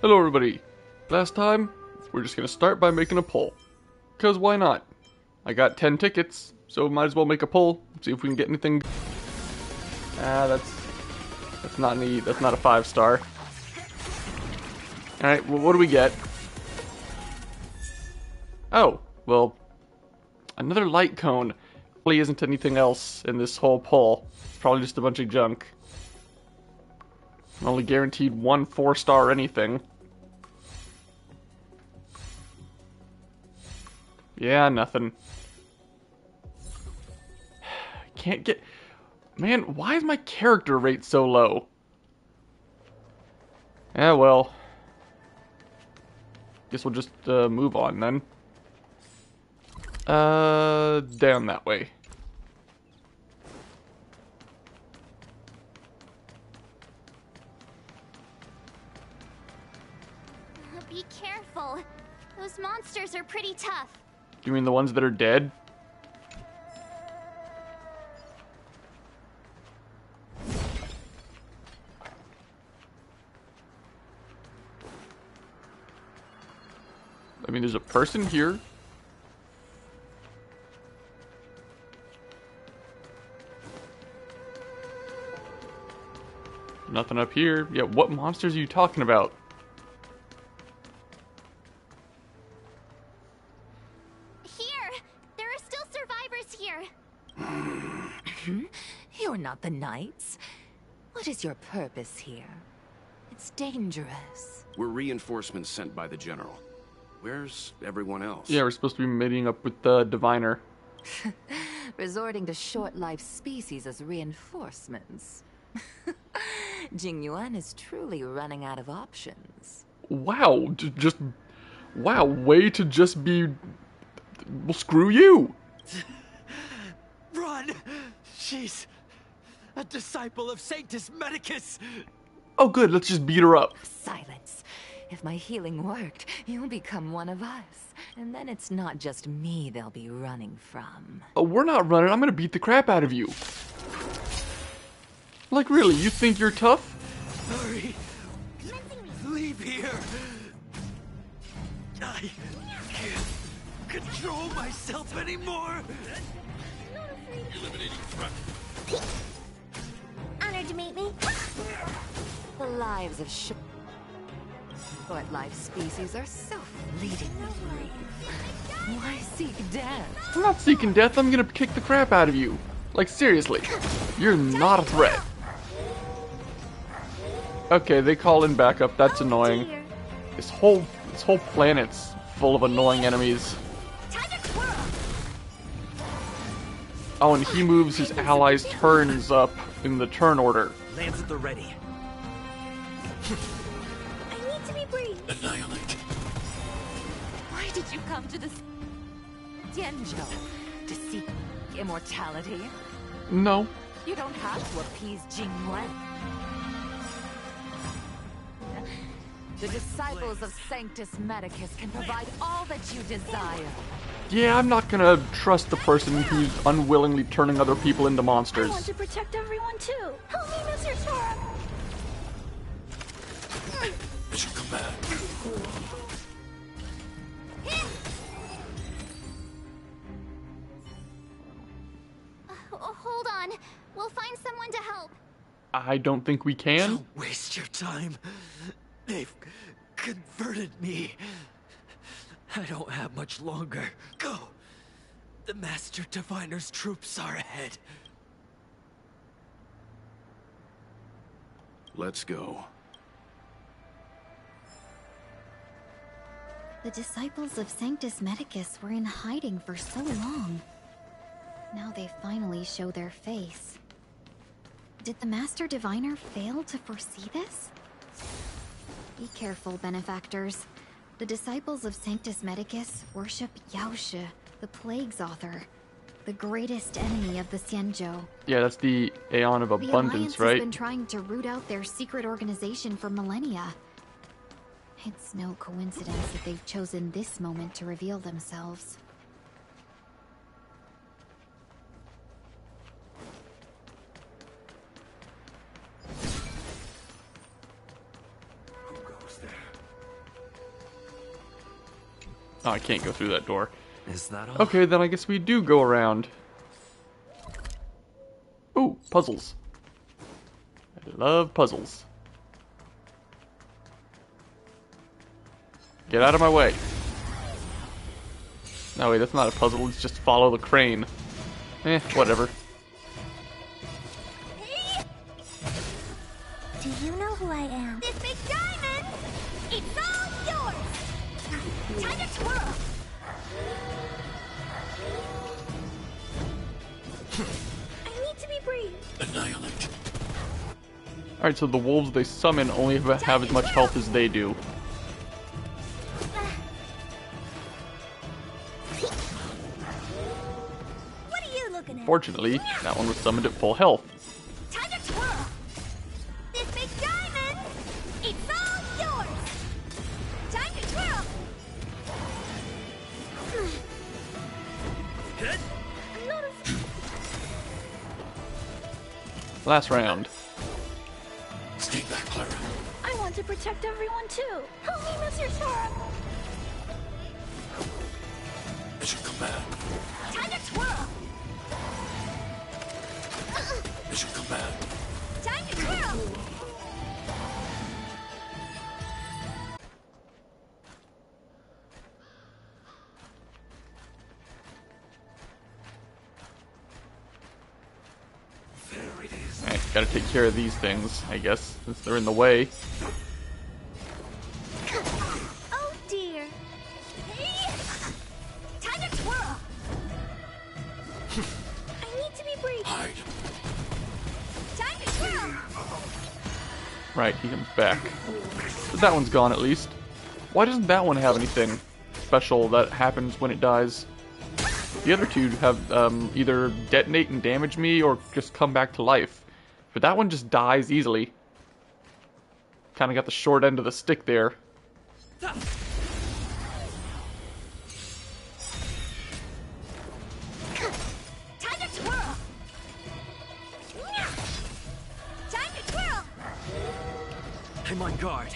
Hello everybody. Last time, we're just gonna start by making a poll. Cause why not? I got 10 tickets, so might as well make a poll, see if we can get anything. That's not a 5-star. Alright, well what do we get? Oh, well, another light cone. Probably isn't anything else in this whole poll. It's probably just a bunch of junk. I'm only guaranteed 1 4-star anything. Yeah, nothing. Can't get... Man, why is my character rate so low? Yeah, well. Guess we'll just move on then. Down that way. Be careful. Those monsters are pretty tough. You mean the ones that are dead? I mean, there's a person here. Nothing up here. Yeah, what monsters are you talking about? Here! There are still survivors here! You're not the knights. What is your purpose here? It's dangerous. We're reinforcements sent by the General. Where's everyone else? Yeah, we're supposed to be meeting up with the Diviner. Resorting to short-lived species as reinforcements. Jingyuan is truly running out of options. Wow, wow, way to just be... Well, screw you! Run! She's a disciple of Sanctus Medicus! Oh good, let's just beat her up. Silence. If my healing worked, you'll become one of us. And then it's not just me they'll be running from. Oh, we're not running, I'm gonna beat the crap out of you. Like really, you think you're tough? Hurry! Leave here! I can't control myself anymore! Eliminating threat. Honored to meet me. The lives of short-lived species are so fleetingly brief. Why seek death? I'm not seeking death, I'm gonna kick the crap out of you. Like seriously, you're not a threat. Okay, they call in backup, that's annoying. Dear. This whole planet's full of annoying enemies. Time to twirl. Oh, and he moves his allies' turns up in the turn order. Lands at the ready. I need to be brief. Annihilate. Why did you come to this Tianzhou? To seek immortality? No. You don't have to appease Jingyuan. The disciples of Sanctus Medicus can provide all that you desire. Yeah, I'm not gonna trust the person who's unwillingly turning other people into I monsters. want to protect everyone too. Help me, Mr. Tora. I should come back. Hold on. We'll find someone to help. I don't think we can. Don't waste your time. They've converted me. I don't have much longer. Go. The Master Diviner's troops are ahead. Let's go. The disciples of Sanctus Medicus were in hiding for so long. Now they finally show their face. Did the Master Diviner fail to foresee this? Be careful, benefactors. The disciples of Sanctus Medicus worship Yaoshe, the Plague's author, the greatest enemy of the Xianzhou. Yeah, that's the Aeon of The Alliance Abundance, has right? been trying to root out their secret organization for millennia. It's no coincidence that they've chosen this moment to reveal themselves. Who goes there? Oh, I can't go through that door. Is that all? Okay, then I guess we do go around. Ooh, puzzles. I love puzzles. Get out of my way. No, wait, that's not a puzzle. It's just follow the crane. Whatever. Do you know who I am? This big diamond! It's all yours! Time to twirl! I need to be brave. Annihilate. Alright, so the wolves they summon only have as much health as they do. What are you looking at? Fortunately, that one was summoned at full health. Time to twirl! This big diamond! It's all yours! Time to twirl! I'm not a... Last round. Stay back, Clara. I want to protect everyone too. Help me, Mr. Sora. Mission command. Time to twirl. Mission command. Time to twirl. There it is. Alright, gotta take care of these things, I guess, since they're in the way. Oh dear. Time to twirl. I need to be brave. Hide. Time to twirl. Right, he comes back. But that one's gone at least. Why doesn't that one have anything special that happens when it dies? The other two have either detonate and damage me or just come back to life. But that one just dies easily. Kinda got the short end of the stick there. Time to twirl. Time to twirl. I'm on guard.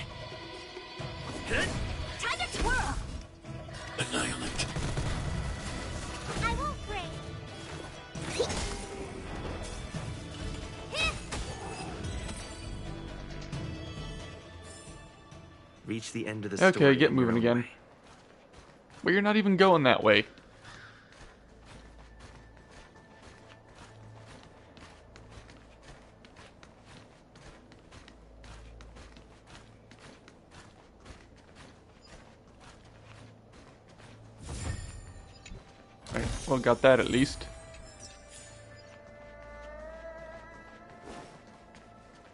Time to twirl. Annihilate. I won't break. Reach the end of the story. Okay, get in your moving own again. way. Well, you're not even going that way. Alright, well, got that at least.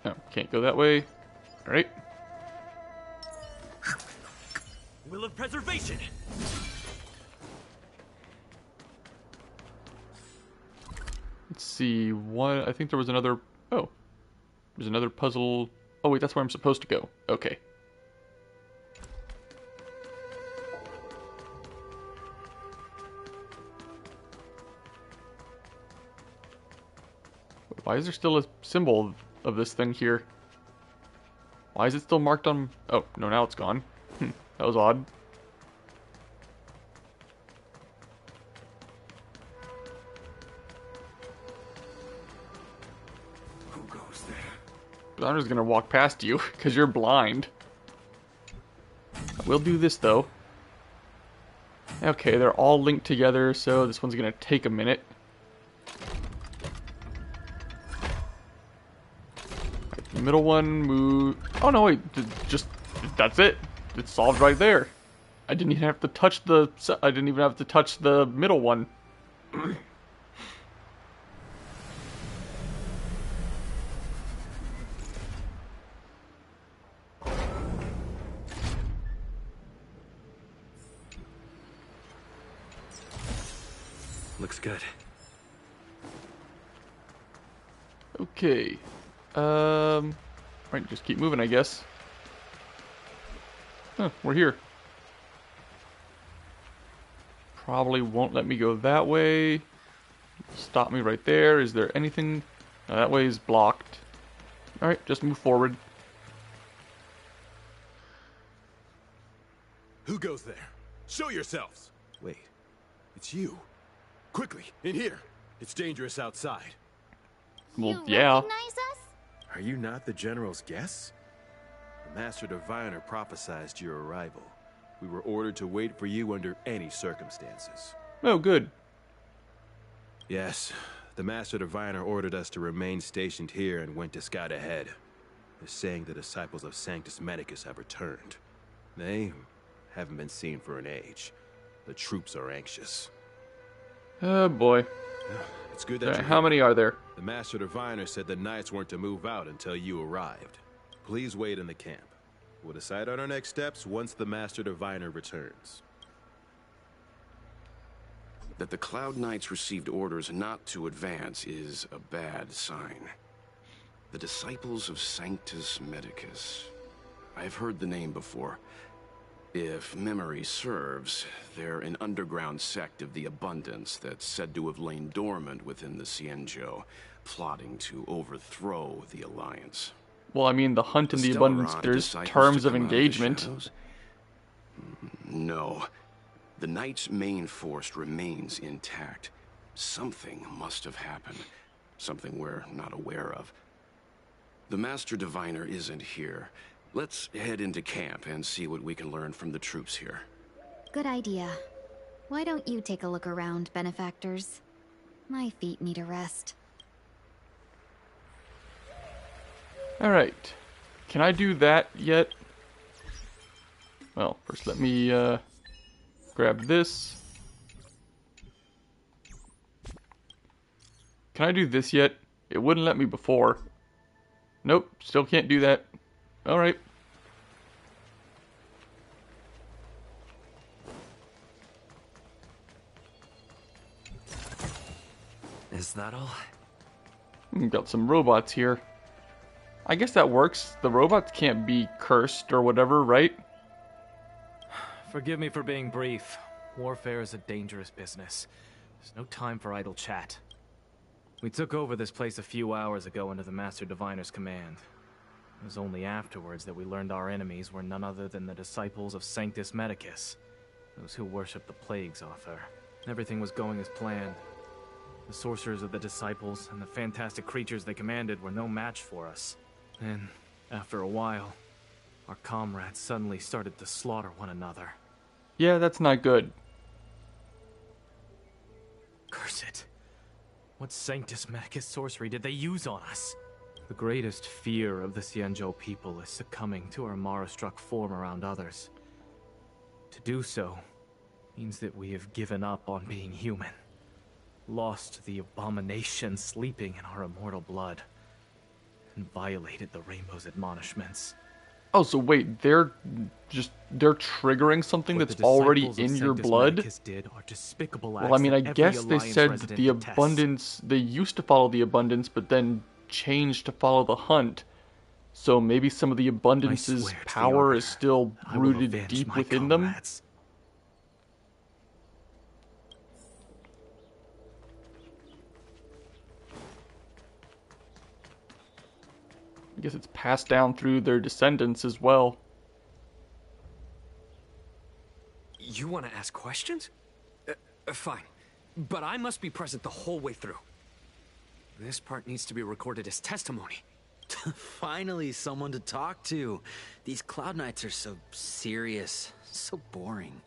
No, can't go that way. Alright. Will of preservation. Let's see, what, I think there was another, oh. There's another puzzle. Oh wait, that's where I'm supposed to go. Okay. Why is there still a symbol of this thing here? Why is it still marked on... Oh, no, now it's gone. That was odd. Who goes there? But I'm just gonna walk past you, because you're blind. We'll do this, though. Okay, they're all linked together, so this one's gonna take a minute. The middle one move. Oh no, wait! Just that's it. It's solved right there. I didn't even have to touch the. I didn't even have to touch the middle one. Looks good. Okay. Right, just keep moving, I guess. Huh, we're here. Probably won't let me go that way. Stop me right there. Is there anything? No, that way is blocked. Alright, just move forward. Who goes there? Show yourselves! Wait, it's you. Quickly, in here. It's dangerous outside. Well, You yeah. recognize us? Are you not the General's guests? The Master Diviner prophesized your arrival. We were ordered to wait for you under any circumstances. Oh, good. Yes, the Master Diviner ordered us to remain stationed here and went to scout ahead. They're saying the disciples of Sanctus Medicus have returned. They haven't been seen for an age. The troops are anxious. Oh, boy. It's good that Okay, you're how here. many are there? The Master Diviner said the Knights weren't to move out until you arrived. Please wait in the camp. We'll decide on our next steps once the Master Diviner returns. That the Cloud Knights received orders not to advance is a bad sign. The Disciples of Sanctus Medicus. I've heard the name before. If memory serves, they're an underground sect of the Abundance that's said to have lain dormant within the Cienjo, plotting to overthrow the Alliance. Well, I mean, the Hunt and the Stellaron Abundance, there's disciples terms to of come out the engagement. shadows? No. The Knight's main force remains intact. Something must have happened. Something we're not aware of. The Master Diviner isn't here. Let's head into camp and see what we can learn from the troops here. Good idea. Why don't you take a look around, benefactors? My feet need a rest. Alright. Can I do that yet? Well, first let me grab this. Can I do this yet? It wouldn't let me before. Nope, still can't do that. Alright. Is that all? Got some robots here. I guess that works. The robots can't be cursed or whatever, right? Forgive me for being brief. Warfare is a dangerous business. There's no time for idle chat. We took over this place a few hours ago under the Master Diviner's command. It was only afterwards that we learned our enemies were none other than the disciples of Sanctus Medicus, those who worship the plague's author. Everything was going as planned. The sorcerers of the disciples and the fantastic creatures they commanded were no match for us. Then, after a while, our comrades suddenly started to slaughter one another. Yeah, that's not good. Curse it. What Sanctus Medicus sorcery did they use on us? The greatest fear of the Cienjo people is succumbing to our Mara-struck form around others. To do so means that we have given up on being human, lost the abomination sleeping in our immortal blood, and violated the Rainbow's admonishments. Oh, so wait, they're triggering something What that's the already disciples of in your Sanctus blood? Medicus did are despicable Well, I acts mean, that I every guess they Alliance said that resident the detests. Abundance, they used to follow the Abundance, but then changed to follow the Hunt. So maybe some of the I Abundance's swear to the power Arbiter is still I will rooted avenge deep my within them. comrades. I guess it's passed down through their descendants as well. You want to ask questions? Fine. But I must be present the whole way through. This part needs to be recorded as testimony. Finally, someone to talk to. These Cloud Knights are so serious, so boring.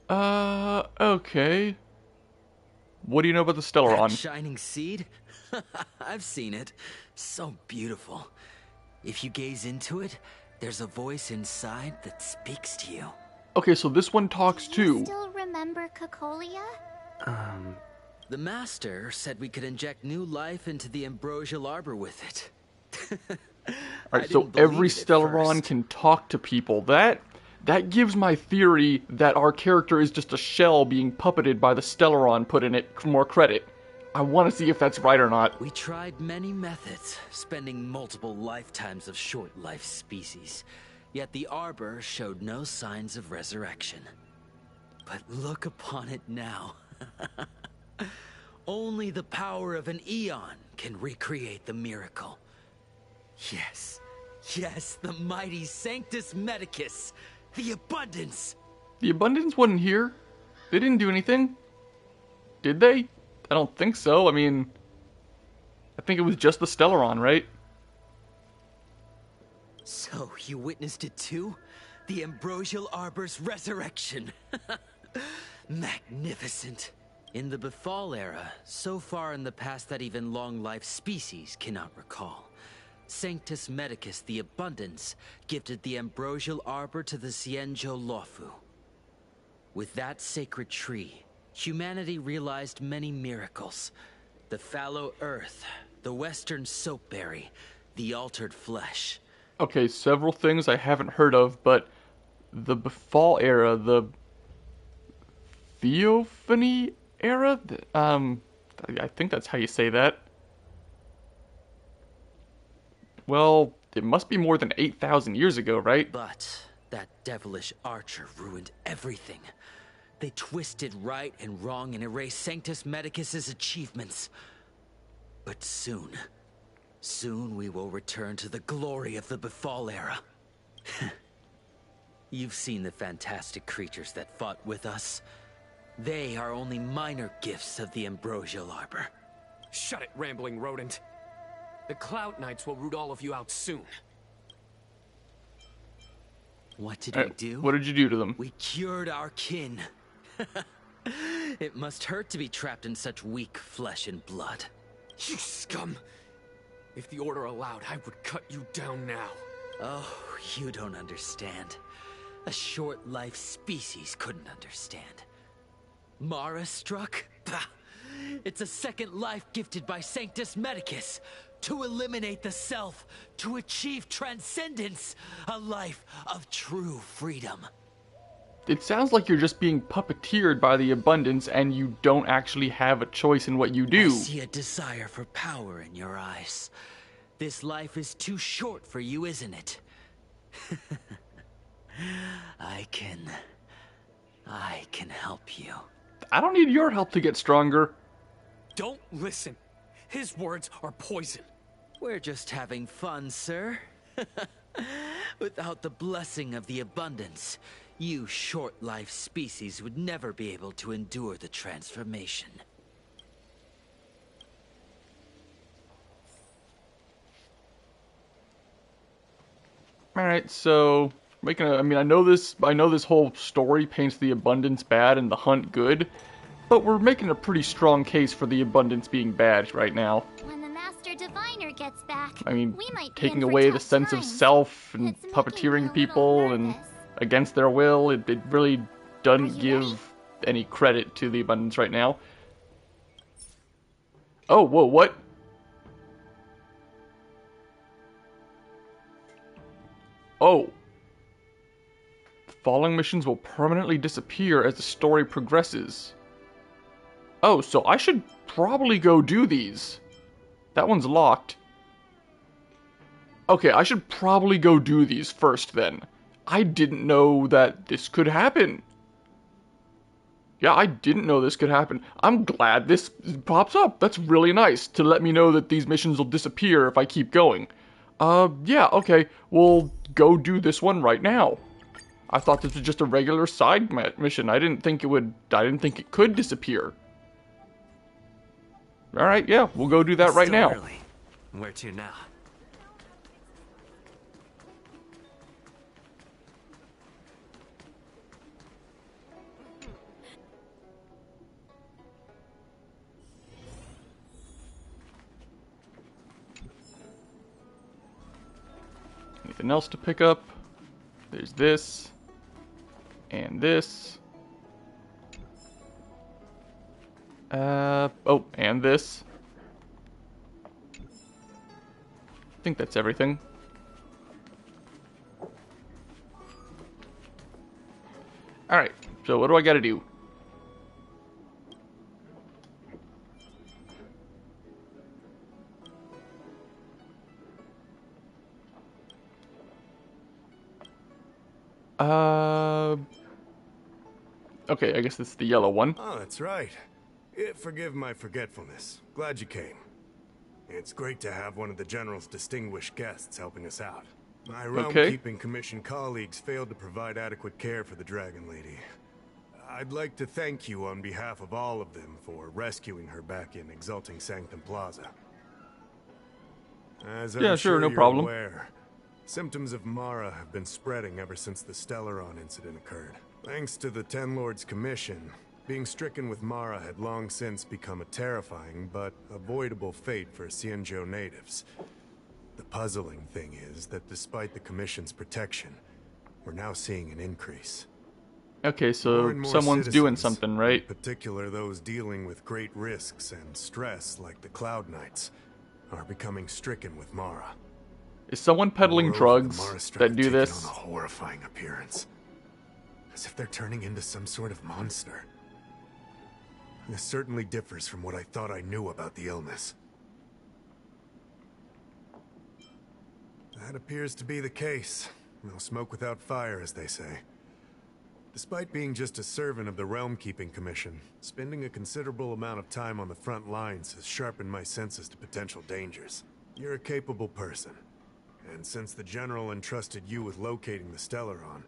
Okay. What do you know about the That Stellaron? shining seed? I've seen it. So beautiful. If you gaze into it, there's a voice inside that speaks to you. Okay, so this one talks Do you too. still remember Cocolia? The Master said we could inject new life into the ambrosial arbor with it. Alright, so every Stellaron can talk to people. That gives my theory that our character is just a shell being puppeted by the Stellaron put in it more credit. I want to see if that's right or not. We tried many methods, spending multiple lifetimes of short-life species. Yet the arbor showed no signs of resurrection. But look upon it now. Only the power of an eon can recreate the miracle. Yes, Yes, the mighty Sanctus Medicus. The Abundance. The Abundance wasn't here. They didn't do anything. Did they? I don't think so. I mean, I think it was just the Stellaron, right? So, you witnessed it too? The Ambrosial Arbor's resurrection. Magnificent. In the Befall era, so far in the past that even long-life species cannot recall, Sanctus Medicus the Abundance gifted the Ambrosial Arbor to the Cienjo Lofu. With that sacred tree, humanity realized many miracles. The fallow earth, the western soapberry, the altered flesh. Okay, several things I haven't heard of, but the Befall era, the Theophany era? I think that's how you say that. Well, it must be more than 8,000 years ago, right? But that devilish archer ruined everything. They twisted right and wrong and erased Sanctus Medicus's achievements. But soon we will return to the glory of the Befall era. You've seen the fantastic creatures that fought with us. They are only minor gifts of the Ambrosial Arbor. Shut it, rambling rodent. The Cloud Knights will root all of you out soon. What did we do? What did you do to them? We cured our kin. It must hurt to be trapped in such weak flesh and blood. You scum! If the Order allowed, I would cut you down now. Oh, you don't understand. A short-life species couldn't understand. Mara struck? Bah! It's a second life gifted by Sanctus Medicus. To eliminate the self, to achieve transcendence. A life of true freedom. It sounds like you're just being puppeteered by the Abundance and you don't actually have a choice in what you do. I see a desire for power in your eyes. This life is too short for you, isn't it? I can help you. I don't need your help to get stronger. Don't listen. His words are poison. We're just having fun, sir. Without the blessing of the Abundance, you short-life species would never be able to endure the transformation. Alright, so I know this whole story paints the Abundance bad and the Hunt good, but we're making a pretty strong case for the Abundance being bad right now. When the Master Diviner gets back, I mean, we might be taking in for away the tough sense of times. self and It's making me a puppeteering little people and nervous. against their will, it really doesn't Are you give ready? any credit to the Abundance right now. Oh, whoa, what? Oh. Falling missions will permanently disappear as the story progresses. Oh, so I should probably go do these. That one's locked. Okay, I should probably go do these first then. I didn't know that this could happen. Yeah, I didn't know this could happen. I'm glad this pops up. That's really nice to let me know that these missions will disappear if I keep going. Yeah, okay. We'll go do this one right now. I thought this was just a regular side mission. I didn't think it could disappear. Alright, yeah, we'll go do that right now. Early. Where to now? Anything else to pick up? There's this. And this. Oh, and this. I think that's everything. Alright, so what do I gotta do? Okay, I guess this is the yellow one. Oh, that's right. Forgive my forgetfulness. Glad you came. It's great to have one of the General's distinguished guests helping us out. My Realm-Keeping Commission colleagues failed to provide adequate care for the Dragon Lady. I'd like to thank you on behalf of all of them for rescuing her back in Exalting Sanctum Plaza. As I'm sure no you're problem. aware, symptoms of Mara have been spreading ever since the Stellaron incident occurred. Thanks to the Ten Lords Commission, being stricken with Mara had long since become a terrifying but avoidable fate for Xianzhou natives. The puzzling thing is that despite the Commission's protection, we're now seeing an increase. Okay, More so and more someone's doing citizens, something, right? in particular those dealing with great risks and stress like the Cloud Knights, are becoming stricken with Mara. Is someone peddling Moreover, drugs the Mara Struck that have do taken this? on a horrifying appearance. As if they're turning into some sort of monster. This certainly differs from what I thought I knew about the illness. That appears to be the case. No smoke without fire, as they say. Despite being just a servant of the Realm-Keeping Commission, spending a considerable amount of time on the front lines has sharpened my senses to potential dangers. You're a capable person, and since the General entrusted you with locating the Stellaron,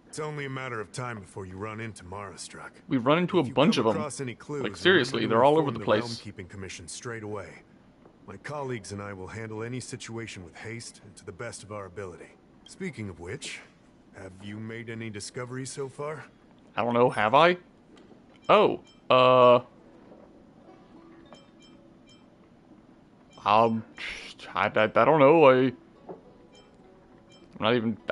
it's only a matter of time before you run into Mara Struck. We've run into a bunch of them. Any clues, Like, seriously, remember to they're all over inform the the place. Realm-Keeping Commission straight away. My colleagues and I will handle any situation with haste and to the best of our ability. Speaking of which, have you made any discoveries so far? I don't know, have I? Oh, I don't know,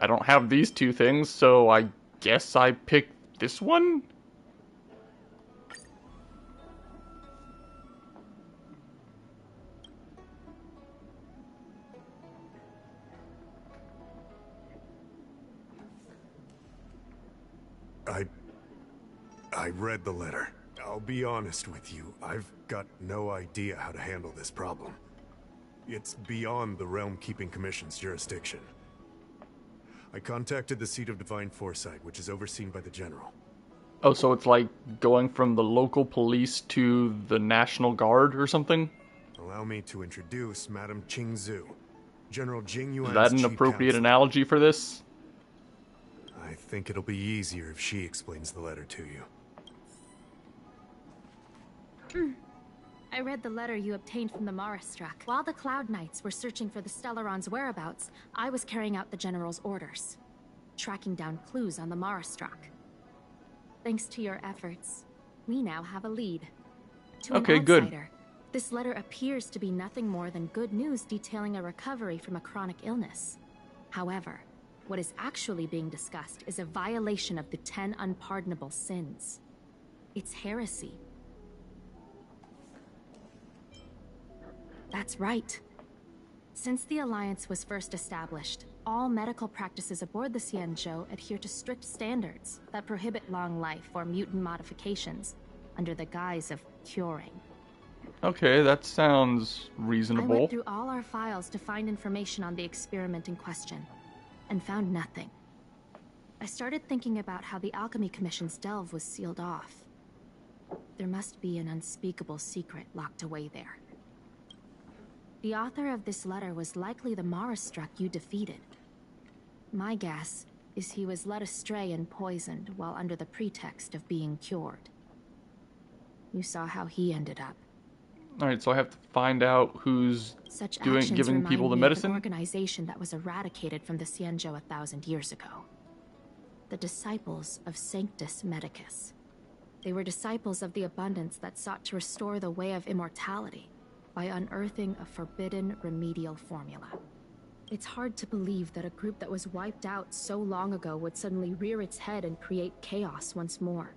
I don't have these two things, so I guess I picked this one? I read the letter. I'll be honest with you, I've got no idea how to handle this problem. It's beyond the Realm-Keeping Commission's jurisdiction. I contacted the seat of Divine Foresight, which is overseen by the General. Oh, so it's like going from the local police to the National Guard or something? Allow me to introduce Madame Qingzhu, General Jing Yuan's Is that an chief appropriate counsel. analogy for this? I think it'll be easier if she explains the letter to you. I read the letter you obtained from the Mara Struck. While the Cloud Knights were searching for the Stellaron's whereabouts, I was carrying out the General's orders, tracking down clues on the Mara Struck. Thanks to your efforts, we now have a lead. To Okay, an good. outsider, this letter appears to be nothing more than good news detailing a recovery from a chronic illness. However, what is actually being discussed is a violation of the 10 unpardonable sins. It's heresy. That's right. Since the Alliance was first established, all medical practices aboard the Xianzhou adhere to strict standards that prohibit long life or mutant modifications under the guise of curing. Okay, that sounds I reasonable. went through all our files to find information on the experiment in question, and found nothing. I started thinking about how the Alchemy Commission's delve was sealed off. There must be an unspeakable secret locked away there. The author of this letter was likely the Mara Struck you defeated. My guess is he was led astray and poisoned while under the pretext of being cured. You saw how he ended up. Alright, so I have to find out who's Such giving actions people the remind me of medicine? an organization that was eradicated from the Xianzhou 1,000 years ago. The Disciples of Sanctus Medicus. They were disciples of the abundance that sought to restore the way of immortality by unearthing a forbidden remedial formula. It's hard to believe that a group that was wiped out so long ago would suddenly rear its head and create chaos once more.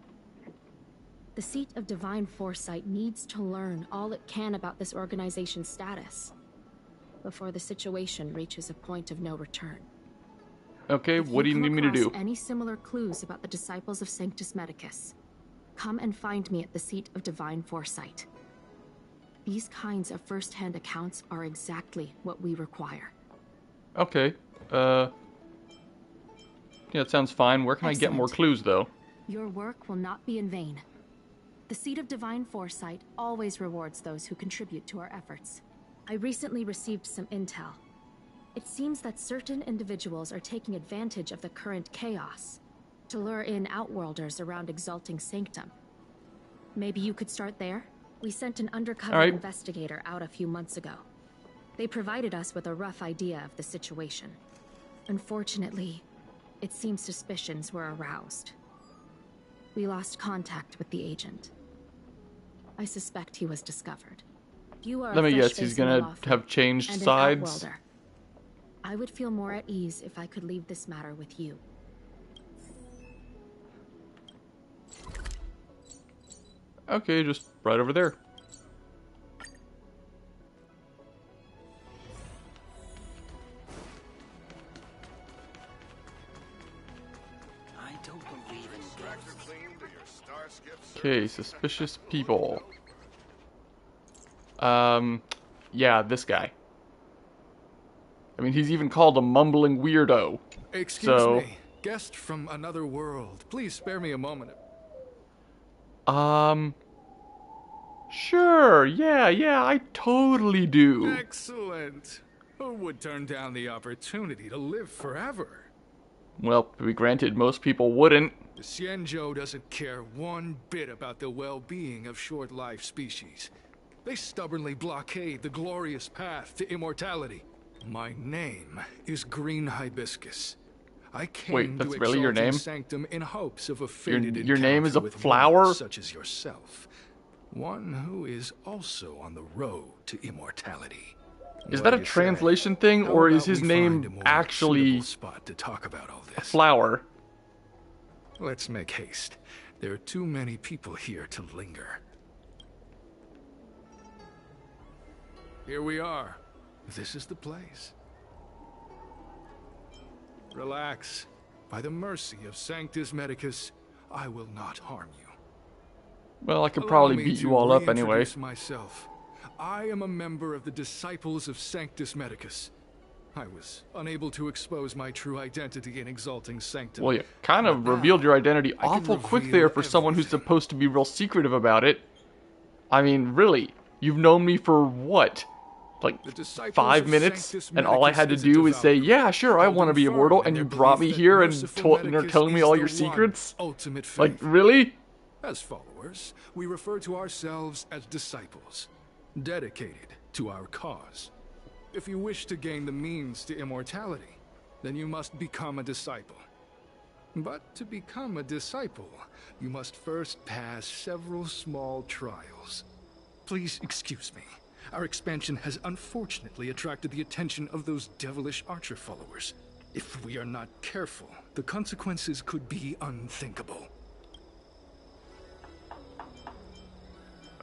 The seat of Divine Foresight needs to learn all it can about this organization's status before the situation reaches a point of no return. Okay, If what do you come need me to do? across any similar clues about the Disciples of Sanctus Medicus, come and find me at the seat of Divine Foresight. These kinds of first-hand accounts are exactly what we require. Okay, yeah, it sounds fine. Where can I get more Excellent. clues, though? Your work will not be in vain. The seat of Divine Foresight always rewards those who contribute to our efforts. I recently received some intel. It seems that certain individuals are taking advantage of the current chaos to lure in Outworlders around Exalting Sanctum. Maybe you could start there? We sent an undercover investigator out a few months ago. They provided us with a rough idea of the situation. Unfortunately, it seems suspicions were aroused. We lost contact with the agent. I suspect he was discovered. You are Let me guess, face he's in the gonna law firm have changed and an sides. Outworlder. I would feel more at ease if I could leave this matter with you. Okay, just right over there. I don't believe in Okay, suspicious people. Yeah, this guy. I mean, he's even called a mumbling weirdo. Excuse me, guest from another world. Please spare me a moment. Sure, yeah, I totally do. Excellent. Who would turn down the opportunity to live forever? Well, to be granted, most people wouldn't. The Xianzhou doesn't care one bit about the well-being of short-life species. They stubbornly blockade the glorious path to immortality. My name is Green Hibiscus. I came Wait, that's to really your Exalting name? Sanctum in hopes of a fated Your name is a encounter with flower? one such as yourself. One who is also on the road to immortality. Is What that do a you say? translation thing, How or is about his we find a name more actually suitable spot to talk about all a this? flower? Let's make haste. There are too many people here to linger. Here we are. This is the place. Relax. By the mercy of Sanctus Medicus, I will not harm you. Well, I could Allow probably me beat to you all up anyway. reintroduce myself. I am a member of the Disciples of Sanctus Medicus. I was unable to expose my true identity in Exalting Sanctum. Well, you kind of But now, revealed your identity I can awful quick reveal there for someone who's everything. supposed to be real secretive about it. I mean, really, you've known me for what? Like The disciples 5 of minutes? Sanctus And all I Medicus had to is a do is say, devout yeah, sure, I holding want to be firm immortal, in and their you brought me belief that here and merciful you're Medicus telling me is all the your one secrets? ultimate faith. Like, really? As followers, we refer to ourselves as disciples, dedicated to our cause. If you wish to gain the means to immortality, then you must become a disciple. But to become a disciple, you must first pass several small trials. Please excuse me. Our expansion has unfortunately attracted the attention of those devilish archer followers. If we are not careful, the consequences could be unthinkable.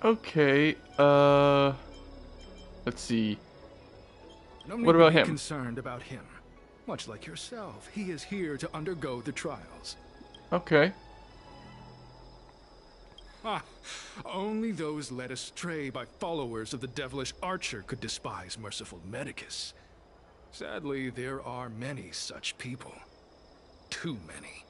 Okay, let's see. No need What about to be him? concerned about him. Much like yourself, he is here to undergo the trials. Okay. Only those led astray by followers of the devilish archer could despise merciful Medicus. Sadly, there are many such people. Too many.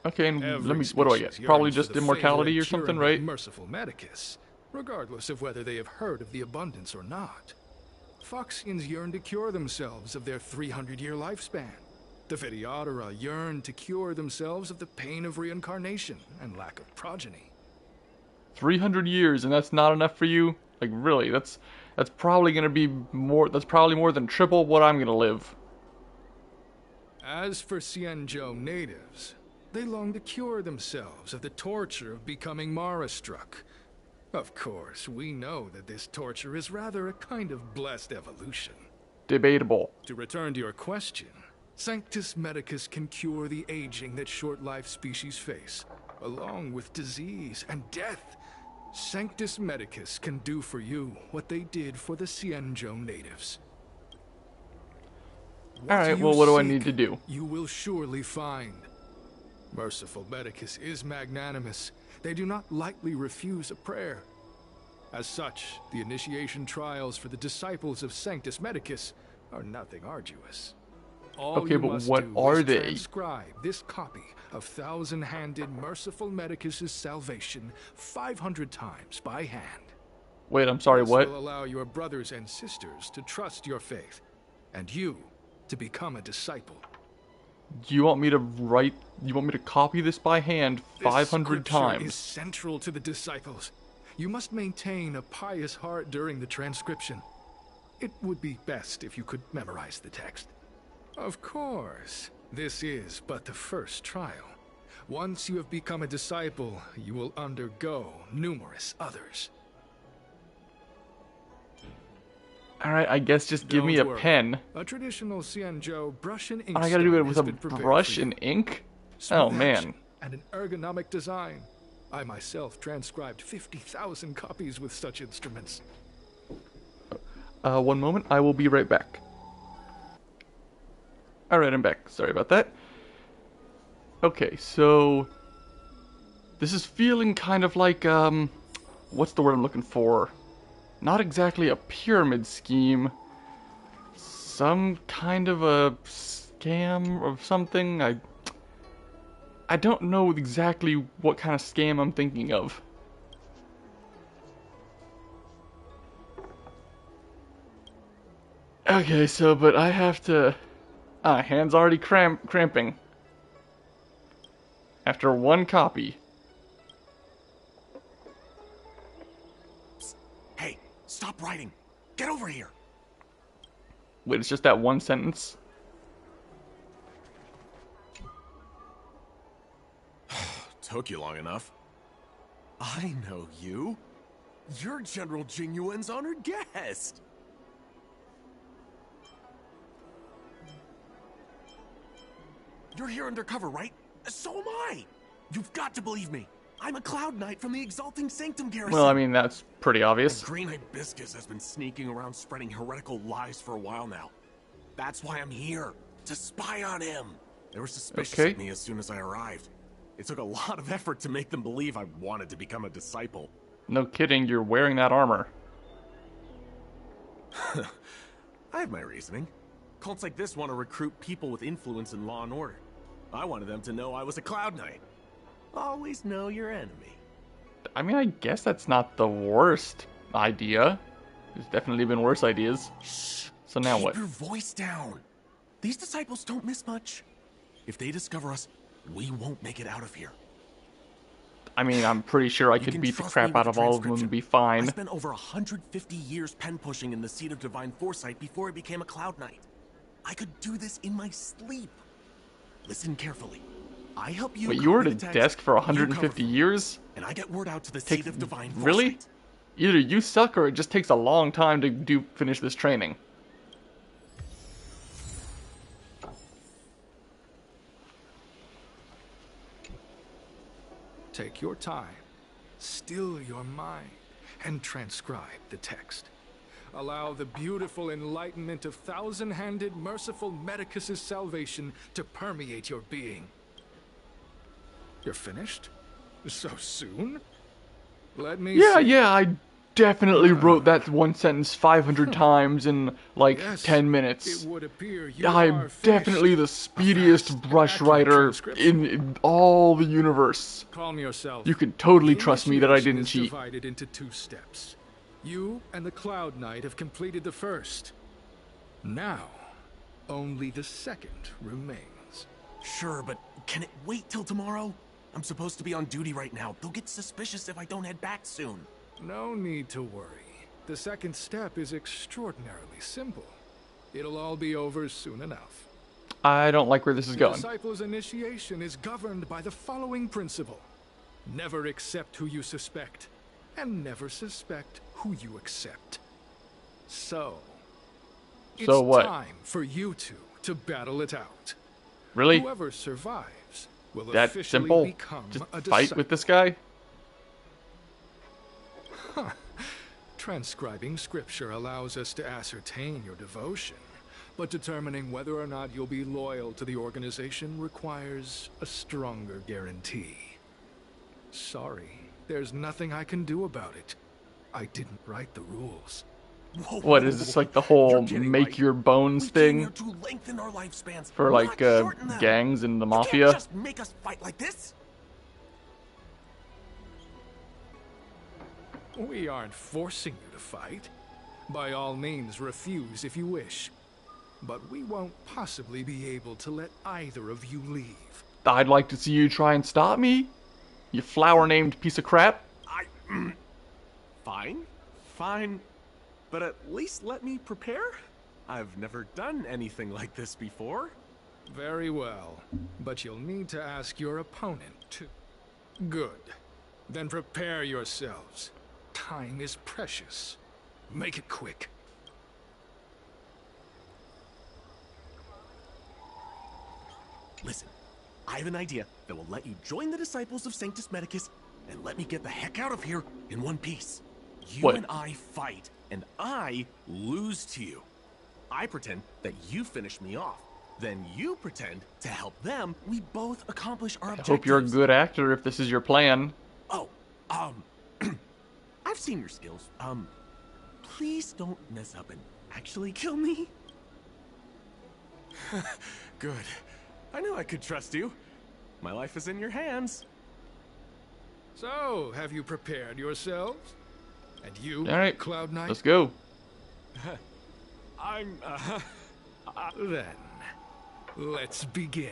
Okay, and Every let me, what do I species get? Probably yearns for just the immortality favor or and something, curing of right? Merciful Medicus, regardless of whether they have heard of the abundance or not. Foxians yearn to cure themselves of their 300-year lifespan. The Videodora yearn to cure themselves of the pain of reincarnation and lack of progeny. 300 years, and that's not enough for you? Like, really, that's probably gonna be more, that's probably more than triple what I'm gonna live. As for Xianzhou natives, they long to cure themselves of the torture of becoming Mara-struck. Of course, we know that this torture is rather a kind of blessed evolution. Debatable. To return to your question, Sanctus Medicus can cure the aging that short-life species face, along with disease and death. Sanctus Medicus can do for you what they did for the Xianzhou natives. Alright, you well, what do I seek, need to do? You will surely find. Merciful Medicus is magnanimous. They do not lightly refuse a prayer. As such, the initiation trials for the disciples of Sanctus Medicus are nothing arduous. All Okay, you but must what do are is they? transcribe this copy of Thousand-Handed Merciful Medicus's salvation 500 times by hand. Wait, I'm sorry, This what? will allow your brothers and sisters to trust your faith, and you to become a disciple. Do you want me to write? You want me to copy this by hand 500 This scripture times? is central to the disciples. You must maintain a pious heart during the transcription. It would be best if you could memorize the text. Of course, this is but the first trial. Once you have become a disciple, you will undergo numerous others. Alright, I guess just give me a Don't worry. pen. A traditional Xianzhou brush and ink. I gotta do it with a has been prepared brush for you. and ink? Smooth Oh, man. action and an ergonomic design. I myself transcribed 50,000 copies with such instruments. One moment, I will be right back. Alright, I'm back. Sorry about that. Okay, so... this is feeling kind of like, what's the word I'm looking for? Not exactly a pyramid scheme. Some kind of a scam or something. I don't know exactly what kind of scam I'm thinking of. Okay, so, but I have to... hands already cramping. After one copy. Hey, stop writing. Get over here. Wait, it's just that one sentence? Took you long enough. I know you. You're General Jingyuan's honored guest. You're here undercover, right? So am I. You've got to believe me. I'm a Cloud Knight from the Exalting Sanctum Garrison. Well, I mean, that's pretty obvious. And Green Hibiscus has been sneaking around spreading heretical lies for a while now. That's why I'm here, to spy on him. They were suspicious of me as soon as I arrived. It took a lot of effort to make them believe I wanted to become a disciple. No kidding, you're wearing that armor. I have my reasoning. Cults like this want to recruit people with influence in law and order. I wanted them to know I was a Cloud Knight. Always know your enemy. I mean, I guess that's not the worst idea. There's definitely been worse ideas. Shh. So now Keep what? your voice down. These disciples don't miss much. If they discover us, we won't make it out of here. I mean, I'm pretty sure I You could can beat the trust crap me with out of all of them and transcription. be fine. I spent over 150 years pen pushing in the seat of divine foresight before I became a Cloud Knight. I could do this in my sleep. Listen carefully. I help you. Wait, you were at copy a the text, desk for you 150 cover for me, years? and I get word out to the seat of divine foresight. Really? Either you suck or it just takes a long time to finish this training. Take your time, still your mind, and transcribe the text. Allow the beautiful enlightenment of thousand-handed, merciful Medicus's salvation to permeate your being. You're finished? So soon? Let me see. Yeah, I definitely wrote that one sentence 500 times in like 10 minutes. It would appear you I'm are definitely the speediest brush writer in all the universe. Calm yourself. You can totally The trust me that I initiation didn't is cheat. Divided into 2 steps. You and the Cloud Knight have completed the first. Now, only the second remains. Sure, but can it wait till tomorrow? I'm supposed to be on duty right now. They'll get suspicious if I don't head back soon. No need to worry. The second step is extraordinarily simple. It'll all be over soon enough. I don't like where this is The going. disciple's initiation is governed by the following principle. Never accept who you suspect, and never suspect who you accept. So, it's what? time for you two to battle it out. Really? Whoever survives will That officially simple? become Just a fight disciple. with this guy? Transcribing scripture allows us to ascertain your devotion, but determining whether or not you'll be loyal to the organization requires a stronger guarantee. Sorry, there's nothing I can do about it. I didn't write the rules. What, is this like the whole make your bones thing? To lengthen our lifespans, For not like shorten them. gangs in the You mafia? can't just make us fight like this. We aren't forcing you to fight. By all means, refuse if you wish. But we won't possibly be able to let either of you leave. I'd like to see you try and stop me, you flower-named piece of crap. Fine. Fine. But at least let me prepare? I've never done anything like this before. Very well. But you'll need to ask your opponent, too. Good. Then prepare yourselves. Time is precious. Make it quick. Listen, I have an idea that will let you join the disciples of Sanctus Medicus and let me get the heck out of here in one piece. You What? and I fight, and I lose to you. I pretend that you finish me off. Then you pretend to help them. We both accomplish our objectives. I hope you're a good actor if this is your plan. Oh, I've seen your skills. Please don't mess up and actually kill me. Good. I knew I could trust you. My life is in your hands. So, have you prepared yourselves? And you, All right, Cloud Knight? let's go. I'm, Then, let's begin.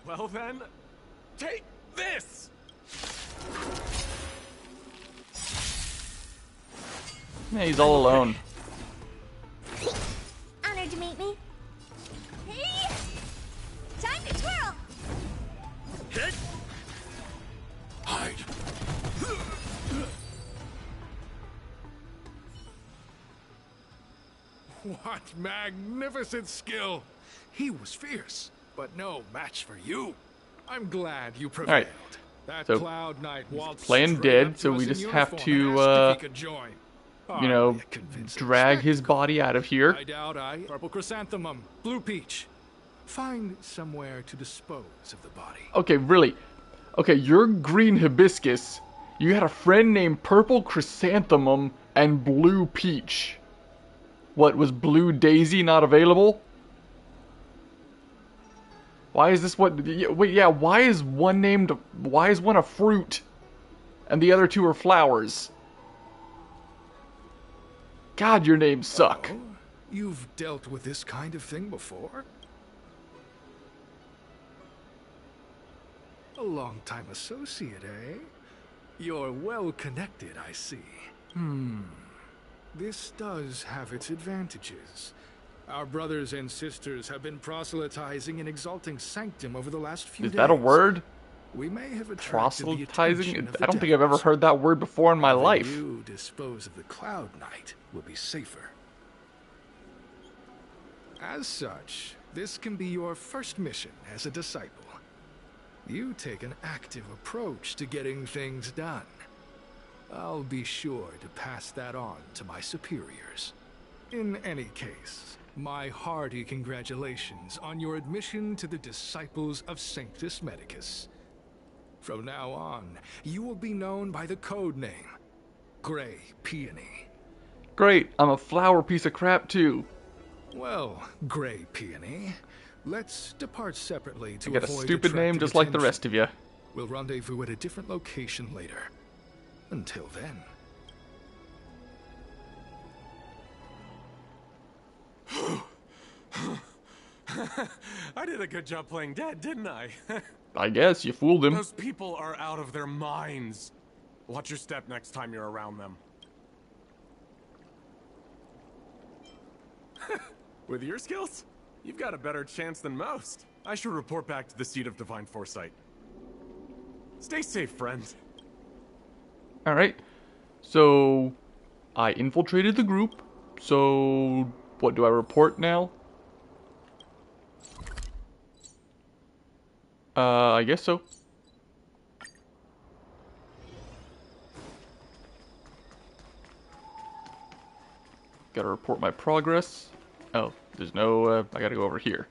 Well then, take this! Yeah, he's all alone. Honored to meet me. Hey! Time to twirl! Hit! Hide! What magnificent skill! He was fierce, but no match for you. I'm glad you prevailed. All right. That So, Cloud Knight waltzed playing straight dead, up to so us we in just have uniform to, and asked if he could join. you know, Hardly a convincing drag his spectacle. body out of here. I doubt Purple chrysanthemum, blue peach. Find somewhere to dispose of the body. Okay, really. Okay, you're green hibiscus. You had a friend named Purple Chrysanthemum and Blue Peach. What, was Blue Daisy not available? Why is this what... Wait, yeah, why is one named... Why is one a fruit? And the other two are flowers? God, your names suck. Oh, you've dealt with this kind of thing before? A long-time associate, eh? You're well connected, I see. This does have its advantages. Our brothers and sisters have been proselytizing and exalting Sanctum over the last few days. Is that a word? We may have attracted the Proselytizing? attention of the I don't think I've ever devils. heard that word before in my Having life. you dispose of the Cloud Knight will be safer. As such, this can be your first mission as a disciple. You take an active approach to getting things done. I'll be sure to pass that on to my superiors. In any case, my hearty congratulations on your admission to the Disciples of Sanctus Medicus. From now on, you will be known by the code name, Gray Peony. Great, I'm a flower piece of crap too. Well, Gray Peony, let's depart separately to I got a avoid stupid name attracting just like the attention. rest of you. We'll rendezvous at a different location later. Until then. I did a good job playing dead, didn't I? I guess, you fooled him. Those people are out of their minds. Watch your step next time you're around them. With your skills, you've got a better chance than most. I should report back to the seat of divine foresight. Stay safe, friend. Alright, so I infiltrated the group, so what, do I report now? I guess so. Gotta report my progress. Oh, there's no, I gotta go over here.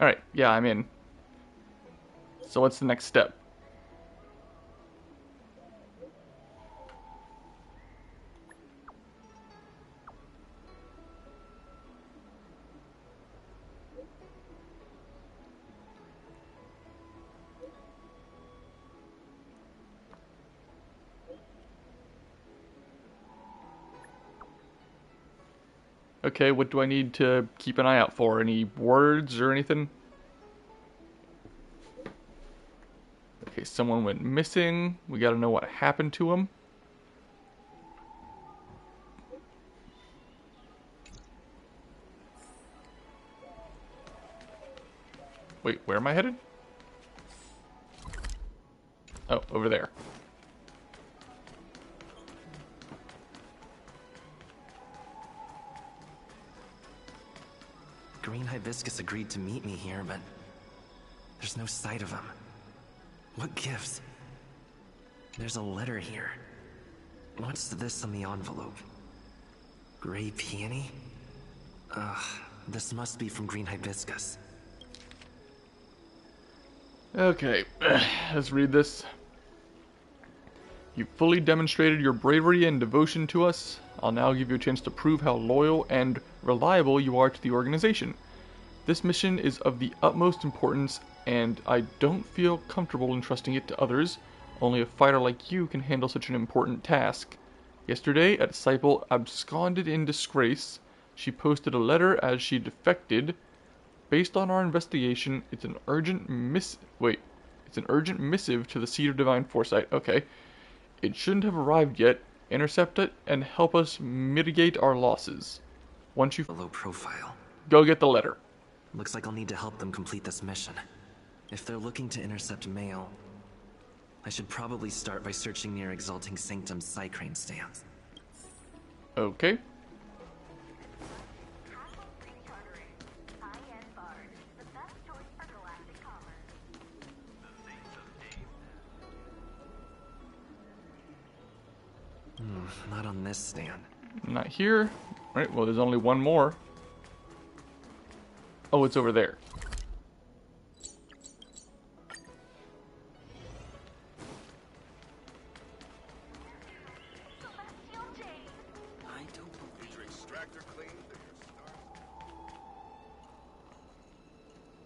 Alright, yeah, I'm in. So what's the next step? Okay, what do I need to keep an eye out for? Any words or anything? Okay, someone went missing. We gotta know what happened to him. Wait, where am I headed? Oh, over there. Green Hibiscus agreed to meet me here, but there's no sight of him. What gives? There's a letter here. What's this on the envelope? Gray peony? Ugh, this must be from Green Hibiscus. Okay, let's read this. You fully demonstrated your bravery and devotion to us. I'll now give you a chance to prove how loyal and reliable you are to the organization. This mission is of the utmost importance, and I don't feel comfortable entrusting it to others. Only a fighter like you can handle such an important task. Yesterday, a disciple absconded in disgrace. She posted a letter as she defected. Based on our investigation, it's an urgent missive to the Seat of Divine Foresight. Okay. It shouldn't have arrived yet. Intercept it and help us mitigate our losses. Once you... Low profile. Go get the letter. Looks like I'll need to help them complete this mission. If they're looking to intercept mail, I should probably start by searching near Exalting Sanctum's Psycrane stands. Okay. Not on this stand. Not here. Right, well, there's only one more. Oh, it's over there.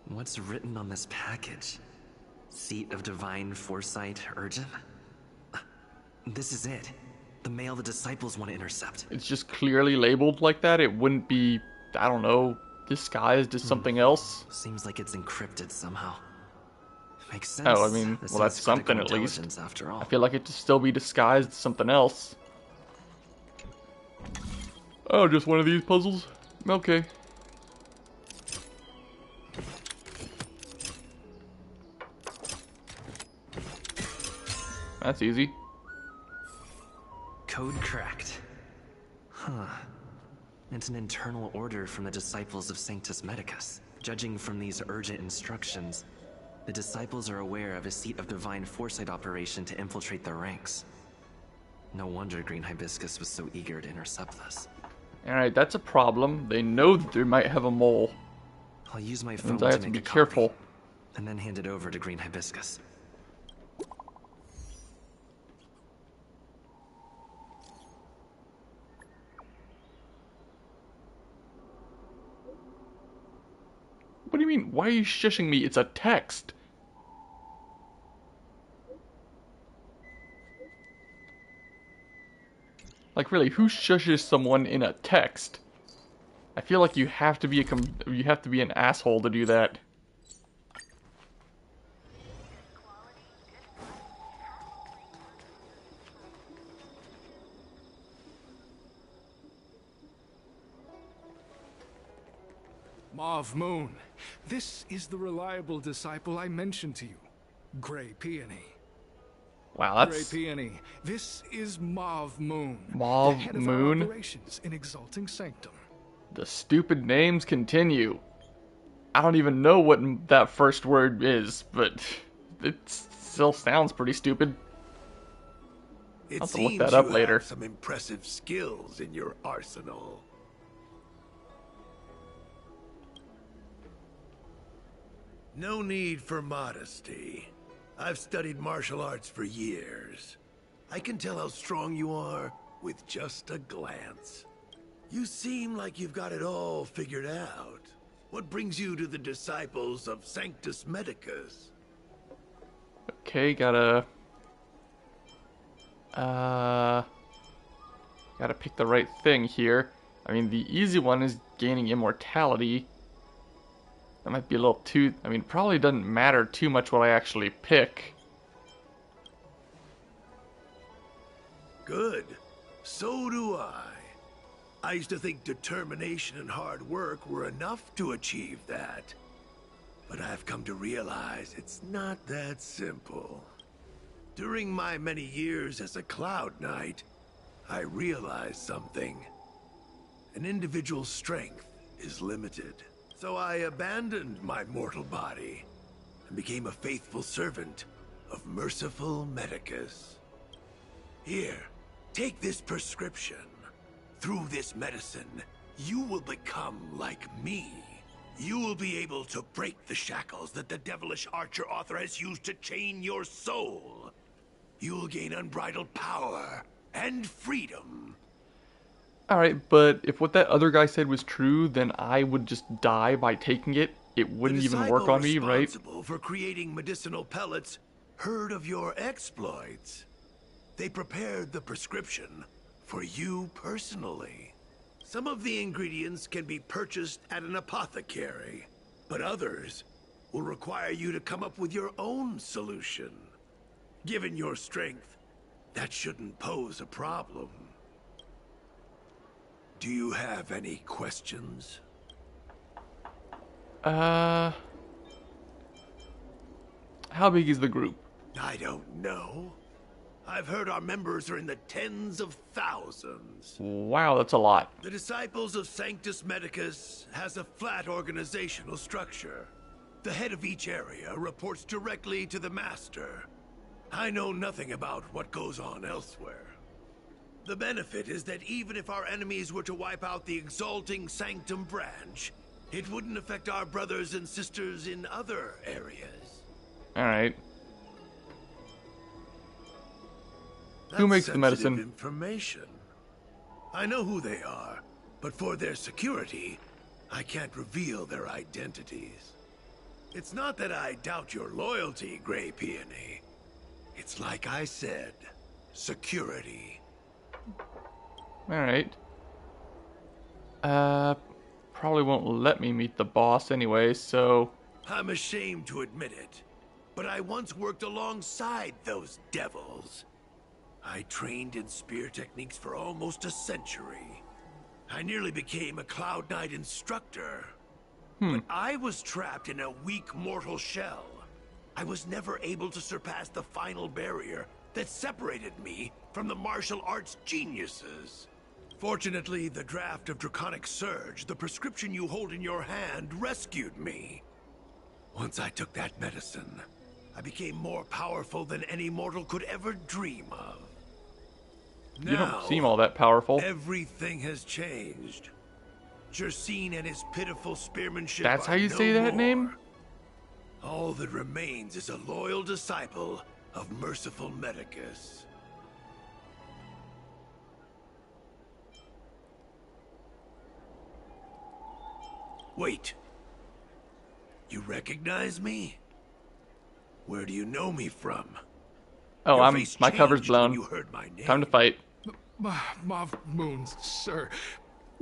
What's written on this package? Seat of Divine Foresight, urgent? This is it. The mail the disciples want to intercept. It's just clearly labeled like that. It wouldn't be, I don't know, disguised as something else. Seems like it's encrypted somehow. Makes sense. Oh, I mean, well, that's something at least. After all. I feel like it could still be disguised as something else. Oh, just one of these puzzles? Okay. That's easy. Code cracked. Huh. It's an internal order from the disciples of Sanctus Medicus. Judging from these urgent instructions, the disciples are aware of a Seat of Divine Foresight operation to infiltrate their ranks. No wonder Green Hibiscus was so eager to intercept this. Alright, that's a problem. They know that they might have a mole. I'll use my phone I have to to make be a careful. copy, and then hand it over to Green Hibiscus. What do you mean? Why are you shushing me? It's a text. Like, really, who shushes someone in a text? I feel like you have to be an asshole to do that. Mauve Moon, this is the reliable disciple I mentioned to you, Gray Peony. Wow, that's... Gray Peony, this is Mauve Moon. Mauve the head of Moon? our operations in Exalting Sanctum. The stupid names continue. I don't even know what that first word is, but it still sounds pretty stupid. I'll have to look that up later. Have some impressive skills in your arsenal. No need for modesty. I've studied martial arts for years. I can tell how strong you are with just a glance. You seem like you've got it all figured out. What brings you to the disciples of Sanctus Medicus? Okay, gotta pick the right thing here. I mean, the easy one is gaining immortality. That might be a little too... I mean, probably doesn't matter too much what I actually pick. Good. So do I. I used to think determination and hard work were enough to achieve that. But I've come to realize it's not that simple. During my many years as a Cloud Knight, I realized something. An individual's strength is limited. So I abandoned my mortal body and became a faithful servant of merciful Medicus. Here, take this prescription. Through this medicine, you will become like me. You will be able to break the shackles that the devilish archer author has used to chain your soul. You will gain unbridled power and freedom. Alright, but if what that other guy said was true, then I would just die by taking it. It wouldn't even work on me, right? Responsible for creating medicinal pellets heard of your exploits. They prepared the prescription for you personally. Some of the ingredients can be purchased at an apothecary, but others will require you to come up with your own solution. Given your strength, that shouldn't pose a problem. Do you have any questions? How big is the group? I don't know. I've heard our members are in the tens of thousands. Wow, that's a lot. The Disciples of Sanctus Medicus has a flat organizational structure. The head of each area reports directly to the Master. I know nothing about what goes on elsewhere. The benefit is that even if our enemies were to wipe out the Exalting Sanctum branch, it wouldn't affect our brothers and sisters in other areas. Alright. That's who makes the medicine? Information. I know who they are, but for their security, I can't reveal their identities. It's not that I doubt your loyalty, Grey Peony. It's like I said, security. Alright. Probably won't let me meet the boss anyway, so... I'm ashamed to admit it, but I once worked alongside those devils. I trained in spear techniques for almost a century. I nearly became a Cloud Knight instructor. But I was trapped in a weak mortal shell. I was never able to surpass the final barrier that separated me from the martial arts geniuses. Fortunately, the draft of Draconic Surge, the prescription you hold in your hand, rescued me. Once I took that medicine, I became more powerful than any mortal could ever dream of. You don't seem all that powerful. Everything has changed. Jersine and his pitiful spearmanship. That's how you say that name? All that remains is a loyal disciple of merciful Medicus. Wait. You recognize me? Where do you know me from? Oh, my cover's blown. You heard my name. Time to fight. Mav Moons, sir.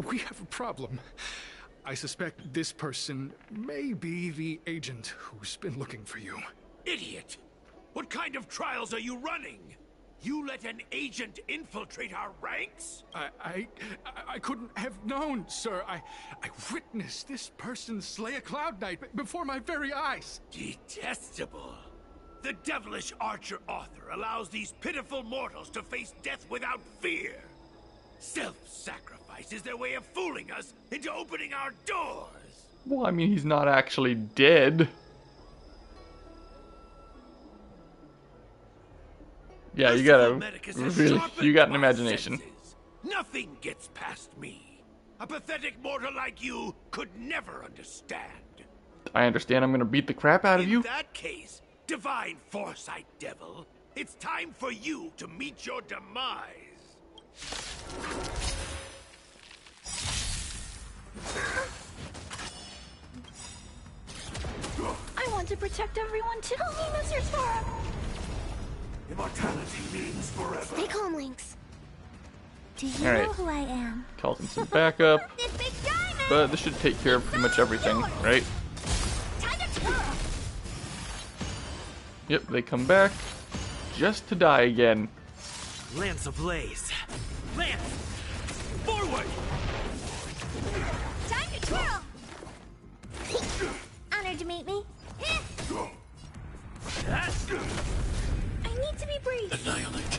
We have a problem. I suspect this person may be the agent who's been looking for you. Idiot! What kind of trials are you running? You let an agent infiltrate our ranks? I couldn't have known, sir. I witnessed this person slay a Cloud Knight before my very eyes. Detestable. The devilish archer author allows these pitiful mortals to face death without fear. Self-sacrifice is their way of fooling us into opening our doors. Well, I mean, he's not actually dead. Yeah, you gotta really, you got an imagination. Nothing gets past me. A pathetic mortal like you could never understand. I understand. I'm gonna beat the crap out of you. In that case, divine foresight devil, it's time for you to meet your demise. I want to protect everyone too. Help me, Mr. Sparrow. Immortality means forever. Stay calm, Lynx. Do you Alright. know who I am? Calls in some backup. This big diamond! But this should take care of pretty much everything, right? Time to twirl! Yep, they come back just to die again. Lance ablaze. Lance! Forward! Time to twirl! Honored to meet me. I need to be brief. Annihilate.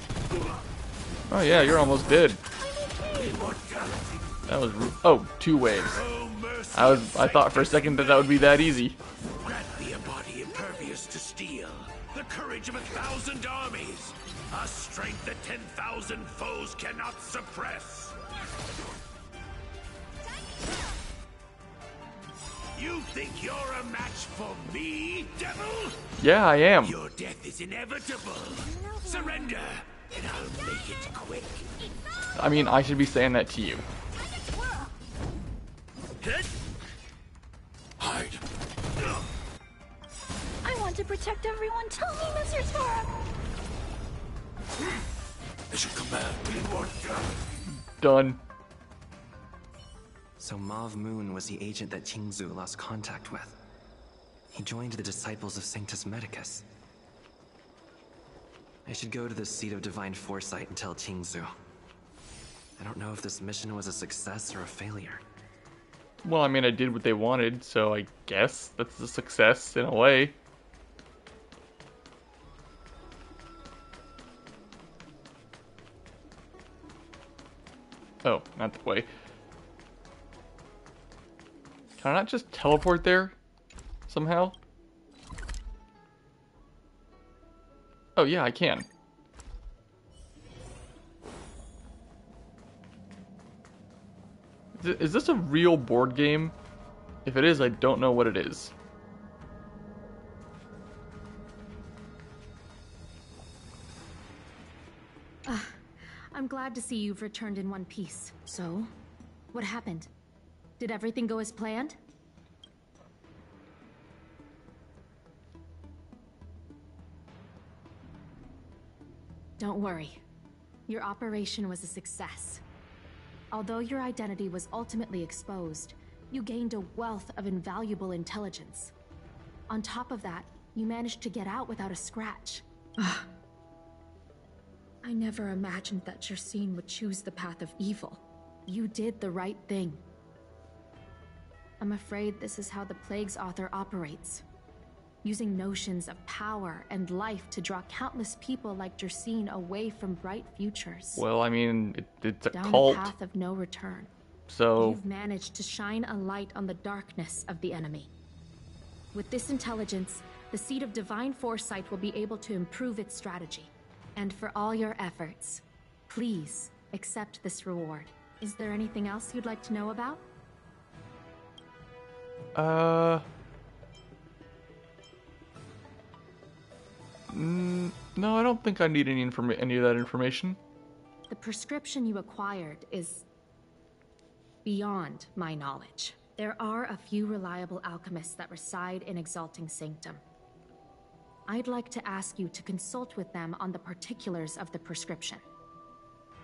Oh yeah, you're almost dead. I'm okay. That was oh, 2 waves. I thought for a second that would be that easy. Grant me a body impervious to steel, the courage of 1,000 armies, a strength that 10,000 foes cannot suppress. You think you're a match for me, devil? Yeah, I am. Your death is inevitable. Surrender, and I'll make it quick. I mean, I should be saying that to you. Hide. I want to protect everyone. Tell me, Mr. Torok. They should come back. Done. So Mauve Moon was the agent that Qingzu lost contact with. He joined the Disciples of Sanctus Medicus. I should go to the Seat of Divine Foresight and tell Qingzu. I don't know if this mission was a success or a failure. Well, I mean, I did what they wanted, so I guess that's a success in a way. Oh, not the way. Can I not just teleport there? Somehow? Oh yeah, I can. Is this a real board game? If it is, I don't know what it is. I'm glad to see you've returned in one piece. So, what happened? Did everything go as planned? Don't worry. Your operation was a success. Although your identity was ultimately exposed, you gained a wealth of invaluable intelligence. On top of that, you managed to get out without a scratch. I never imagined that Jersine would choose the path of evil. You did the right thing. I'm afraid this is how the Plague's author operates. Using notions of power and life to draw countless people like Jersine away from bright futures. Well, I mean, it's a Down cult. a path of no return. So You've managed to shine a light on the darkness of the enemy. With this intelligence, the Seat of Divine Foresight will be able to improve its strategy. And for all your efforts, please accept this reward. Is there anything else you'd like to know about? No, I don't think I need any of that information. The prescription you acquired is beyond my knowledge. There are a few reliable alchemists that reside in Exalting Sanctum. I'd like to ask you to consult with them on the particulars of the prescription.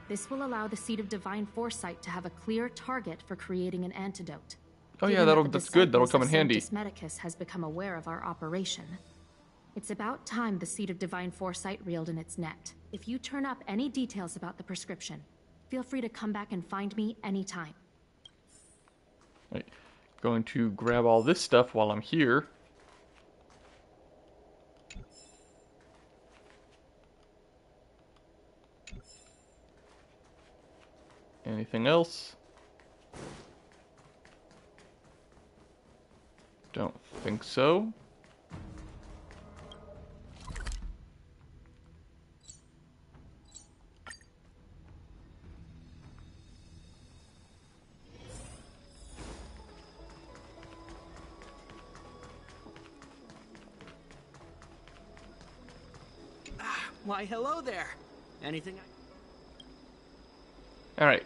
This will allow the Seat of Divine Foresight to have a clear target for creating an antidote. Oh yeah, that's good. That'll come in handy. Sanctus Medicus has become aware of our operation. It's about time the Seat of Divine Foresight reeled in its net. If you turn up any details about the prescription, feel free to come back and find me anytime. Right. Going to grab all this stuff while I'm here. Anything else? Don't think so. Why, hello there. Anything Alright.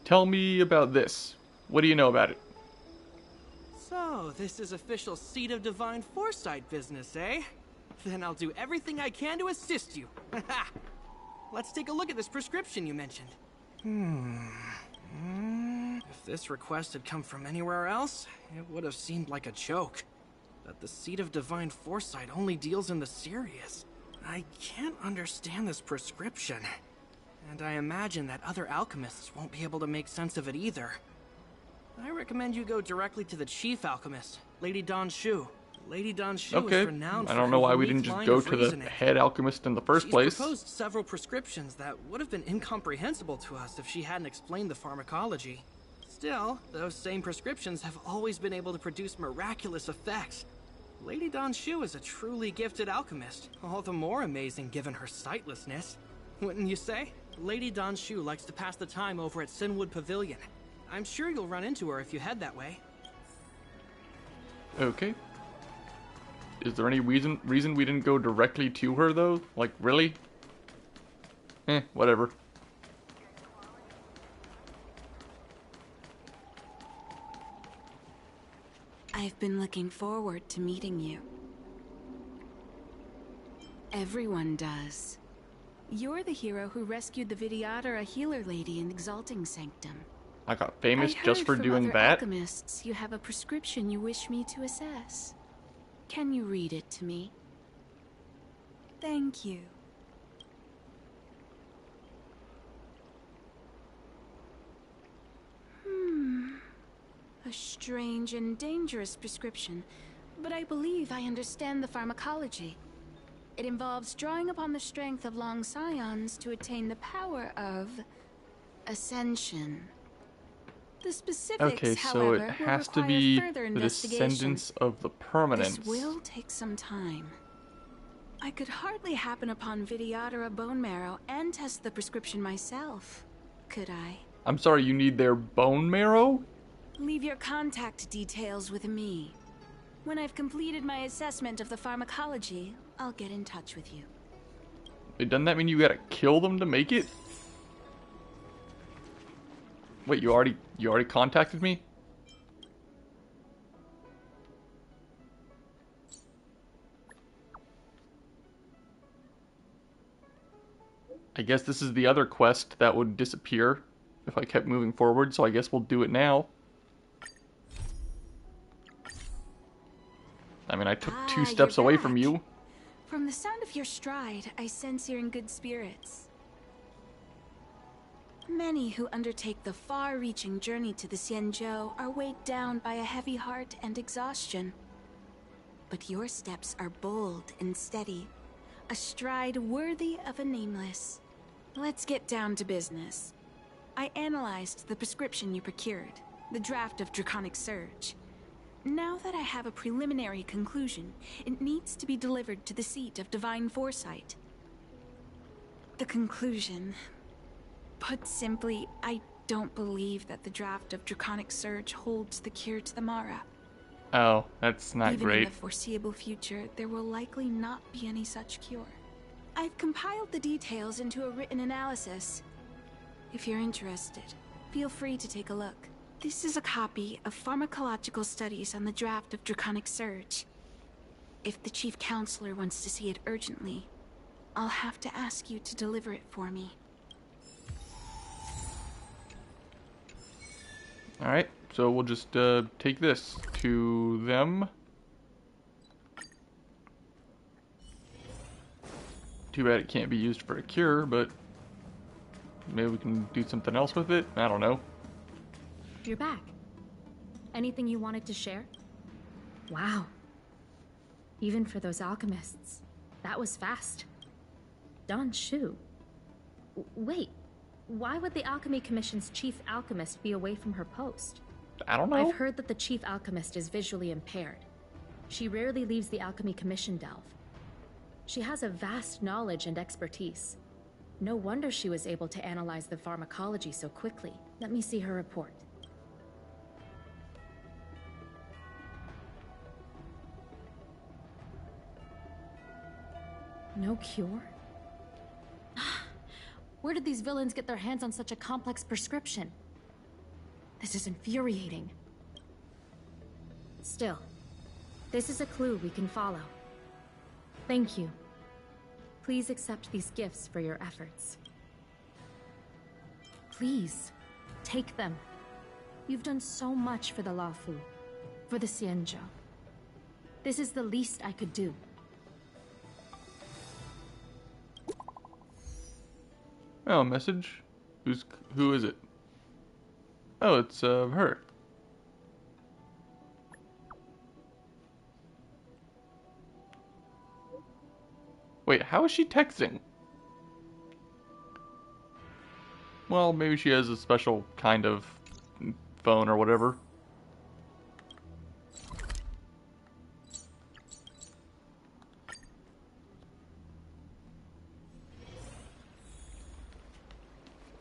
Tell me about this. What do you know about it? So, this is official Seat of Divine Foresight business, eh? Then I'll do everything I can to assist you. Let's take a look at this prescription you mentioned. If this request had come from anywhere else, it would have seemed like a joke. That the seat of divine foresight only deals in the serious. I can't understand this prescription. And I imagine that other alchemists won't be able to make sense of it either. I recommend you go directly to the chief alchemist, Lady Dan Shu. Lady Dan Shu is renowned for I don't know her why we unique didn't just line go of to the reasoning. head alchemist in the first She's place. proposed several prescriptions that would have been incomprehensible to us if she hadn't explained the pharmacology. Still, those same prescriptions have always been able to produce miraculous effects. Lady Dan Shu is a truly gifted alchemist, all the more amazing given her sightlessness. Wouldn't you say? Lady Dan Shu likes to pass the time over at Sinwood Pavilion. I'm sure you'll run into her if you head that way. Okay. Is there any reason we didn't go directly to her though? Like, really? Whatever. I've been looking forward to meeting you. Everyone does. You're the hero who rescued the Vidyadhara healer lady in Exalting Sanctum. I got famous I just heard for from doing other that? alchemists you have a prescription you wish me to assess. Can you read it to me? Thank you. A strange and dangerous prescription, but I believe I understand the pharmacology. It involves drawing upon the strength of long scions to attain the power of ascension. The specifics, Okay, so however, it has to be the descendants of the permanents. This will take some time. I could hardly happen upon Vidyadhara bone marrow and test the prescription myself, could I? I'm sorry, you need their bone marrow? Leave your contact details with me. When I've completed my assessment of the pharmacology, I'll get in touch with you. Wait, doesn't that mean you gotta kill them to make it? Wait, you already contacted me? I guess this is the other quest that would disappear if I kept moving forward, so I guess we'll do it now. I mean, I took 2 steps away from you. From the sound of your stride, I sense you're in good spirits. Many who undertake the far-reaching journey to the Xianzhou are weighed down by a heavy heart and exhaustion. But your steps are bold and steady, a stride worthy of a nameless. Let's get down to business. I analyzed the prescription you procured, the draft of Draconic Surge. Now that I have a preliminary conclusion, it needs to be delivered to the seat of Divine Foresight. The conclusion... Put simply, I don't believe that the draft of Draconic Surge holds the cure to the Mara. Oh, that's not Even great. in the foreseeable future, there will likely not be any such cure. I've compiled the details into a written analysis. If you're interested, feel free to take a look. This is a copy of pharmacological studies on the draft of Draconic Surge. If the Chief Counselor wants to see it urgently, I'll have to ask you to deliver it for me. Alright, so we'll just take this to them. Too bad it can't be used for a cure, but maybe we can do something else with it? I don't know. You're back. Anything you wanted to share? Wow. Even for those alchemists, that was fast. Dan Shu. Wait, why would the Alchemy Commission's chief alchemist be away from her post? I don't know. I've heard that the chief alchemist is visually impaired. She rarely leaves the Alchemy Commission delve. She has a vast knowledge and expertise. No wonder she was able to analyze the pharmacology so quickly. Let me see her report. No cure? Where did these villains get their hands on such a complex prescription? This is infuriating. Still, this is a clue we can follow. Thank you. Please accept these gifts for your efforts. Please, take them. You've done so much for the Lafu, for the Xianzhou. This is the least I could do. Oh, message. Who is it? Oh, it's her. Wait, how is she texting? Well, maybe she has a special kind of phone or whatever.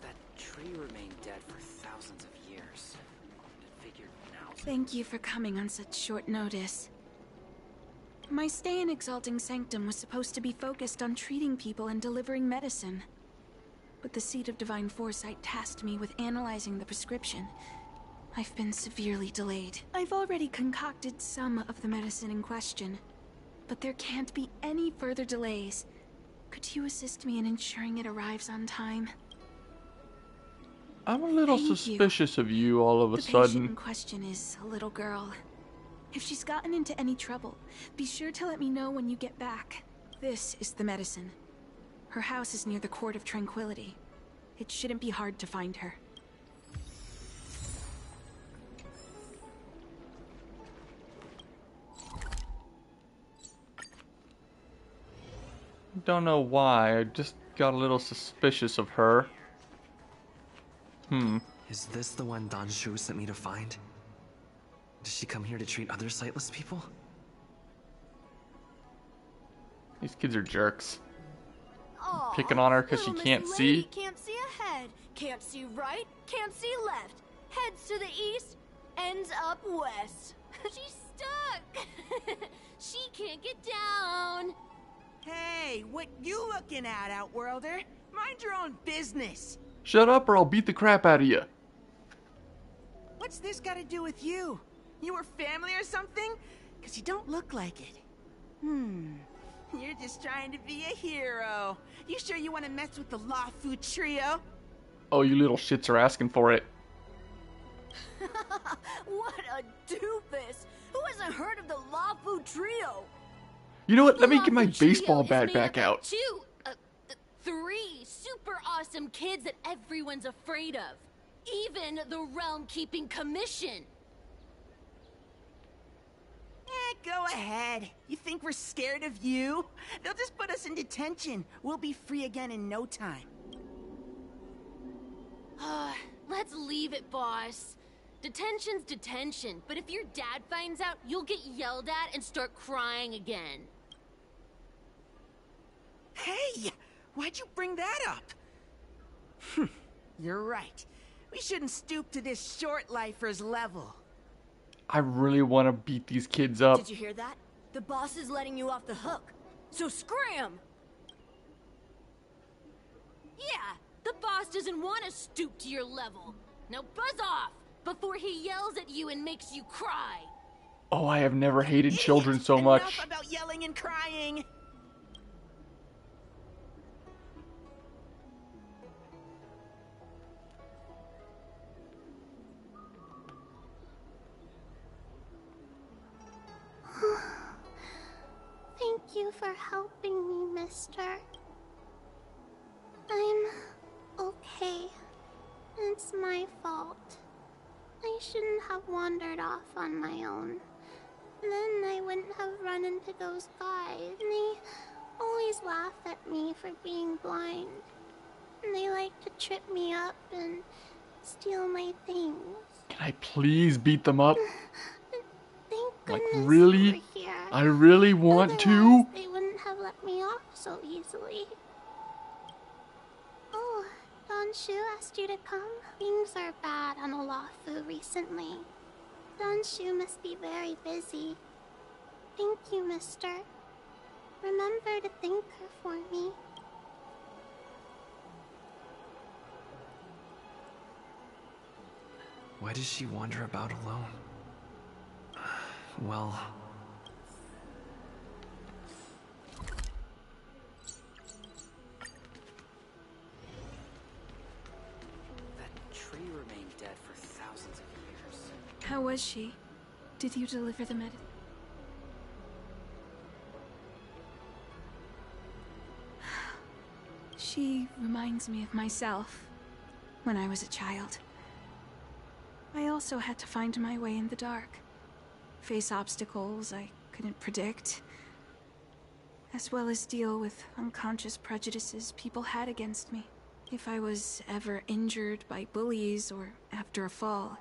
That tree remained dead for thousands of years. I figured now. Thank you for coming on such short notice. My stay in Exalting Sanctum was supposed to be focused on treating people and delivering medicine. But the Seat of Divine Foresight tasked me with analyzing the prescription. I've been severely delayed. I've already concocted some of the medicine in question, but there can't be any further delays. Could you assist me in ensuring it arrives on time? I'm a little suspicious of you all of a sudden. The patient in question is a little girl. If she's gotten into any trouble, be sure to let me know when you get back. This is the medicine. Her house is near the Court of Tranquility. It shouldn't be hard to find her. Don't know why, I just got a little suspicious of her. Is this the one Don Shu sent me to find? Does she come here to treat other sightless people? These kids are jerks. Aw, Picking on her because she little can't Miss see. Lady can't see ahead, can't see right, can't see left. Heads to the east, ends up west. She's stuck. She can't get down. Hey, what you looking at, Outworlder? Mind your own business. Shut up or I'll beat the crap out of you. What's this got to do with you? You were family or something? Because you don't look like it. You're just trying to be a hero. You sure you want to mess with the Lafu trio? Oh, you little shits are asking for it. What a doofus. Who hasn't heard of the Lafu trio? You know what? Let me The get my Lafu trio baseball is bat made back up of out. Three super awesome kids that everyone's afraid of. Even the Realm Keeping Commission. Go ahead. You think we're scared of you? They'll just put us in detention. We'll be free again in no time. Let's leave it, boss. Detention's detention, but if your dad finds out, you'll get yelled at and start crying again. Hey! Why'd you bring that up? You're right. We shouldn't stoop to this short-lifer's level. I really want to beat these kids up. Did you hear that? The boss is letting you off the hook. So scram! Yeah, the boss doesn't want to stoop to your level. Now buzz off before he yells at you and makes you cry. Oh, I have never hated children so much. Enough about yelling and crying. Thank you for helping me, mister. I'm okay. It's my fault. I shouldn't have wandered off on my own. Then I wouldn't have run into those guys. They always laugh at me for being blind. And they like to trip me up and steal my things. Can I please beat them up? Thank Like, goodness really? you were here. I really want to? They wouldn't have let me off so easily. Oh, Don Shu asked you to come? Things are bad on Olafu recently. Don Shu must be very busy. Thank you, mister. Remember to thank her for me. Why does she wander about alone? Well... That How was she? Did you deliver the medicine? She reminds me of myself when I was a child. I also had to find my way in the dark, face obstacles I couldn't predict, as well as deal with unconscious prejudices people had against me. If I was ever injured by bullies or after a fall,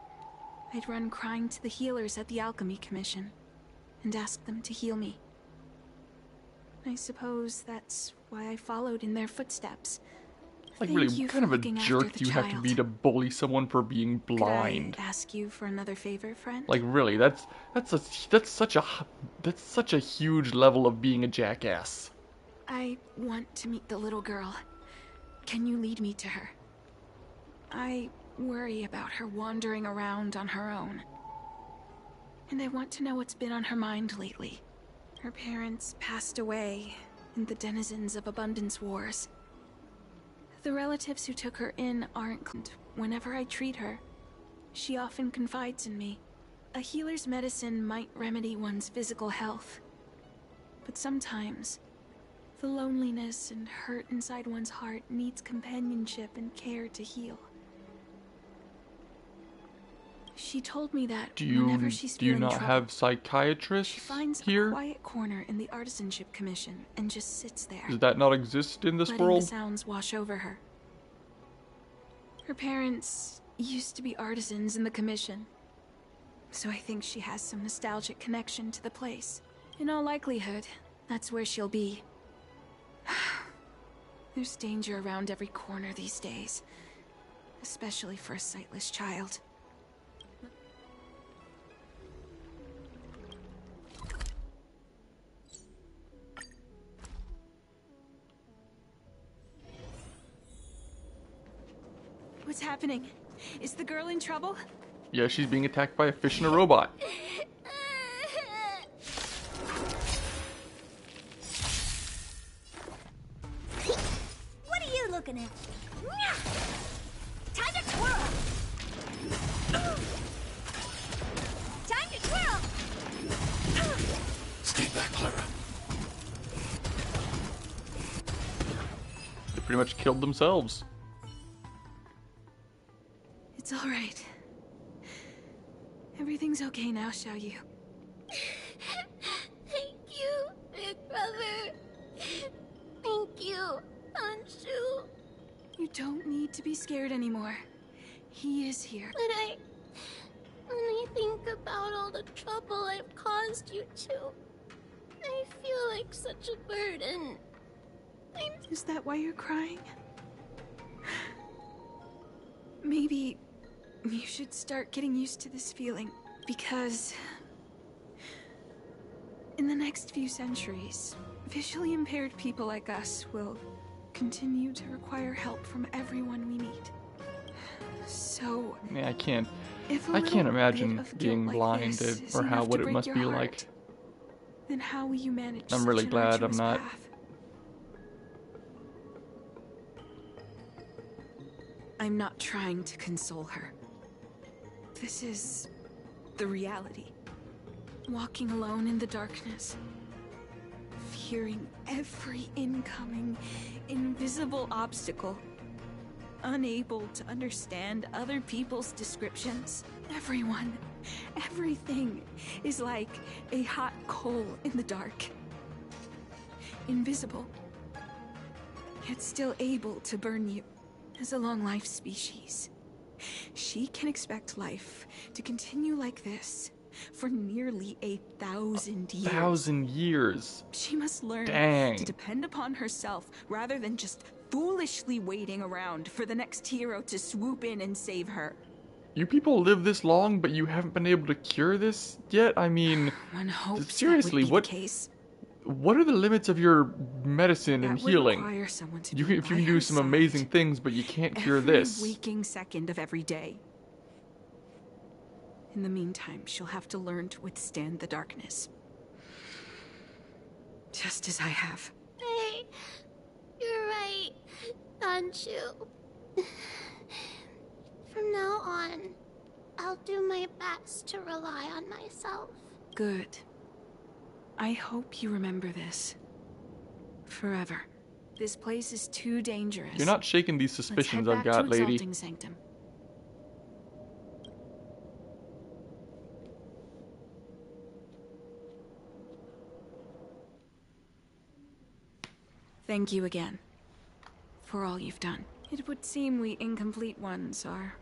I'd run crying to the healers at the Alchemy Commission and ask them to heal me. I suppose that's why I followed in their footsteps. Like, really, what kind of a jerk do you have to be to bully someone for being blind? Could I ask you for another favor, friend? Like, really, that's such a huge level of being a jackass. I want to meet the little girl. Can you lead me to her? I worry about her wandering around on her own. And I want to know what's been on her mind lately. Her parents passed away in the denizens of Abundance Wars. The relatives who took her in aren't. Whenever I treat her, she often confides in me. A healer's medicine might remedy one's physical health, but sometimes the loneliness and hurt inside one's heart needs companionship and care to heal. She told me that whenever she's feeling trouble, have psychiatrists she finds here? a quiet corner in the Artisanship Commission and just sits there. Does that not exist in this letting world? The sounds wash over her. Her parents used to be artisans in the commission, so I think she has some nostalgic connection to the place. In all likelihood, that's where she'll be. There's danger around every corner these days, especially for a sightless child. What's happening? Is the girl in trouble? Yeah, she's being attacked by a fish and a robot. What are you looking at? Time to twirl! Time to twirl! Stay back, Clara. They pretty much killed themselves. It's all right. Everything's okay now, Xiaoyu. Thank you, big brother. Thank you, Anshu. You don't need to be scared anymore. He is here. But when I think about all the trouble I've caused you two, I feel like such a burden. Is that why you're crying? Maybe you should start getting used to this feeling, because in the next few centuries, visually impaired people like us will continue to require help from everyone we meet. So Yeah, I can't if a imagine little bit of being guilt like blind this is or how enough what to it break must your be heart, like. then how will you manage I'm such really an glad I'm arduous not. path? I'm not trying to console her. This is the reality. Walking alone in the darkness, fearing every incoming, invisible obstacle, unable to understand other people's descriptions. Everyone, everything is like a hot coal in the dark. Invisible, yet still able to burn you. As a long-life species, she can expect life to continue like this for nearly 1,000 years. 1,000 years. She must learn Dang. to depend upon herself rather than just foolishly waiting around for the next hero to swoop in and save her. You people live this long, but you haven't been able to cure this yet? I mean, One hopes seriously, that would be the case. what are the limits of your medicine and That would healing? require someone to You be can, if you by can do her some side amazing things, but you can't cure every this. waking second of every day. In the meantime, she'll have to learn to withstand the darkness. Just as I have. Hey, you're right, Anshu. From now on, I'll do my best to rely on myself. Good. I hope you remember this. Forever. This place is too dangerous. You're not shaking these suspicions I've got, Let's head back to lady. Exalting Sanctum. Thank you again for all you've done. It would seem we incomplete ones are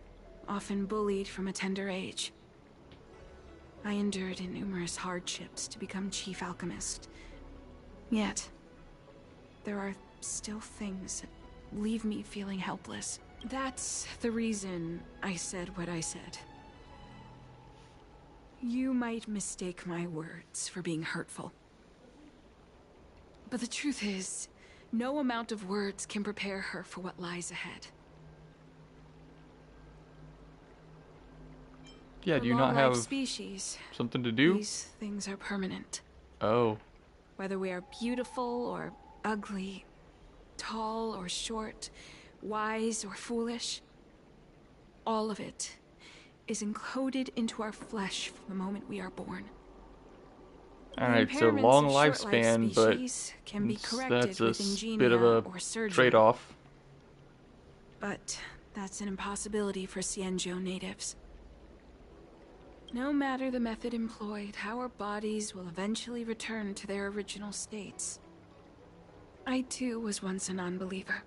often bullied from a tender age. I endured numerous hardships to become chief alchemist. Yet, there are still things that leave me feeling helpless. That's the reason I said what I said. You might mistake my words for being hurtful. But the truth is, no amount of words can prepare her for what lies ahead. Yeah, do you For not have long-life species, something to do? These things are permanent. Oh. Whether we are beautiful or ugly, tall or short, wise or foolish, all of it is encoded into our flesh from the moment we are born. Alright, so long lifespan, but that's a bit of a trade-off. But that's an impossibility for Xianzhou natives. No matter the method employed, our bodies will eventually return to their original states. I too was once a non-believer.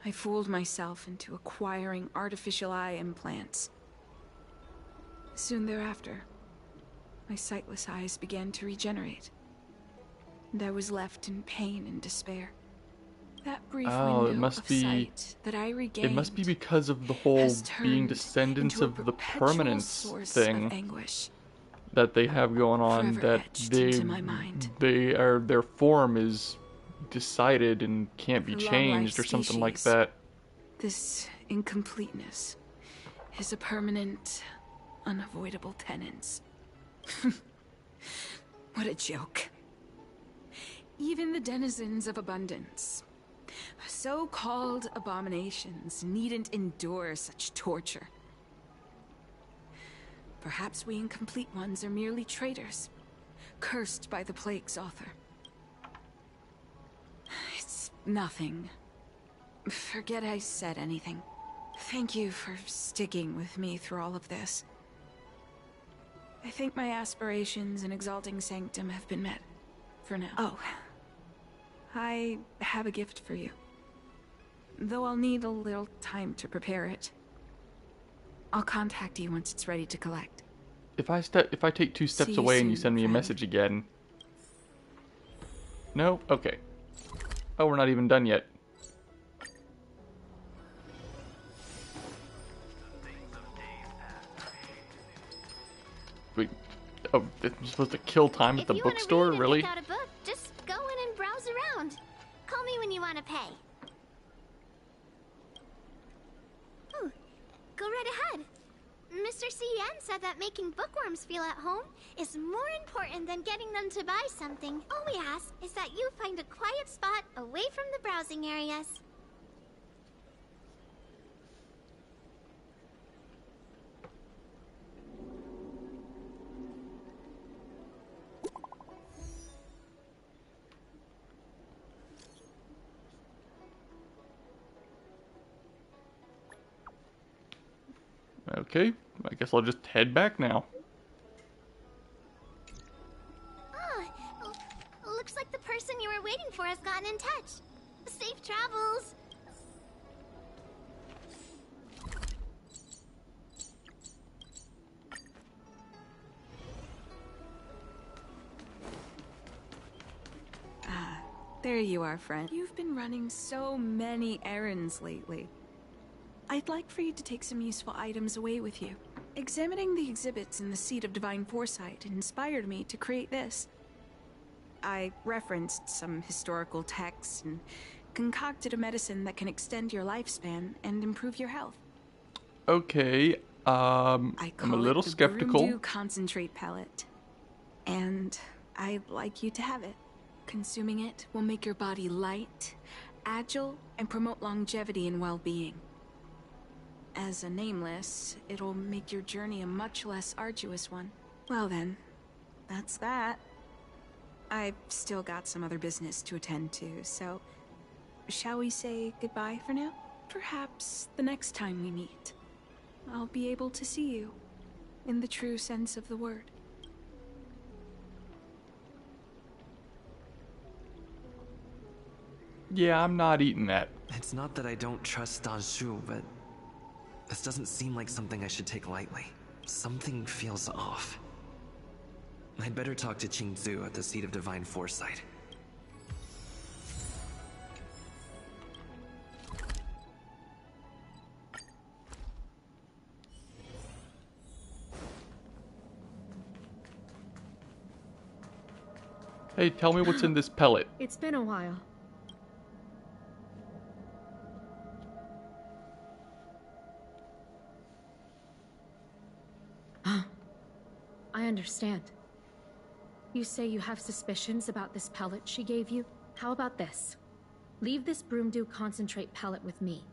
I fooled myself into acquiring artificial eye implants. Soon thereafter, my sightless eyes began to regenerate, and I was left in pain and despair. That brief window of sight that I regained, it must be because of the whole being descendants of the permanence thing that they have going on, that their form is decided and can't be changed or something like that. This incompleteness is a permanent, unavoidable tenance. What a joke. Even the denizens of abundance, so-called abominations, needn't endure such torture. Perhaps we incomplete ones are merely traitors, cursed by the plague's author. It's nothing. Forget I said anything. Thank you for sticking with me through all of this. I think my aspirations in Exalting Sanctum have been met, for now. Oh, I have a gift for you. Though I'll need a little time to prepare it. I'll contact you once it's ready to collect. If I take 2 steps away and you send me a message again. No? Okay. Oh, we're not even done yet. Wait, oh, I'm supposed to kill time at the bookstore? Really? Pick out a book, just go in and browse around. Call me when you want to pay. Ooh, go right ahead. Mr. Cian said that making bookworms feel at home is more important than getting them to buy something. All we ask is that you find a quiet spot away from the browsing areas. Okay, I guess I'll just head back now. Ah, looks like the person you were waiting for has gotten in touch. Safe travels. Ah, there you are, friend. You've been running so many errands lately. I'd like for you to take some useful items away with you. Examining the exhibits in the Seat of Divine Foresight inspired me to create this. I referenced some historical texts and concocted a medicine that can extend your lifespan and improve your health. Okay, I'm a little skeptical. The concentrate pellet, and I'd like you to have it. Consuming it will make your body light, agile, and promote longevity and well-being. as a nameless, it'll make your journey a much less arduous one. Well then, that's that. I've still got some other business to attend to, so shall we say goodbye for now? Perhaps the next time we meet, I'll be able to see you, in the true sense of the word. Yeah, I'm not eating that. It's not that I don't trust Danshu, but this doesn't seem like something I should take lightly. Something feels off. I'd better talk to Qingzu at the Seat of Divine Foresight. Hey, tell me what's in this pellet. It's been a while. I understand. You say you have suspicions about this pellet she gave you? How about this? Leave this Broomdew concentrate pellet with me,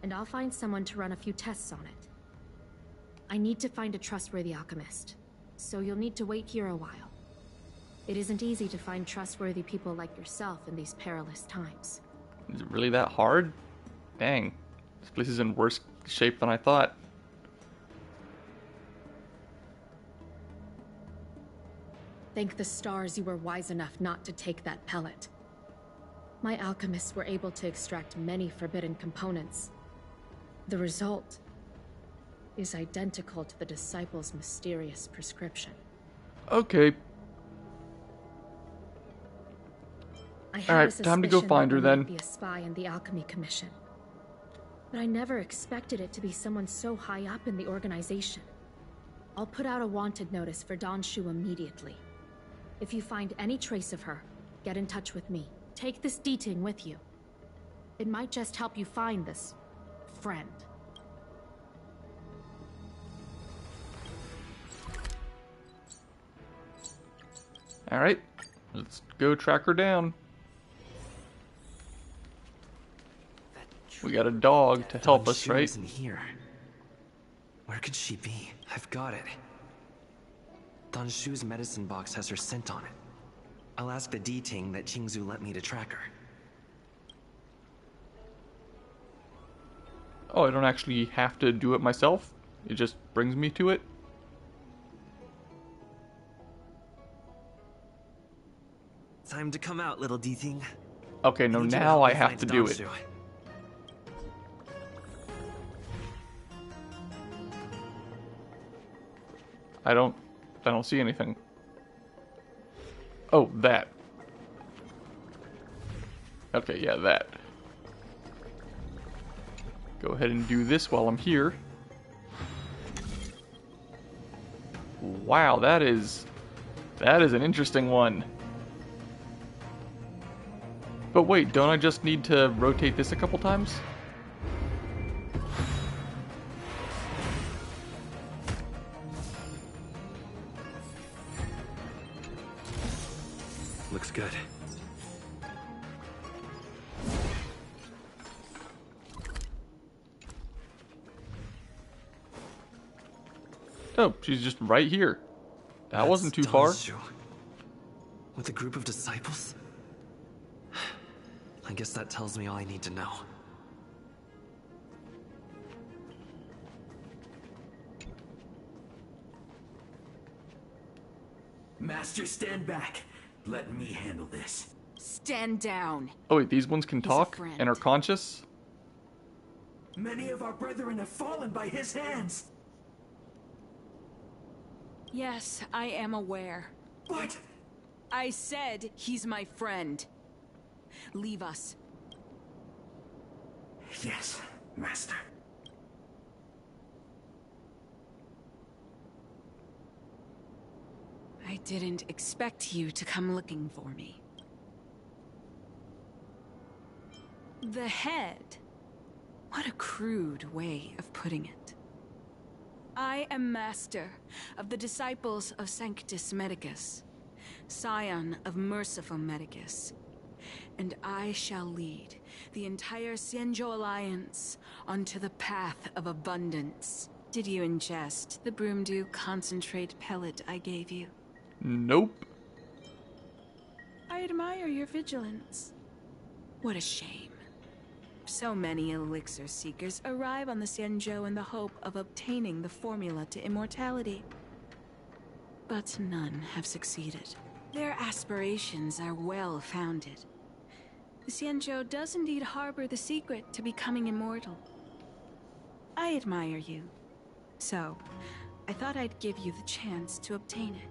and I'll find someone to run a few tests on it. I need to find a trustworthy alchemist, so you'll need to wait here a while. It isn't easy to find trustworthy people like yourself in these perilous times. Is it really that hard? Dang. This place is in worse shape than I thought. Thank the stars you were wise enough not to take that pellet. My alchemists were able to extract many forbidden components. The result is identical to the disciples' mysterious prescription. Okay. Alright, time to go find her then. Be a spy in the Alchemy Commission. But I never expected it to be someone so high up in the organization. I'll put out a wanted notice for Danshu immediately. If you find any trace of her, get in touch with me. Take this D-Ting with you. It might just help you find this friend. Alright, let's go track her down. We got a dog to help us, right? Isn't here. Where could she be? I've got it. Danshu's medicine box has her scent on it. I'll ask the D-Ting that Qingzu lent me to track her. Oh, I don't actually have to do it myself? It just brings me to it? Time to come out, little D-Ting. Okay, no, now I have to do it. I don't see anything. Oh, that. Okay, yeah, that. Go ahead and do this while I'm here. Wow, that is an interesting one. But wait, don't I just need to rotate this a couple times? Looks good. Oh, she's just right here. That wasn't too far. With a group of disciples? I guess that tells me all I need to know. Master, stand back. Let me handle this. Stand down. Oh wait, these ones can talk and are conscious? Many of our brethren have fallen by his hands. Yes, I am aware. What? I said he's my friend. Leave us. Yes, Master. I didn't expect you to come looking for me. The head. What a crude way of putting it. I am master of the disciples of Sanctus Medicus, scion of merciful Medicus, and I shall lead the entire Xianzhou Alliance onto the path of abundance. Did you ingest the Broomdew concentrate pellet I gave you? Nope. I admire your vigilance. What a shame. So many elixir seekers arrive on the Xianzhou in the hope of obtaining the formula to immortality. But none have succeeded. Their aspirations are well-founded. The Xianzhou does indeed harbor the secret to becoming immortal. I admire you. So, I thought I'd give you the chance to obtain it.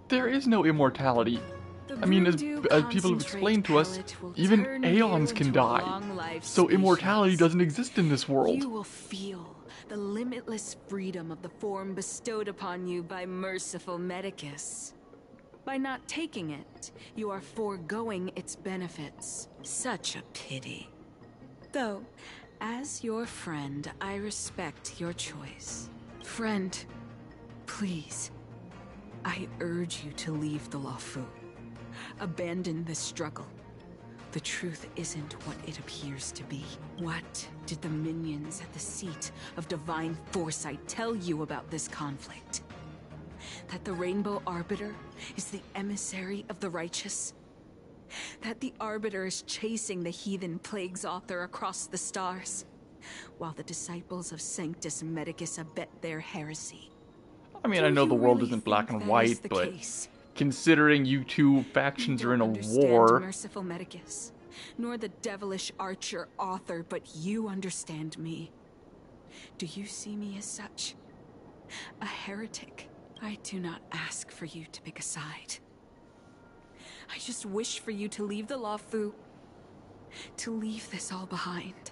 There is no immortality. I mean, as people have explained to us, even aeons can die. So immortality doesn't exist in this world. You will feel the limitless freedom of the form bestowed upon you by merciful Medicus. By not taking it, you are foregoing its benefits. Such a pity. Though, as your friend, I respect your choice. Friend, please, I urge you to leave the Luofu. Abandon this struggle. The truth isn't what it appears to be. What did the minions at the seat of divine foresight tell you about this conflict? That the Rainbow Arbiter is the emissary of the righteous? That the Arbiter is chasing the heathen plague's author across the stars, while the disciples of Sanctus Medicus abet their heresy? I mean, I know the world isn't black and white, but considering you two factions are in a war... Merciful Medicus, nor the devilish archer author, but you understand me. Do you see me as such? A heretic? I do not ask for you to pick a side. I just wish for you to leave the Luofu, to leave this all behind.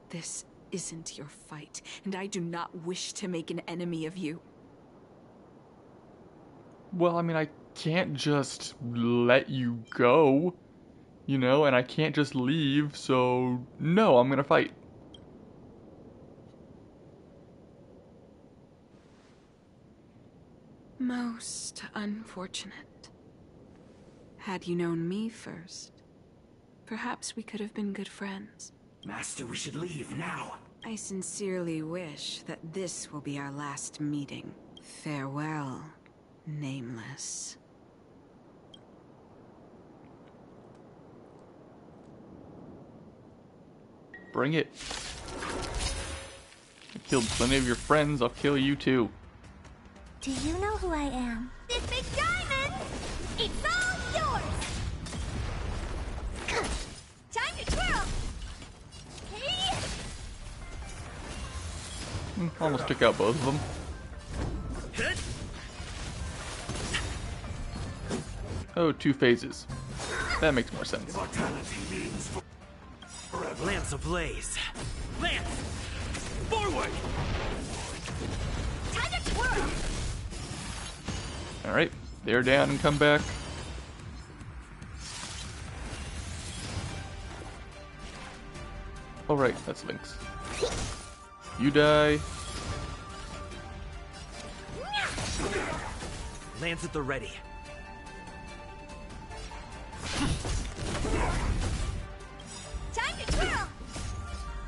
This isn't your fight, and I do not wish to make an enemy of you. Well, I mean, I can't just let you go, you know, and I can't just leave, so no, I'm gonna fight. Most unfortunate. Had you known me first, perhaps we could have been good friends. Master, we should leave now. I sincerely wish that this will be our last meeting. Farewell, Nameless. Bring it. I killed plenty of your friends, I'll kill you too. Do you know who I am? This big diamond! It's all yours! Time to twirl! Hey! Almost took out both of them. Oh, 2 phases. That makes more sense. Lance ablaze! Lance! Forward! Time to twirl! Alright, they're down and come back. Oh right, that's Lynx. You die. Lance at the ready. Time to twirl!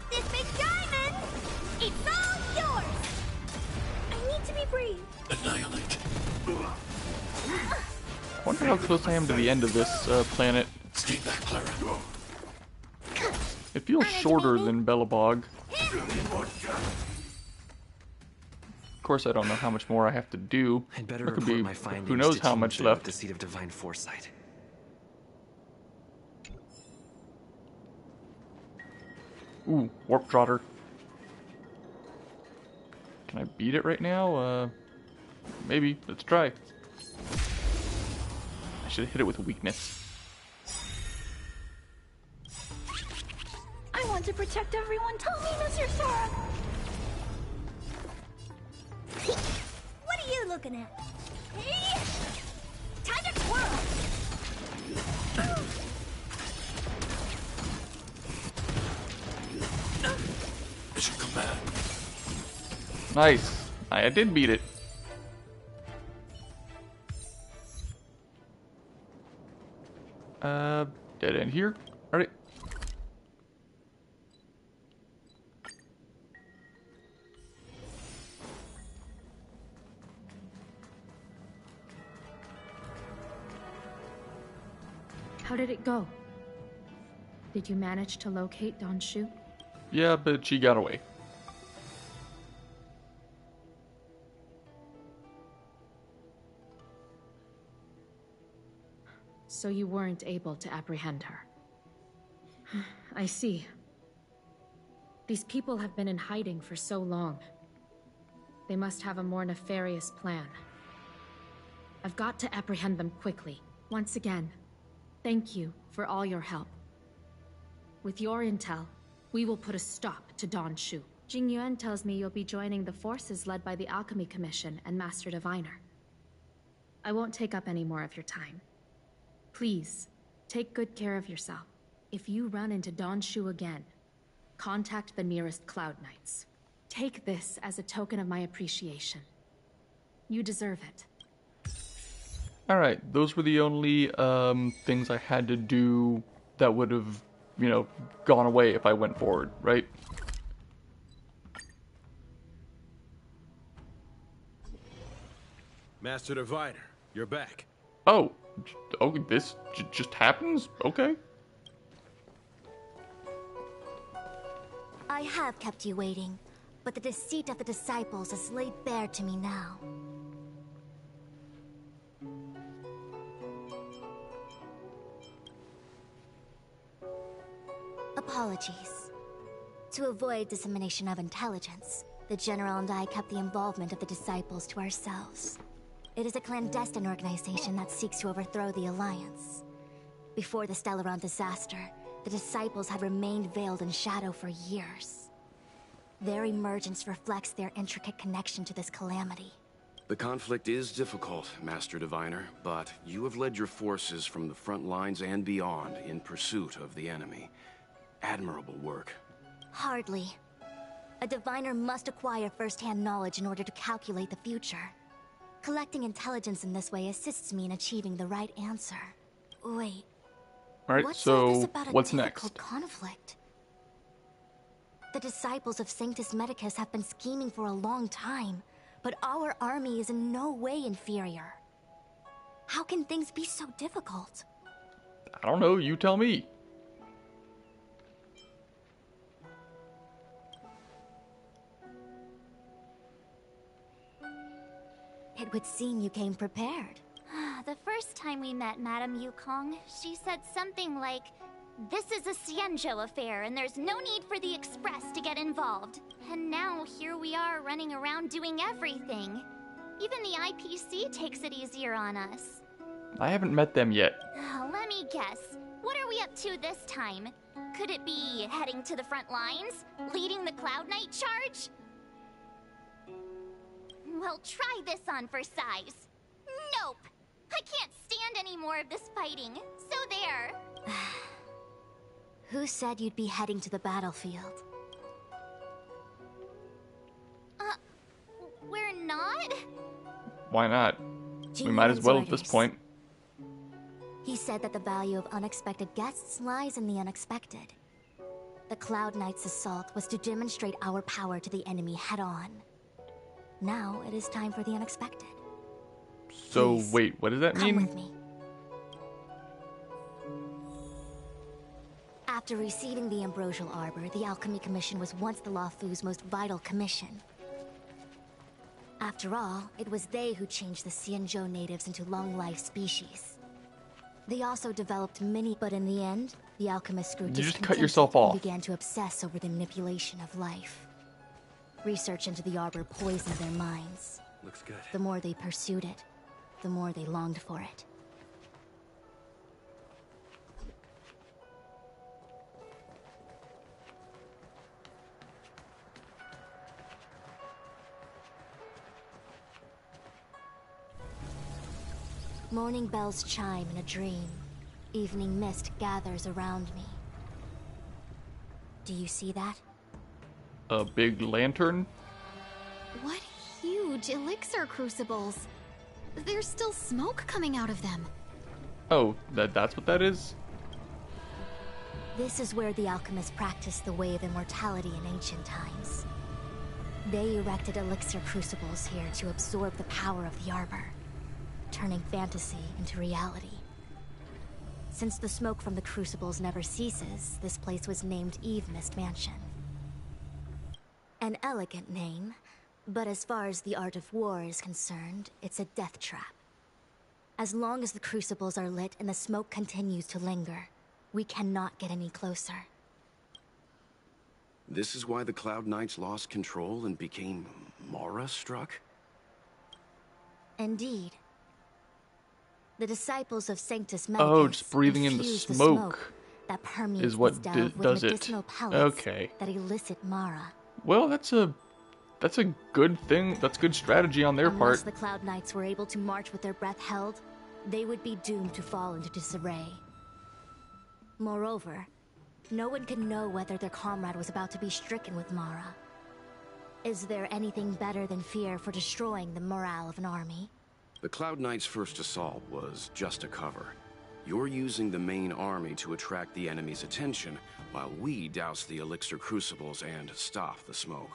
This big diamond! It's all yours! I need to be brave. Annihilate. Wonder how close I am to the end of this planet. Stay back, Clara. It feels shorter than Belobog. Of course, I don't know how much more I have to do. I'd better There could report be my findings who knows to how much Team left. The seat of divine foresight. Ooh, Warp Trotter. Can I beat it right now? Maybe. Let's try. I should hit it with a weakness. I want to protect everyone. Tell me, Mr. Sora. What are you looking at? Hey! Time to twirl! Mission command. Nice. I did beat it. Dead end here. Alright. How did it go? Did you manage to locate Don Shu? Yeah, but she got away. So you weren't able to apprehend her. I see. These people have been in hiding for so long. They must have a more nefarious plan. I've got to apprehend them quickly. Once again, thank you for all your help. With your intel, we will put a stop to Don Shu. Jing Yuan tells me you'll be joining the forces led by the Alchemy Commission and Master Diviner. I won't take up any more of your time. Please, take good care of yourself. If you run into Don Shu again, contact the nearest Cloud Knights. Take this as a token of my appreciation. You deserve it. Alright, those were the only things I had to do that would have, you know, gone away if I went forward, right? Master Diviner, you're back. Oh, this just happens? Okay. I have kept you waiting, but the deceit of the disciples is laid bare to me now. Apologies. To avoid dissemination of intelligence, the General and I kept the involvement of the disciples to ourselves. It is a clandestine organization that seeks to overthrow the Alliance. Before the Stellaron disaster, the disciples had remained veiled in shadow for years. Their emergence reflects their intricate connection to this calamity. The conflict is difficult, Master Diviner, but you have led your forces from the front lines and beyond in pursuit of the enemy. Admirable work. Hardly. A diviner must acquire first-hand knowledge in order to calculate the future. Collecting intelligence in this way assists me in achieving the right answer. Wait. Alright, so what's next? Difficult conflict? The disciples of Sanctus Medicus have been scheming for a long time, but our army is in no way inferior. How can things be so difficult? I don't know, you tell me. It would seem you came prepared. The first time we met Madame Yukong, she said something like, "This is a Xianzhou affair and there's no need for the Express to get involved." And now here we are running around doing everything. Even the IPC takes it easier on us. I haven't met them yet. Let me guess. What are we up to this time? Could it be heading to the front lines? Leading the Cloud Knight charge? Well, try this on for size. Nope! I can't stand any more of this fighting. So there. Who said you'd be heading to the battlefield? We're not? Why not? We might as well at this point. He said that the value of unexpected guests lies in the unexpected. The Cloud Knight's assault was to demonstrate our power to the enemy head-on. Now it is time for the unexpected. So wait, what does that mean? Come with me. After receiving the Ambrosial Arbor, the Alchemy Commission was once the Luofu's most vital commission. After all, it was they who changed the Xianzhou natives into long-life species. They also developed many, but in the end, the alchemists grew discontented. You just cut yourself off. And began to obsess over the manipulation of life. Research into the Arbor poisoned their minds. Looks good. The more they pursued it, the more they longed for it. Morning bells chime in a dream. Evening mist gathers around me. Do you see that? A big lantern? What huge elixir crucibles! There's still smoke coming out of them. Oh, that's what that is? This is where the alchemists practiced the way of immortality in ancient times. They erected elixir crucibles here to absorb the power of the Arbor, turning fantasy into reality. Since the smoke from the crucibles never ceases, this place was named Eve Mist Mansion. An elegant name, but as far as the art of war is concerned, it's a death trap. As long as the crucibles are lit and the smoke continues to linger, we cannot get any closer. This is why the Cloud Knights lost control and became Mara-struck? Indeed. The disciples of Sanctus Medicus just breathing in the smoke that permeates is what this delve does with it. medicinal pellets Okay. that elicit Mara. Well, that's a good thing. That's good strategy on their Unless part. the Cloud Knights were able to march with their breath held, they would be doomed to fall into disarray. Moreover, no one can know whether their comrade was about to be stricken with Mara. Is there anything better than fear for destroying the morale of an army? The Cloud Knights' first assault was just a cover. You're using the main army to attract the enemy's attention, while we douse the elixir crucibles and stop the smoke.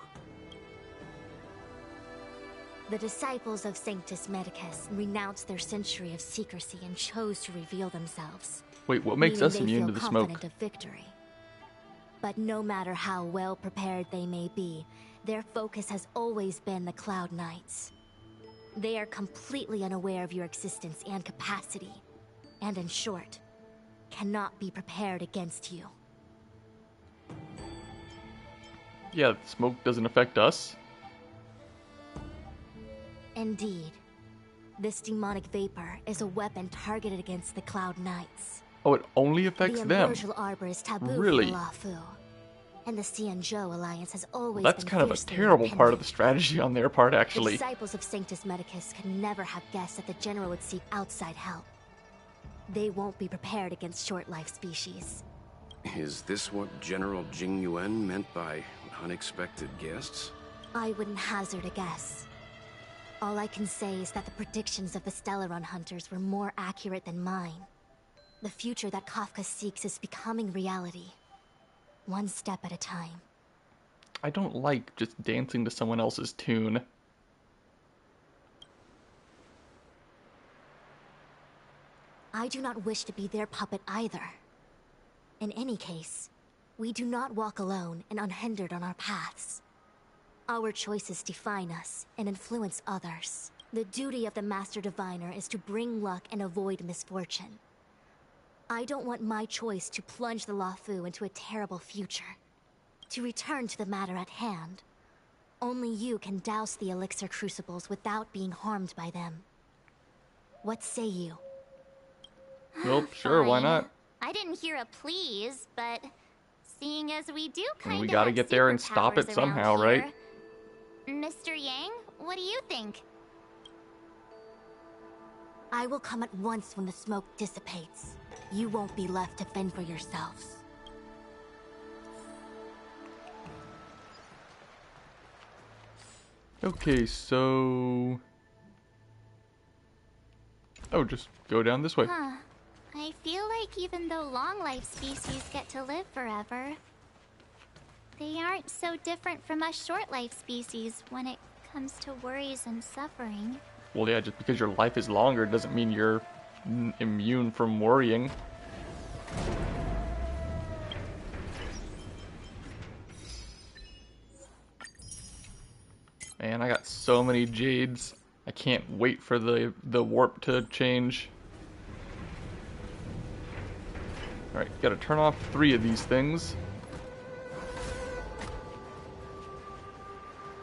The disciples of Sanctus Medicus renounced their century of secrecy and chose to reveal themselves. Wait, what makes meaning us they immune to feel the smoke? confident of victory. But no matter how well prepared they may be, their focus has always been the Cloud Knights. They are completely unaware of your existence and capacity, and in short, cannot be prepared against you. Yeah, smoke doesn't affect us. Indeed. This demonic vapor is a weapon targeted against the Cloud Knights. Oh, it only affects the them. Ambrosial Arbor is taboo Really? for the Lafu, and the Xianzhou Alliance has always That's been kind of a fiercely terrible part of independent. the strategy on their part, The actually. disciples of Sanctus Medicus could never have guessed that the General would seek outside help. They won't be prepared against short-life species. Is this what General Jing Yuan meant by unexpected guests? I wouldn't hazard a guess. All I can say is that the predictions of the Stellaron hunters were more accurate than mine. The future that Kafka seeks is becoming reality. One step at a time. I don't like just dancing to someone else's tune. I do not wish to be their puppet either. In any case, we do not walk alone and unhindered on our paths. Our choices define us and influence others. The duty of the Master Diviner is to bring luck and avoid misfortune. I don't want my choice to plunge the Lafu into a terrible future. To return to the matter at hand, only you can douse the elixir crucibles without being harmed by them. What say you? Well, sure, why Fine. not? I didn't hear a please, but seeing as we do I mean, kind of we gotta get there and stop it somehow, right? Mr. Yang, what do you think? I will come at once when the smoke dissipates. You won't be left to fend for yourselves. Okay, so... Oh, just go down this way. Huh. I feel like even though long-life species get to live forever, they aren't so different from us short-life species when it comes to worries and suffering. Well, yeah, just because your life is longer doesn't mean you're immune from worrying. Man, I got so many jades. I can't wait for the warp to change. Alright, gotta turn off 3 of these things.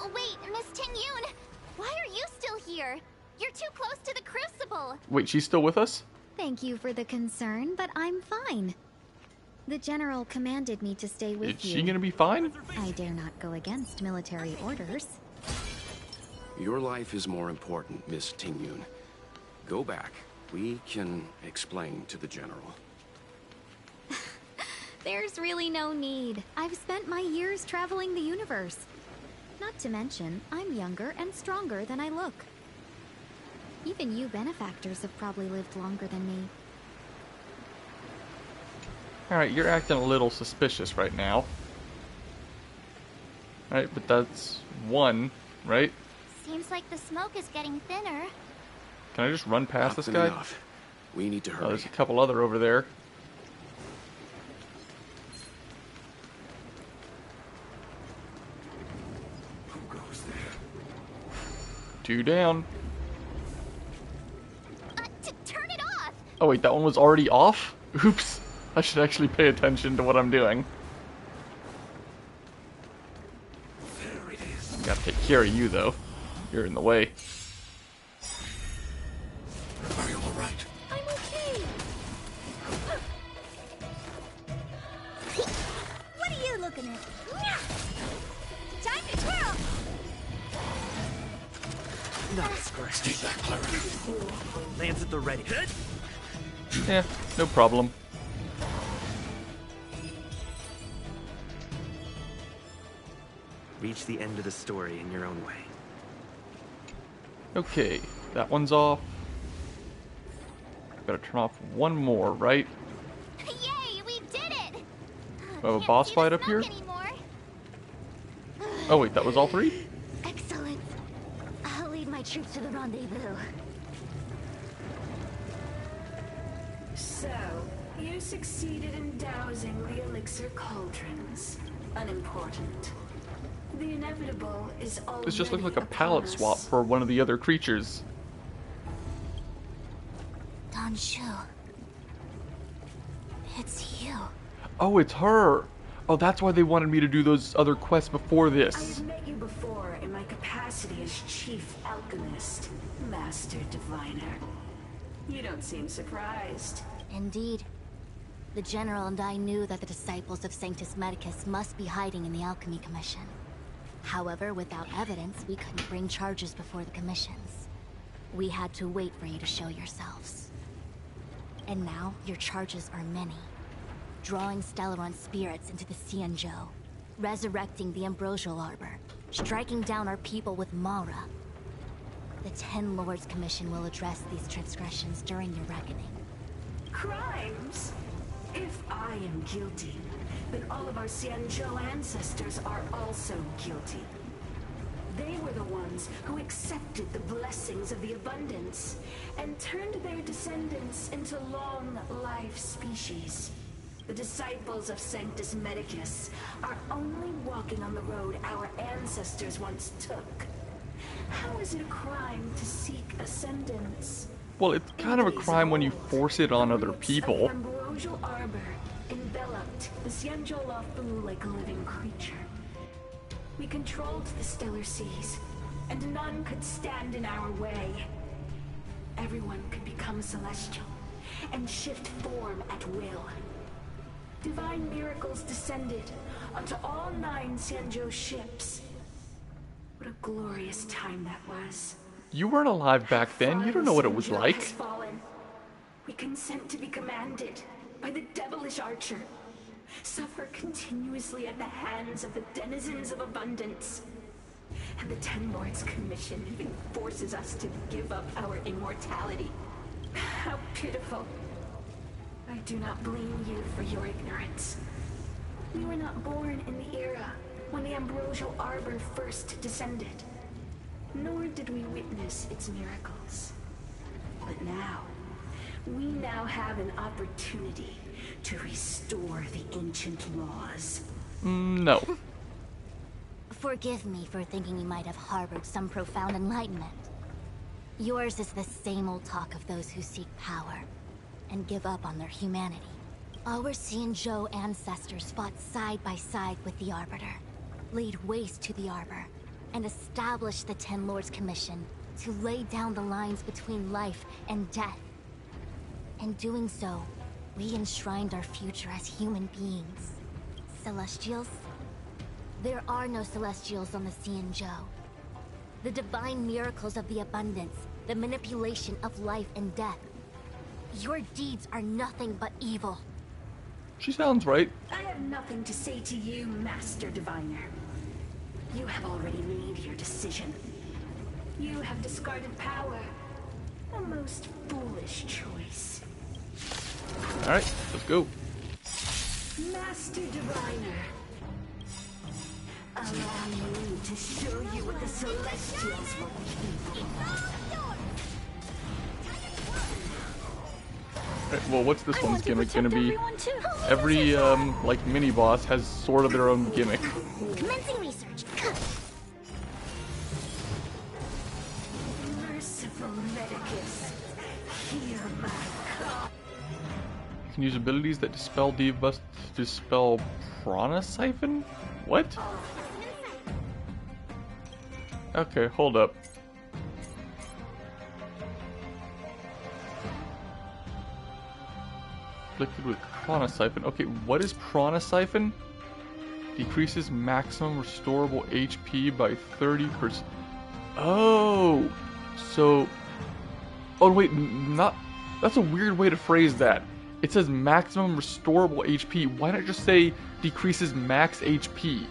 Oh, wait, Miss Ting-Yun! Why are you still here? You're too close to the crucible! Wait, she's still with us? Thank you for the concern, but I'm fine. The General commanded me to stay with Is you. she gonna be fine? I dare not go against military orders. Your life is more important, Miss Ting-Yun. Go back. We can explain to the General. There's really no need. I've spent my years traveling the universe. Not to mention, I'm younger and stronger than I look. Even you benefactors have probably lived longer than me. Alright, you're acting a little suspicious right now. Alright, but that's 1, right? Seems like the smoke is getting thinner. Can I just run past this Not guy? enough. We need to hurry. Oh, there's a couple other over there. 2 down. Turn it off! Oh wait, that one was already off? Oops. I should actually pay attention to what I'm doing. Gotta take care of you, though. You're in the way. Are you alright? I'm okay. What are you looking at? Time to twirl! Nice, great. Stay back, Clara. Lands at the ready. Yeah, no problem. Reach the end of the story in your own way. Okay, that one's off. Gotta turn off one more, right? Yay, we did it! We have a boss fight up here? Anymore. Oh wait, that was all 3? Excellent. I'll lead my troops to the rendezvous. So, you succeeded in dousing the elixir cauldrons. Unimportant. The inevitable is already This just looks like a upon palette us. swap for one of the other creatures. Don Shu. It's you. Oh, it's her! Oh, that's why they wanted me to do those other quests before I this. have met you before in my capacity as Chief Alchemist, Master Diviner. You don't seem surprised. Indeed. The General and I knew that the disciples of Sanctus Medicus must be hiding in the Alchemy Commission. However, without evidence, we couldn't bring charges before the commissions. We had to wait for you to show yourselves. And now, your charges are many. Drawing Stellaron spirits into the Xianzhou, resurrecting the Ambrosial Arbor, striking down our people with Mara. The Ten Lords Commission will address these transgressions during your reckoning. Crimes? If I am guilty, then all of our Xianzhou ancestors are also guilty. They were the ones who accepted the blessings of the abundance and turned their descendants into long-life species. The disciples of Sanctus Medicus are only walking on the road our ancestors once took. How is it a crime to seek ascendance? Well, it's kind of a crime when you force it on other people. The Ambrosial Arbor enveloped the Xianzhou Lafu like a living creature. We controlled the stellar seas, and none could stand in our way. Everyone could become celestial and shift form at will. Divine miracles descended onto all 9 Xianzhou ships. What a glorious time that was. You weren't alive back then. You don't know what it was like. Has fallen. We consent to be commanded by the devilish archer. Suffer continuously at the hands of the denizens of abundance. And the Ten Lords Commission even forces us to give up our immortality. How pitiful. I do not blame you for your ignorance. We were not born in the era when the Ambrosial Arbor first descended. Nor did we witness its miracles. But now, we now have an opportunity to restore the ancient laws. No. Forgive me for thinking you might have harbored some profound enlightenment. Yours is the same old talk of those who seek power and give up on their humanity. Our Xianzhou ancestors fought side by side with the Arbiter, laid waste to the Arbor, and established the Ten Lords Commission to lay down the lines between life and death. In doing so, we enshrined our future as human beings. Celestials? There are no Celestials on the Xianzhou. The divine miracles of the abundance, the manipulation of life and death. Your deeds are nothing but evil. She sounds right. I have nothing to say to you, Master Diviner. You have already made your decision. You have discarded power. A most foolish choice. Alright, let's go. Master Diviner. Allow me to show you what the Celestials were capable of. Right, well, what's this one's gimmick gonna be? Every, like, mini-boss has sort of their own gimmick. Commencing research. can use abilities that dispel debuffs to dispel Prana Siphon? What? Okay, hold up. Liquid with Prana Siphon. Okay, what is Prana Siphon? Decreases maximum restorable HP by 30%. Oh! So... Oh wait, not... That's a weird way to phrase that. It says maximum restorable HP. Why not just say decreases max HP?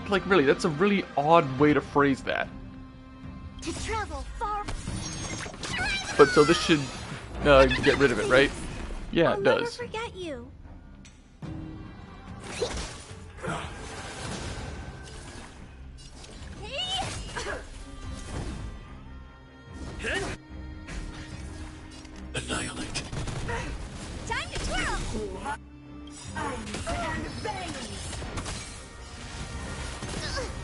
Like really, that's a really odd way to phrase that. To travel far. But so this should get rid of it, right? Yeah, it does. I'll never forget you. Annihilate. Time to twirl.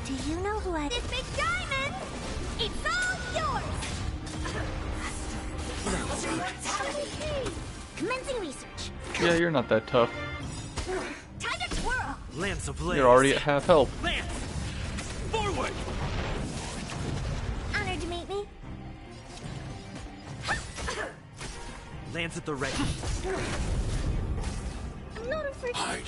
Do you know who I... This big diamond! It's all yours! Commencing research. Yeah, you're not that tough. Time to twirl! Lance ablaze. You're already at half health. Lance! Forward! Honored to meet me. Lance at the ready. I'm not afraid. Hide.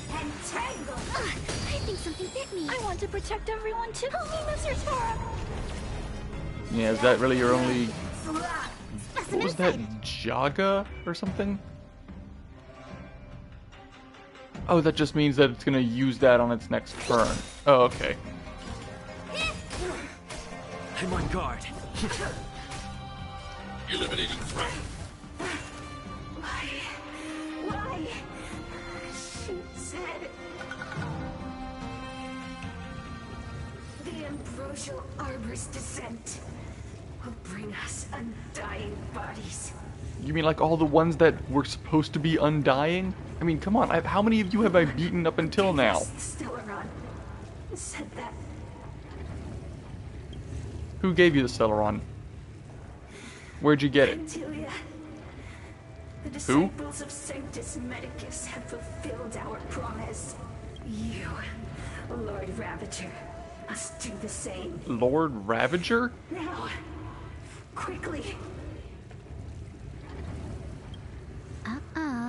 Entangle! I think something bit me. I want to protect everyone too. Help me, Mr. Tora. Yeah, is that really your only... What was that? Jaga or something? Oh, that just means that it's gonna use that on its next turn. Oh, okay. I'm on guard. Eliminating threat. Why? She said... The ambrosial arbor's descent will bring us undying bodies. You mean like all the ones that were supposed to be undying? I mean, come on, how many of you have I beaten up until now? Stellaron said that. Who gave you the Stellaron? Where'd you get it? Antilia, the Who? disciples of Sanctus Medicus have fulfilled our promise. You, Lord Ravager, must do the same. Lord Ravager? Now, quickly.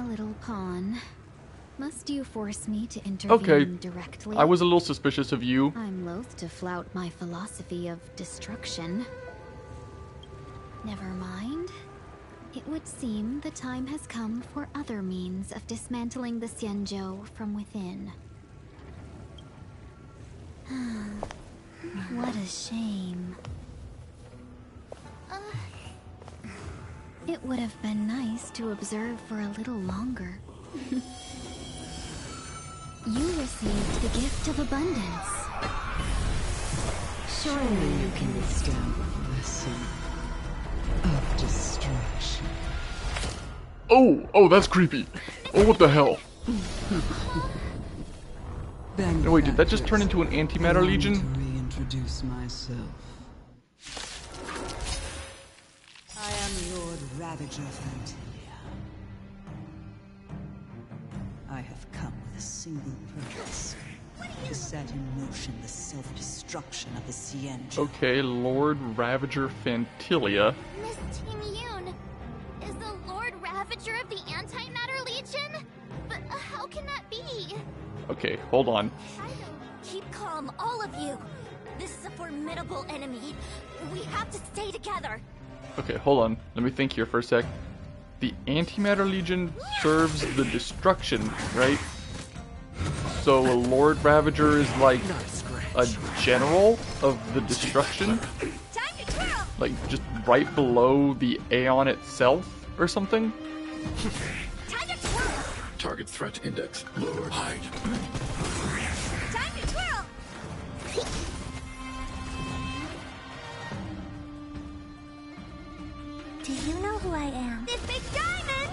Little pawn. Must you force me to intervene directly? I was a little suspicious of you. I'm loath to flout my philosophy of destruction. Never mind. It would seem the time has come for other means of dismantling the Xianzhou from within. What a shame. It would have been nice to observe for a little longer. You received the gift of abundance. Surely you can withstand the lesson of destruction. Oh, that's creepy. Oh, what the hell? No, wait, did that just turn into an antimatter legion? To reintroduce myself. I am Lord Ravager Fantilia. I have come with a single purpose. To set in motion the self-destruction of the Xianzhou. Okay, Lord Ravager Fantilia. Miss Team Yoon, is the Lord Ravager of the Antimatter Legion? But how can that be? Okay, hold on. Keep calm, all of you. This is a formidable enemy. We have to stay together. Okay, hold on. Let me think here for a sec. The Antimatter Legion serves the destruction, right? So a Lord Ravager is like a general of the destruction? Like just right below the Aeon itself or something? Target threat index lowered. Hide. Time to twirl! Do you know who I am? This big diamond!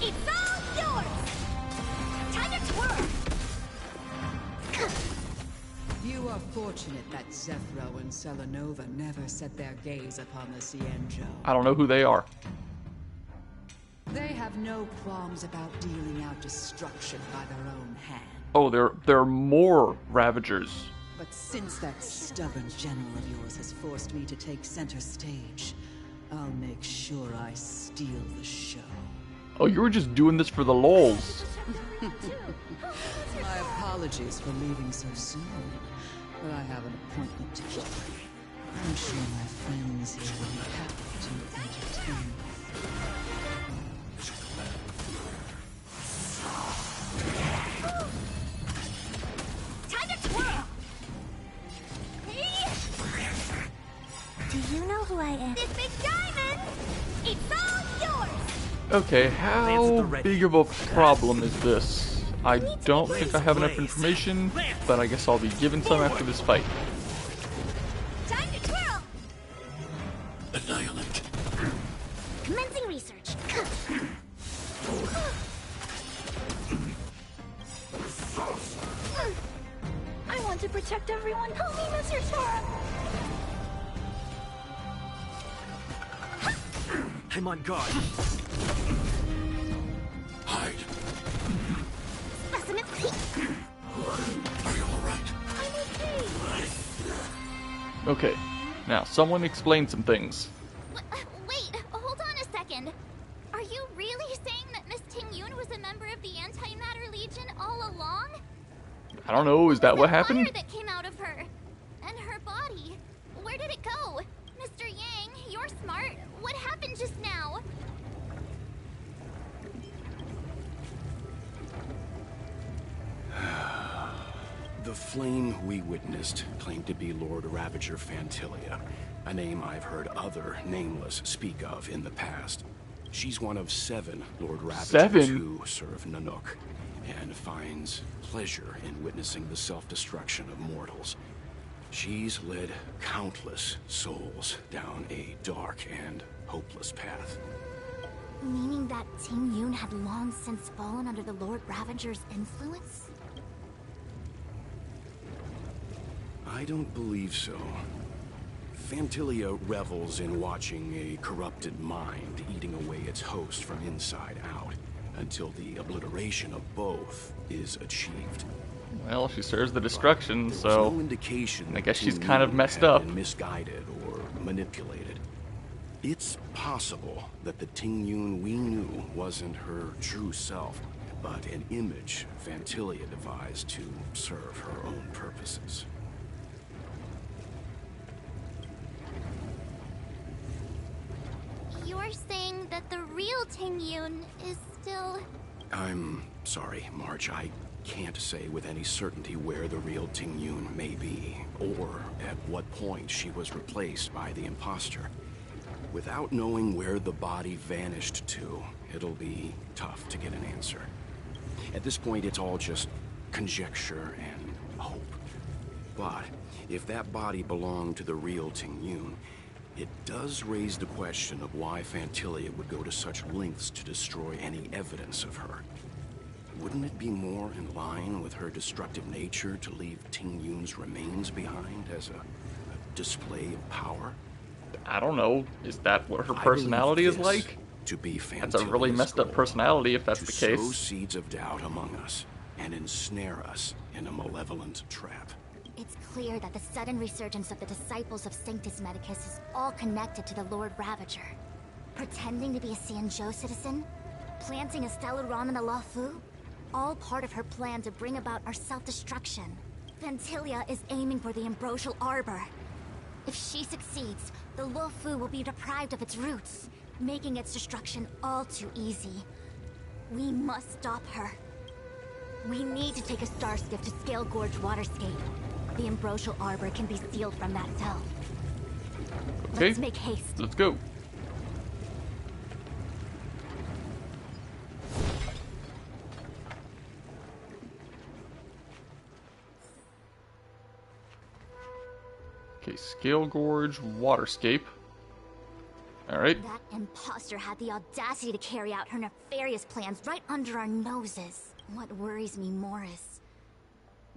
It's all yours! Time to twirl! You are fortunate that Zethro and Selenova never set their gaze upon the Cienjo. I don't know who they are. They have no qualms about dealing out destruction by their own hand. Oh, there are more Ravagers. But since that stubborn general of yours has forced me to take center stage, I'll make sure I steal the show. Oh, you were just doing this for the lols. My apologies for leaving so soon, but I have an appointment to keep. I'm sure my friends here will be happy to entertain me. Time to twirl! Do you know who I am? This big diamond! It's all yours! Okay, how big of a problem is this? I don't think I have enough information, but I guess I'll be given some after this fight. Time to twirl! Annihilate. Commencing research. I want to protect everyone. Help me, Mr. Sora! I'm on guard. Hide. Specimen peak. Are you alright? I'm okay. Okay, now someone explain some things. Wait, hold on a second. Are you really saying that Miss Ting-Yun was a member of the Antimatter Legion all along? I don't know, is that what happened? Fire that came out of her. And her body. Where did it go? Mr. Yang, you're smart. What happened just now? The flame we witnessed claimed to be Lord Ravager Fantilia, a name I've heard other nameless speak of in the past. She's one of 7 Lord Ravagers who serve Nanook, and finds pleasure in witnessing the self-destruction of mortals. She's led countless souls down a dark and hopeless path. Meaning that Ting-Yun had long since fallen under the Lord Ravager's influence? I don't believe so. Fantilia revels in watching a corrupted mind eating away its host from inside out, until the obliteration of both is achieved. Well, she serves the destruction, so no indication I guess she's kind of messed up. Misguided or manipulated. It's possible that the Ting-Yun we knew wasn't her true self, but an image Fantilia devised to serve her own purposes. You're saying that the real Ting-Yun is still... I'm sorry, March. I can't say with any certainty where the real Ting-Yun may be, or at what point she was replaced by the imposter. Without knowing where the body vanished to, it'll be tough to get an answer. At this point, it's all just conjecture and hope. But if that body belonged to the real Ting-Yun, it does raise the question of why Fantilia would go to such lengths to destroy any evidence of her. Wouldn't it be more in line with her destructive nature to leave Ting-Yun's remains behind as a display of power? I don't know. Is that what her personality is like? To be That's a really messed up personality if that's the case. To sow seeds of doubt among us and ensnare us in a malevolent trap. It's clear that the sudden resurgence of the disciples of Sanctus Medicus is all connected to the Lord Ravager. Pretending to be a Cienjo citizen, planting a Stellar Ramen a La Fu, all part of her plan to bring about our self-destruction. Fantilia is aiming for the Ambrosial Arbor. If she succeeds, the La Fu will be deprived of its roots, making its destruction all too easy. We must stop her. We need to take a star skiff to Scale Gorge Waterscape. The Ambrosial Arbor can be sealed from that cell. Okay. Let's make haste. Let's go. Okay, Scale Gorge Waterscape. Alright. That imposter had the audacity to carry out her nefarious plans right under our noses. What worries me more is...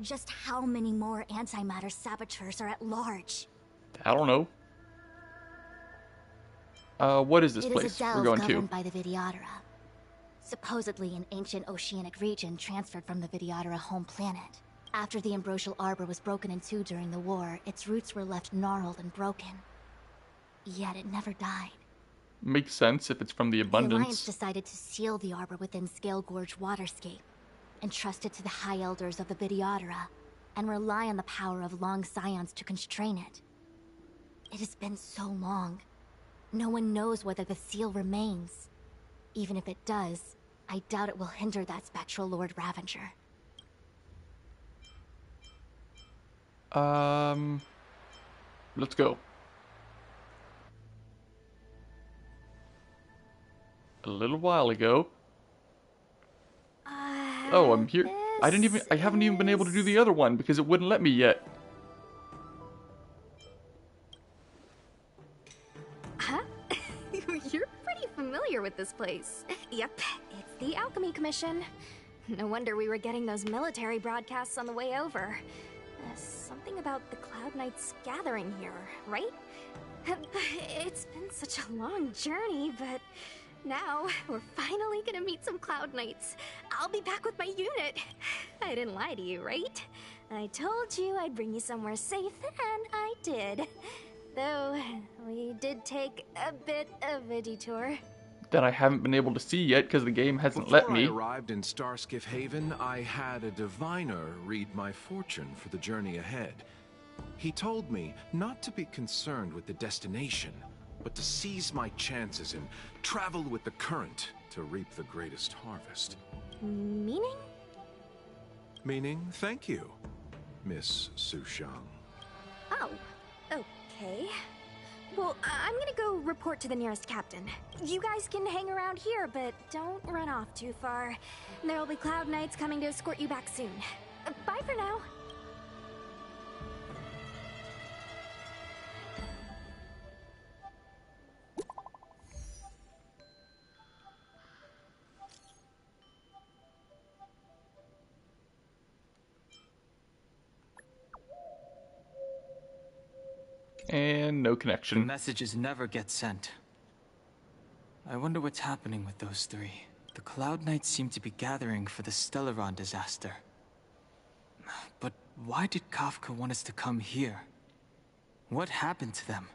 Just how many more antimatter saboteurs are at large? I don't know. What is this place It is a we're delve going to? governed by the Vidyadhara. Supposedly an ancient oceanic region transferred from the Vidyadhara home planet. After the Ambrosial Arbor was broken in two during the war, its roots were left gnarled and broken. Yet it never died. Makes sense if it's from the The Alliance abundance. decided to seal the arbor within Scale Gorge Waterscape, entrust it to the High Elders of the Vidyadhara, and rely on the power of long scions to constrain it. It has been so long. No one knows whether the seal remains. Even if it does, I doubt it will hinder that spectral Lord Ravager. Let's go. A little while ago. Oh, I'm here. I haven't even been able to do the other one because it wouldn't let me yet. Huh? You're pretty familiar with this place. Yep, it's the Alchemy Commission. No wonder we were getting those military broadcasts on the way over. Something about the Cloud Knights gathering here, right? It's been such a long journey, but now we're finally gonna meet some Cloud Knights. I'll be back with my unit. I didn't lie to you, right? I told you I'd bring you somewhere safe, and I did. Though, we did take a bit of a detour. That I haven't been able to see yet because the game hasn't let me. Before I arrived in Starskiff Haven, I had a diviner read my fortune for the journey ahead. He told me not to be concerned with the destination, but to seize my chances and travel with the current to reap the greatest harvest. Meaning? Meaning, thank you, Miss Sushang. Oh, okay. Well, I'm gonna go report to the nearest captain. You guys can hang around here, but don't run off too far. There'll be Cloud Knights coming to escort you back soon. Bye for now. And no connection. The messages never get sent. I wonder what's happening with those three. The Cloud Knights seem to be gathering for the Stellaron disaster. But why did Kafka want us to come here? What happened to them?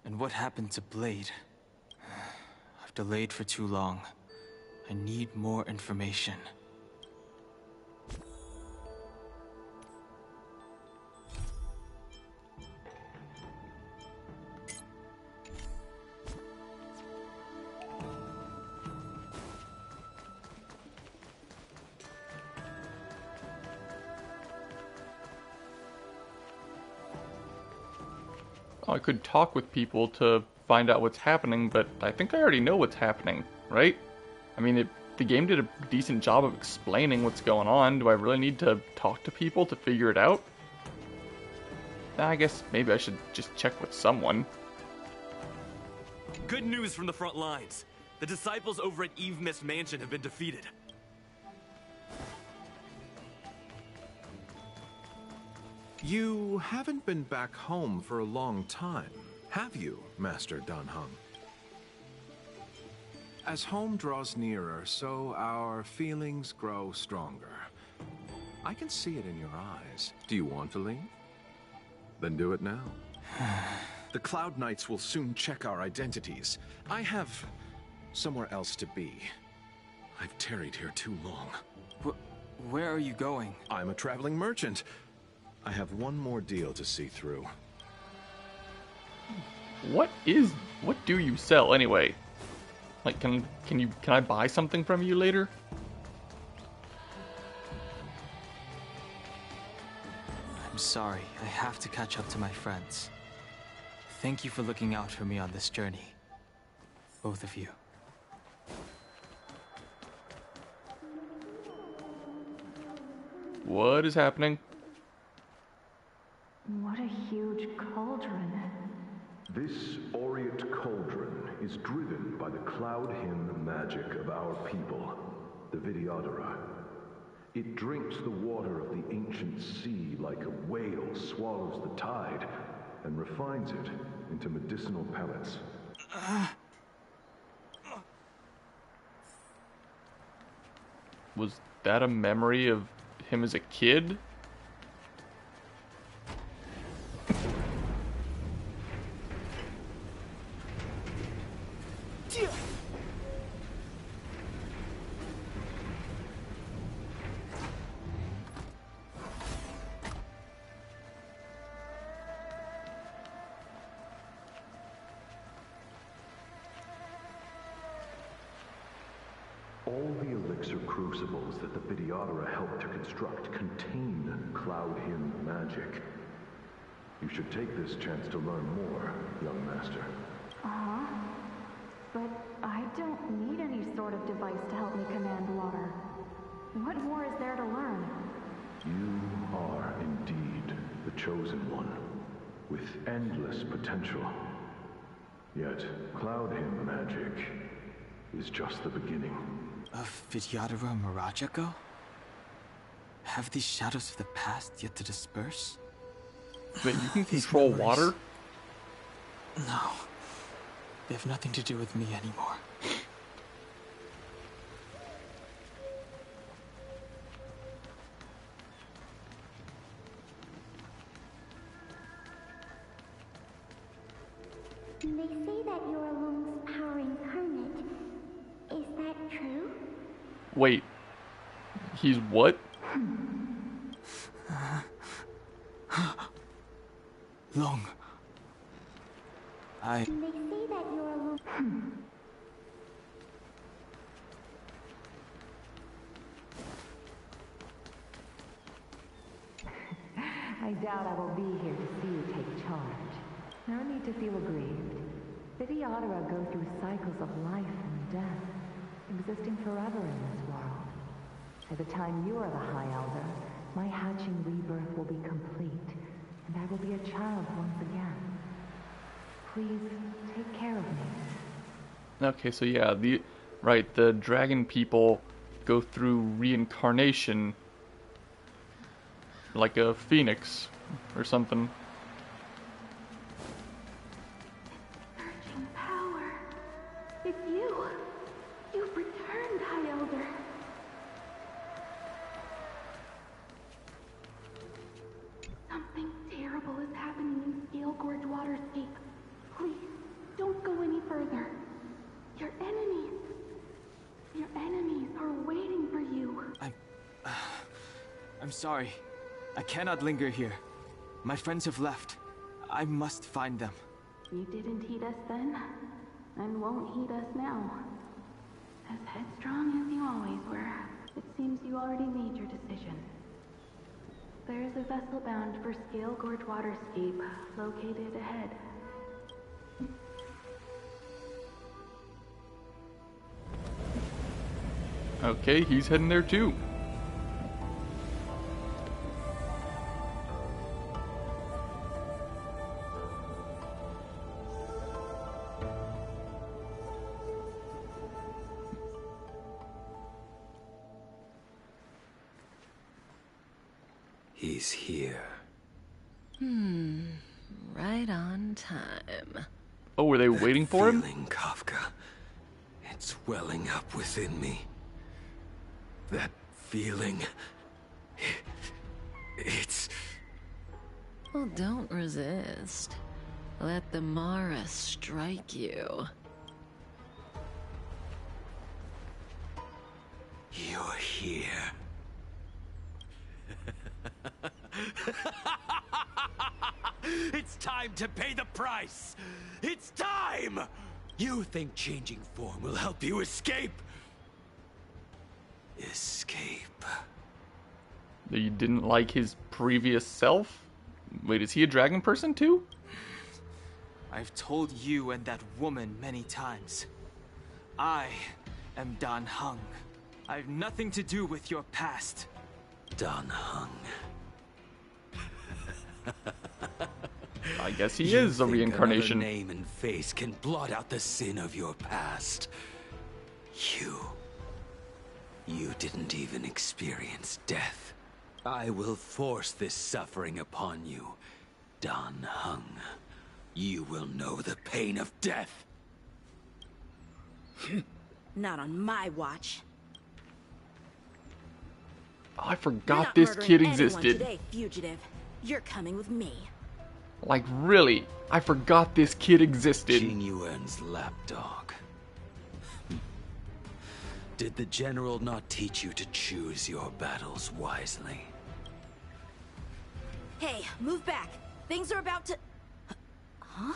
And what happened to Blade? I've delayed for too long. I need more information. I could talk with people to find out what's happening, but I think I already know what's happening, right? I mean, the game did a decent job of explaining what's going on. Do I really need to talk to people to figure it out? I guess maybe I should just check with someone. Good news from the front lines. The disciples over at Eve Mist Mansion have been defeated. You haven't been back home for a long time, have you, Master Danheng? As home draws nearer, so our feelings grow stronger. I can see it in your eyes. Do you want to leave? Then do it now. The Cloud Knights will soon check our identities. I have somewhere else to be. I've tarried here too long. Where are you going? I'm a traveling merchant. I have one more deal to see through. What do you sell anyway? Like, can I buy something from you later? I'm sorry, I have to catch up to my friends. Thank you for looking out for me on this journey. Both of you. What is happening? What a huge cauldron. This aureate cauldron is driven by the cloud hymn magic of our people, the Vidyadhara. It drinks the water of the ancient sea like a whale swallows the tide, and refines it into medicinal pellets. Was that a memory of him as a kid? All the elixir crucibles that the Imbibitor helped to construct contain Cloud Hymn magic. You should take this chance to learn more, young master. Uh-huh. But I don't need any sort of device to help me command water. What more is there to learn? You are indeed the chosen one, with endless potential. Yet, Cloud Hymn magic is just the beginning. Of Vidyadhara Mirajago? Have these shadows of the past yet to disperse? Wait, you can control water? No. They have nothing to do with me anymore. They say that you're Lung's power incarnate. Is that true? Wait. He's what? Lung. They say that you're Lung. I doubt I will be here to see you take charge. No need to feel aggrieved. Vidyadhara go through cycles of life and death, existing forever in this world. By the time you are the High Elder, my hatching rebirth will be complete, and I will be a child once again. Please take care of me. Okay, so yeah, the dragon people go through reincarnation like a phoenix or something. Surging power. It's you. You've returned, High Elder. Something terrible is happening in Scale Gorge Waterscape. Please, don't go any further. Your enemies are waiting for you. I'm sorry. I cannot linger here. My friends have left. I must find them. You didn't heed us then, and won't heed us now. As headstrong as you always were, it seems you already made your decision. There is a vessel bound for Scale Gorge Waterscape, located ahead. Okay, he's heading there too. He's here. Right on time. Oh, were they waiting for him? Feeling, Kafka. It's welling up within me. That feeling. It's... Well, don't resist. Let the Mara strike you. You're here. It's time to pay the price! It's time! You think changing form will help you escape? Escape. You didn't like his previous self? Wait, is he a dragon person too? I've told you and that woman many times. I am Dan Heng. I have nothing to do with your past. Dan Heng. I guess he is a reincarnation. Another name and face can blot out the sin of your past. You didn't even experience death. I will force this suffering upon you, Dan Heng. You will know the pain of death. Not on my watch. I You're forgot not this murdering kid anyone existed. Today, fugitive. You're coming with me. Like, really? I forgot this kid existed. Jing Yuan's lapdog. Did the general not teach you to choose your battles wisely? Hey, move back. Things are about to... Huh?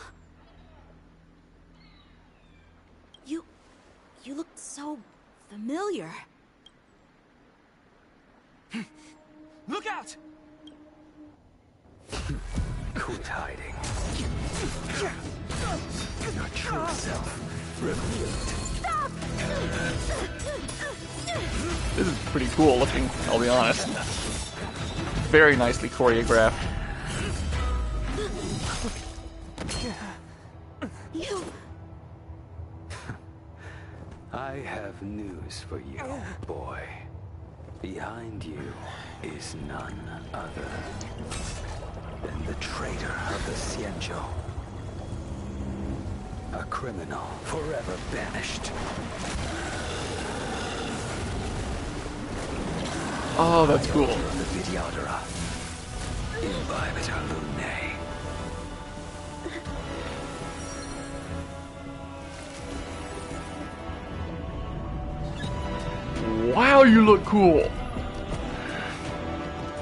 You look so familiar. Look out! Quit hiding. Your true self revealed. Stop! This is pretty cool looking, I'll be honest. Very nicely choreographed. You... I have news for you, boy. Behind you is none other than the traitor of the Xianzhou. A criminal forever banished. Oh, that's cool. Of the Imbibitor. Imbibitor Lunae. Wow, you look cool!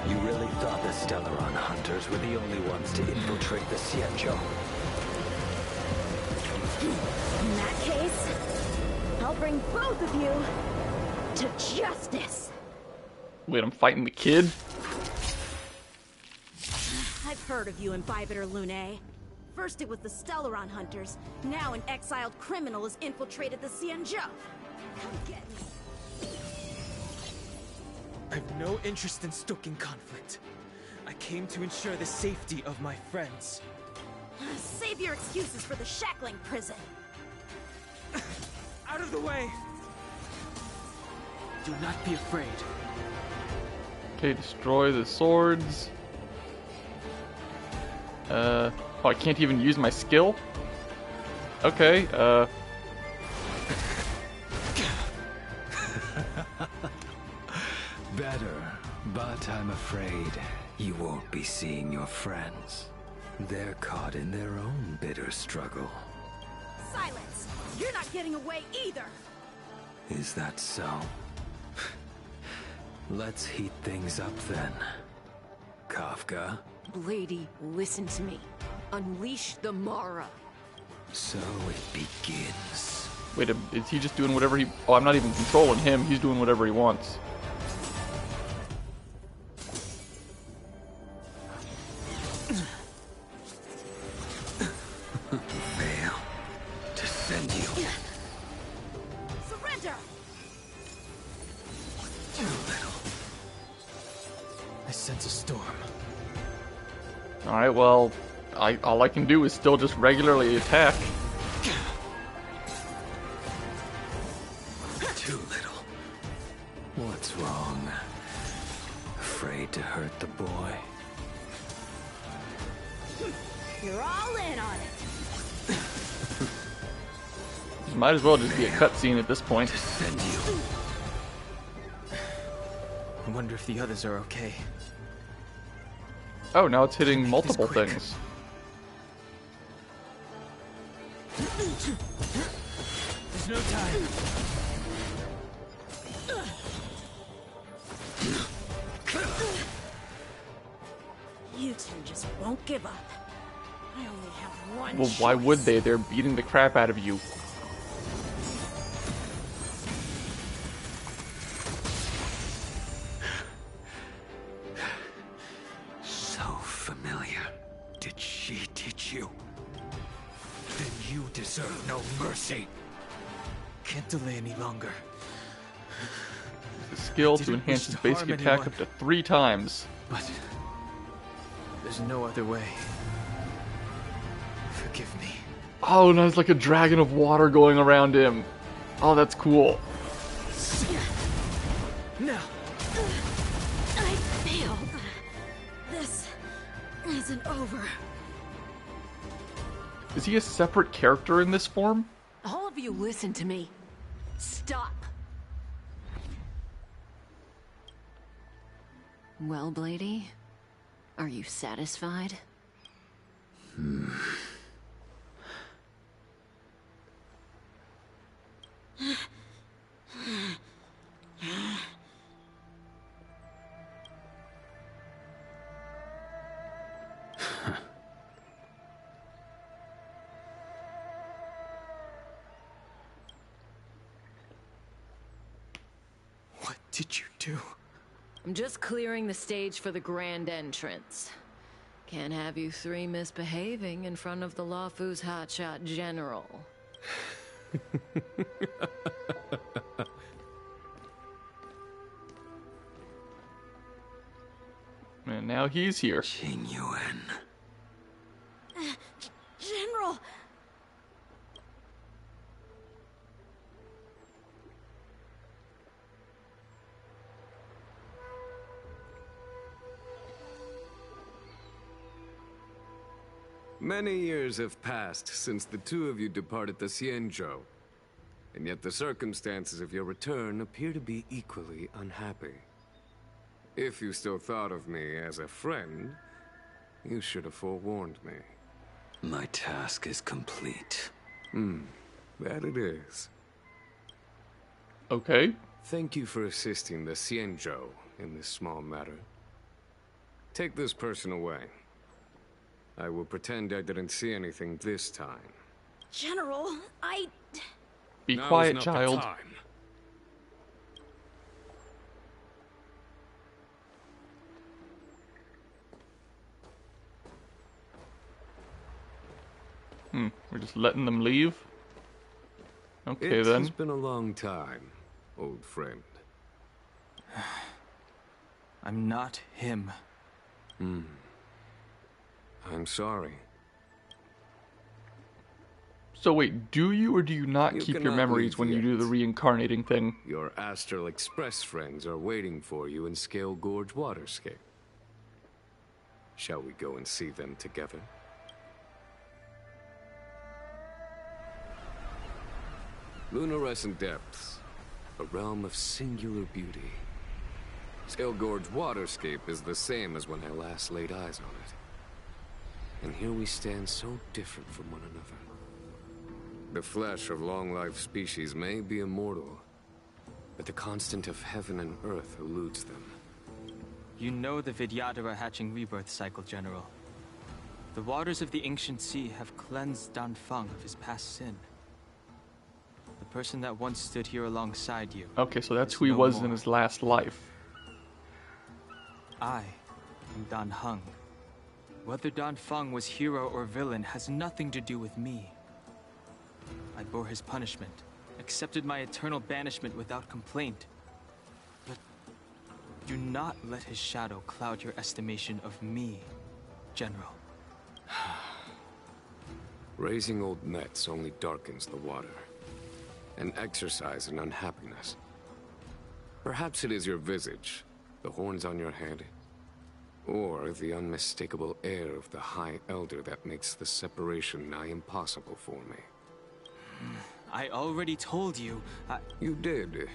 You really thought the Stellaron hunters were the only ones to infiltrate the Xianzhou? In that case, I'll bring both of you to justice. Wait, I'm fighting the kid? I've heard of you, Imbibitor Lunae. First it was the Stellaron hunters, now an exiled criminal has infiltrated the Xianzhou. Come get me. I've no interest in stoking conflict. I came to ensure the safety of my friends. Save your excuses for the shackling prison. Out of the way! Do not be afraid. Okay, destroy the swords. Oh, I can't even use my skill? Okay, Better, but I'm afraid you won't be seeing your friends. They're caught in their own bitter struggle. Silence! You're not getting away either! Is that so? Let's heat things up then. Kafka? Lady, listen to me. Unleash the Mara. So it begins. wait, is he just doing whatever he... Oh, I'm not even controlling him. He's doing whatever he wants. Fail to send you. Surrender! Too little. I sense a storm. Alright, well, all I can do is still just regularly attack. Too little. What's wrong? Afraid to hurt the boy? You're all in on it! Might as well just be a cutscene at this point. I wonder if the others are okay. Oh, now it's hitting multiple things. There's no time. You two just won't give up. I only have one Well, why choice. would they? They're beating the crap out of you. So familiar. Did she teach you? Then you deserve no mercy. Can't delay any longer. The skill to Didn't enhance wish his to basic harm attack anyone. up to 3 times. But there's no other way. Forgive me. Oh, now it's like a dragon of water going around him. Oh, that's cool. Now! I failed. This isn't over. Is he a separate character in this form? All of you listen to me. Stop. Well, Blady, are you satisfied? What did you do? I'm just clearing the stage for the grand entrance. Can't have you three misbehaving in front of the Lawfu's hotshot general. And now he's here. Genuine. General! Many years have passed since the two of you departed the Xianzhou, and yet the circumstances of your return appear to be equally unhappy. If you still thought of me as a friend, you should have forewarned me. My task is complete. That it is. Okay. Thank you for assisting the Xianzhou in this small matter. Take this person away. I will pretend I didn't see anything this time. General, Be Now quiet, is not the child. time. We're just letting them leave? Okay, It then. has been a long time, old friend. I'm not him. I'm sorry. So wait, do you or do you not You keep your cannot memories leave when you do the reincarnating thing? Your Astral Express friends are waiting for you in Scale Gorge Waterscape. Shall we go and see them together? Lunarescent Depths, a realm of singular beauty. Scale Gorge Waterscape is the same as when I last laid eyes on it. And here we stand so different from one another. The flesh of long-lived species may be immortal, but the constant of heaven and earth eludes them. You know the Vidyadhara hatching rebirth cycle, General. The waters of the ancient sea have cleansed Danfeng of his past sin. The person that once stood here alongside you. Okay, so that's is who he no was more. in his last life. I am Dan Heng. Whether Danfeng was hero or villain has nothing to do with me. I bore his punishment, accepted my eternal banishment without complaint. But do not let his shadow cloud your estimation of me, General. Raising old nets only darkens the water. An exercise in unhappiness. Perhaps it is your visage, the horns on your head, or the unmistakable air of the High Elder that makes the separation nigh impossible for me. I already told you, You did.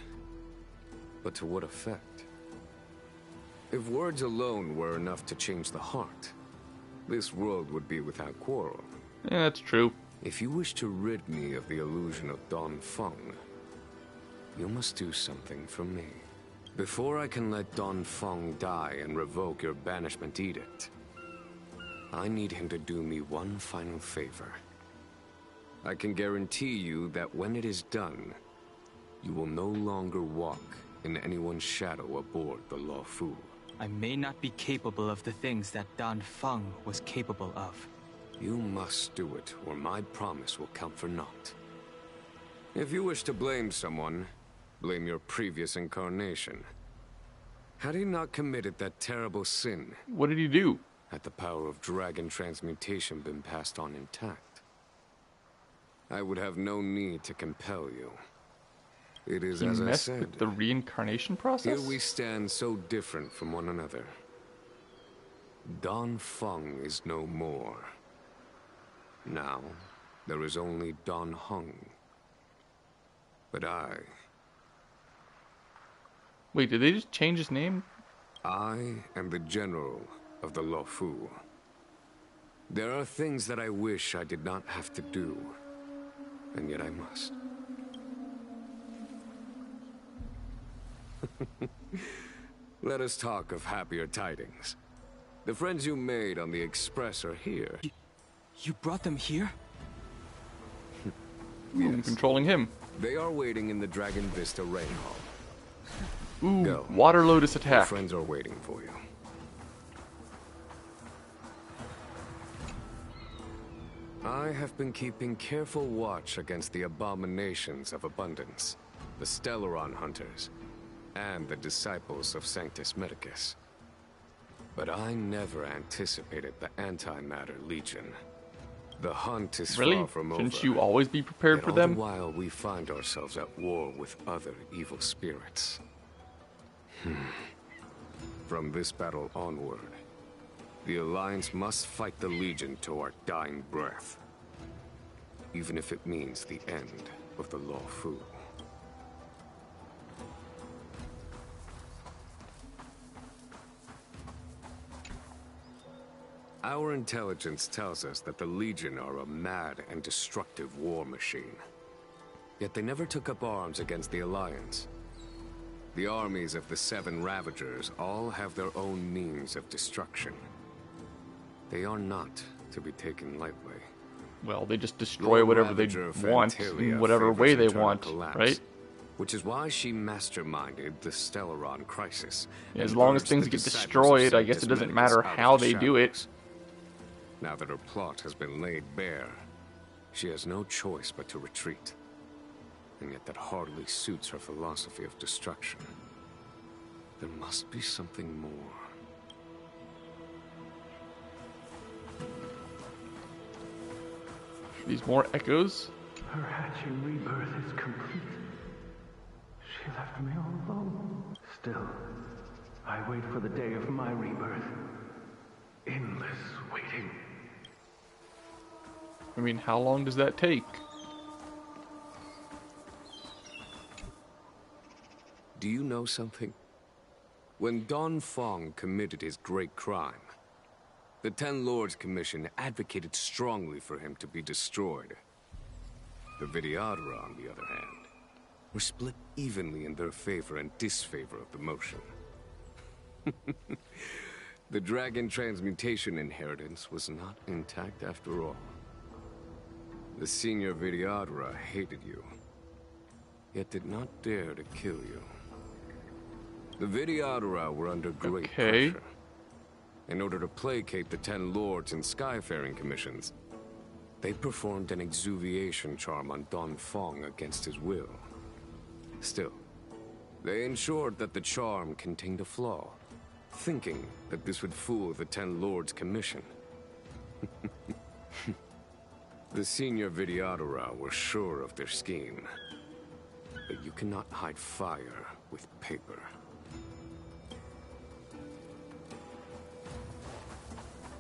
But to what effect? If words alone were enough to change the heart, this world would be without quarrel. Yeah, that's true. If you wish to rid me of the illusion of Danfeng, you must do something for me. Before I can let Danfeng die and revoke your banishment edict, I need him to do me one final favor. I can guarantee you that when it is done, you will no longer walk in anyone's shadow aboard the Lawfu. I may not be capable of the things that Danfeng was capable of. You must do it, or my promise will count for naught. If you wish to blame someone, blame your previous incarnation. Had he not committed that terrible sin? What did he do? Had the power of dragon transmutation been passed on intact, I would have no need to compel you. It is He as I messed said. with the reincarnation process? Here we stand so different from one another. Don Feng is no more. Now, there is only Don Hung. But I... Wait, did they just change his name? I am the general of the Luofu. There are things that I wish I did not have to do, and yet I must. Let us talk of happier tidings. The friends you made on the Express are here. You brought them here? I'm controlling him. They are waiting in the Dragon Vista Rain Hall. Ooh, Go. Water Lotus Your attack. friends are waiting for you. I have been keeping careful watch against the abominations of abundance, the Stellaron hunters, and the disciples of Sanctus Medicus. But I never anticipated the Antimatter Legion. The hunt is Really? far from over. Shouldn't you always be prepared Yet for all them? the while we find ourselves at war with other evil spirits. From this battle onward, the Alliance must fight the Legion to our dying breath. Even if it means the end of the Luofu. Our intelligence tells us that the Legion are a mad and destructive war machine. Yet they never took up arms against the Alliance. The armies of the 7 Ravagers all have their own means of destruction. They are not to be taken lightly. Well, they just destroy whatever they want in whatever way they want, right? Which is why she masterminded the Stellaron crisis. Yeah, as and long as urged things the get disciples of destroyed, I guess Sanctus it doesn't Medicus matter out how of the they do it. shadows. Now that her plot has been laid bare, she has no choice but to retreat. And yet that hardly suits her philosophy of destruction. There must be something more. These more echoes? Her hatching rebirth is complete. She left me all alone. Still, I wait for the day of my rebirth. Endless waiting. I mean, how long does that take? Do you know something? When Don Feng committed his great crime, the 10 Lords Commission advocated strongly for him to be destroyed. The Vidyadhara, on the other hand, were split evenly in their favor and disfavor of the motion. The dragon transmutation inheritance was not intact after all. The senior Vidyadhara hated you, yet did not dare to kill you. The Vidyadhara were under great pressure. In order to placate the 10 Lords and Skyfaring Commissions, they performed an exuviation charm on Don Feng against his will. Still, they ensured that the charm contained a flaw, thinking that this would fool the 10 Lords Commission. The senior Vidyadhara were sure of their scheme. But you cannot hide fire with paper.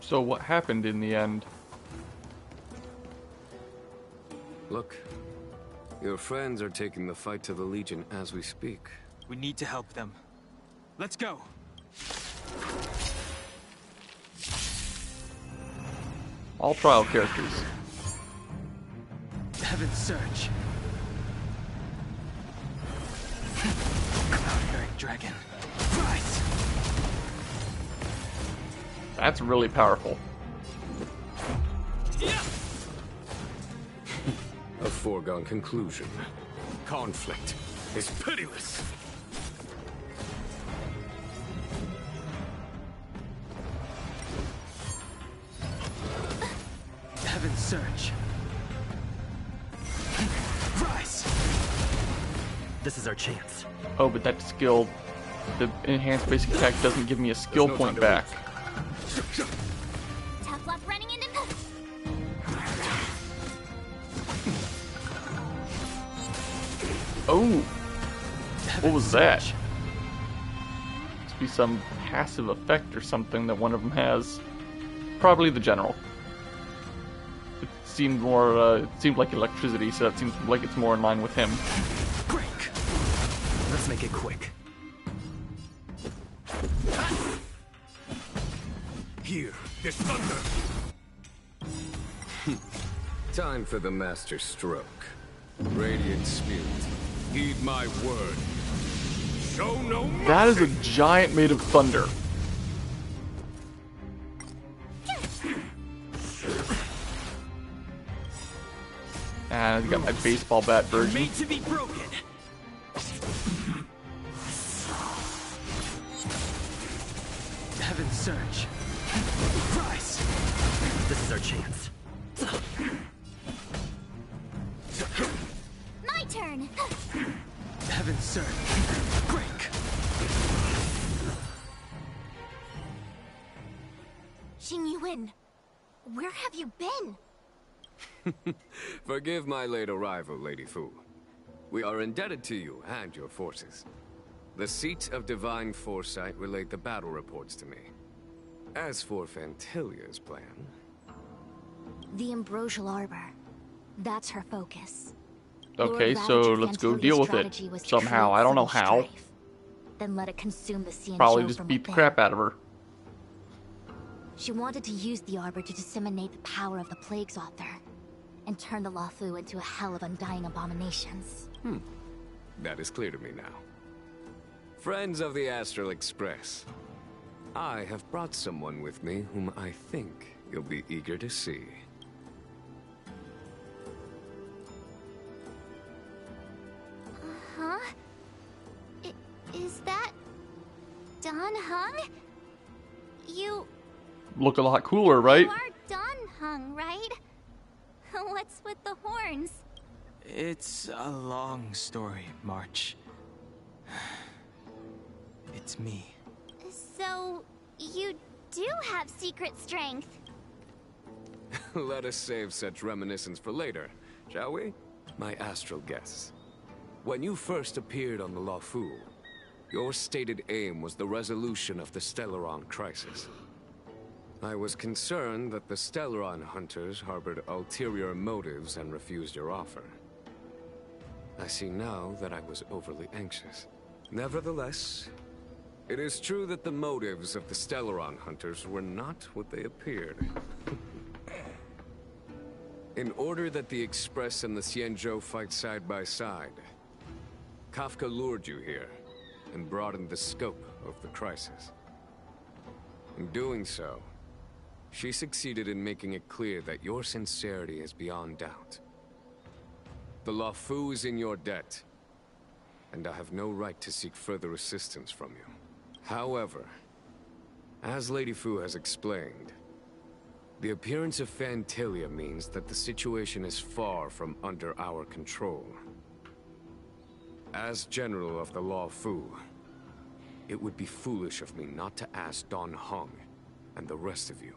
So what happened in the end? Look, your friends are taking the fight to the Legion as we speak. We need to help them. Let's go! All trial characters. Heaven's Surge. Cloud-bearing dragon. Rise! That's really powerful. A foregone conclusion. Conflict is pitiless. Heaven's Surge. Rise! This is our chance. Oh, but that skill, the enhanced basic attack doesn't give me a skill point back. Tough luck running into Oh, What was that? Must be some passive effect or something that one of them has. Probably the general. It seemed more, it seemed like electricity, so that seems like it's more in line with him. Break! Let's make it quick. Here, this thunder! Time for the master stroke. Radiant Spirit, heed my word. Show no mercy! That is a giant made of thunder. And I got my baseball bat version. Made to be broken. Heaven surge. Rise. This is our chance. My turn. Heaven surge. Break. Xing Yuan, where have you been? Forgive my late arrival, Lady Fu. We are indebted to you and your forces. The Seat of Divine Foresight relayed the battle reports to me. As for Fantilia's plan... The Ambrosial Arbor. That's her focus. Okay, Lord so Ravager let's go Fantilia's deal with strategy it. was to Somehow, create I don't know civil how. strife, then let it consume the Xianzhou Probably just from beat the within. crap out of her. She wanted to use the Arbor to disseminate the power of the Plague's author, and turn the Luofu into a hell of undying abominations. That is clear to me now. Friends of the Astral Express, I have brought someone with me whom I think you'll be eager to see. Huh? Is that Don Hung? You Look a lot cooler, right? are Don Hung, right? What's with the horns? It's a long story, March. It's me. So, you do have secret strength. Let us save such reminiscence for later, shall we? My astral guests. When you first appeared on the Luofu, your stated aim was the resolution of the Stellaron crisis. I was concerned that the Stellaron hunters harbored ulterior motives and refused your offer. I see now that I was overly anxious. Nevertheless, it is true that the motives of the Stellaron hunters were not what they appeared. In order that the Express and the Xianzhou fight side by side, Kafka lured you here and broadened the scope of the crisis. In doing so, she succeeded in making it clear that your sincerity is beyond doubt. The Luofu is in your debt, and I have no right to seek further assistance from you. However, as Lady Fu has explained, the appearance of Fantilia means that the situation is far from under our control. As General of the Luofu, it would be foolish of me not to ask Don Hung and the rest of you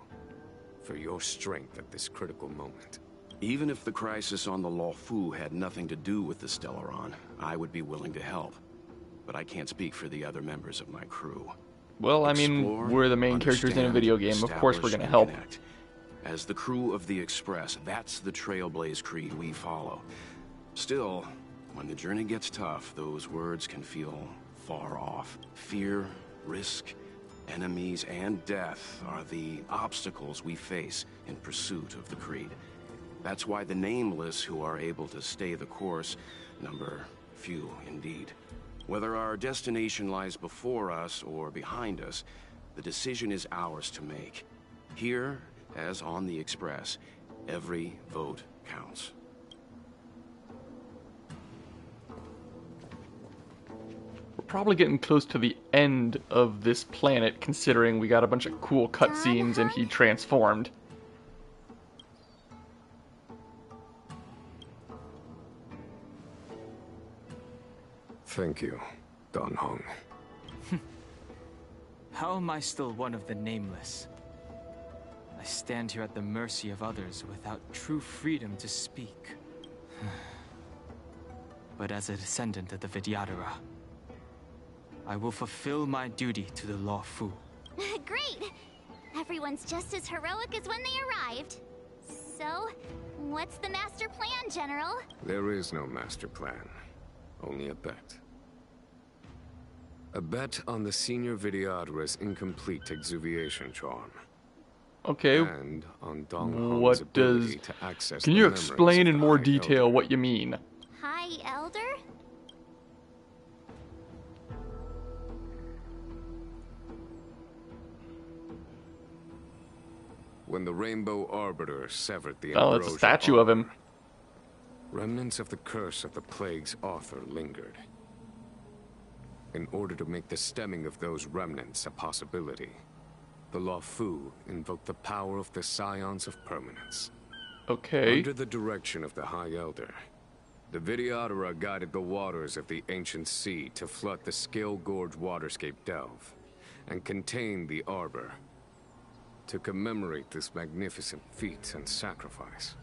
for your strength at this critical moment. Even if the crisis on the Luofu had nothing to do with the Stellaron, I would be willing to help. But I can't speak for the other members of my crew. Well, I mean, Explore, we're the main characters in a video game. Of course we're establish, gonna and help. connect. As the crew of the Express, that's the Trailblaze creed we follow. Still, when the journey gets tough, those words can feel far off. Fear, risk, enemies, and death are the obstacles we face in pursuit of the creed. That's why the nameless who are able to stay the course number few indeed. Whether our destination lies before us or behind us, the decision is ours to make. Here, as on the Express, every vote counts. We're probably getting close to the end of this planet, considering we got a bunch of cool cutscenes and he transformed. Thank you, Don Hung. How am I still one of the nameless? I stand here at the mercy of others without true freedom to speak. But as a descendant of the Vidyadhara, I will fulfill my duty to the Law Fu. Great! Everyone's just as heroic as when they arrived. So, what's the master plan, General? There is no master plan. Only a bet. A bet on the Senior Videodora's incomplete exuviation charm. Okay. And on Dong Hong's What ability does... to access Can the you memories explain of in the more High detail Elder. what you mean? High Elder? When the Rainbow Arbiter severed the Oh, it's a Ambrosia statue of him. Arbor, remnants of the curse of the plague's author lingered. In order to make the stemming of those remnants a possibility, the Law Fu invoked the power of the Scions of Permanence. Okay. Under the direction of the High Elder, the Videodora guided the waters of the ancient sea to flood the Scale Gorge waterscape delve and contain the Arbor. To commemorate this magnificent feat and sacrifice,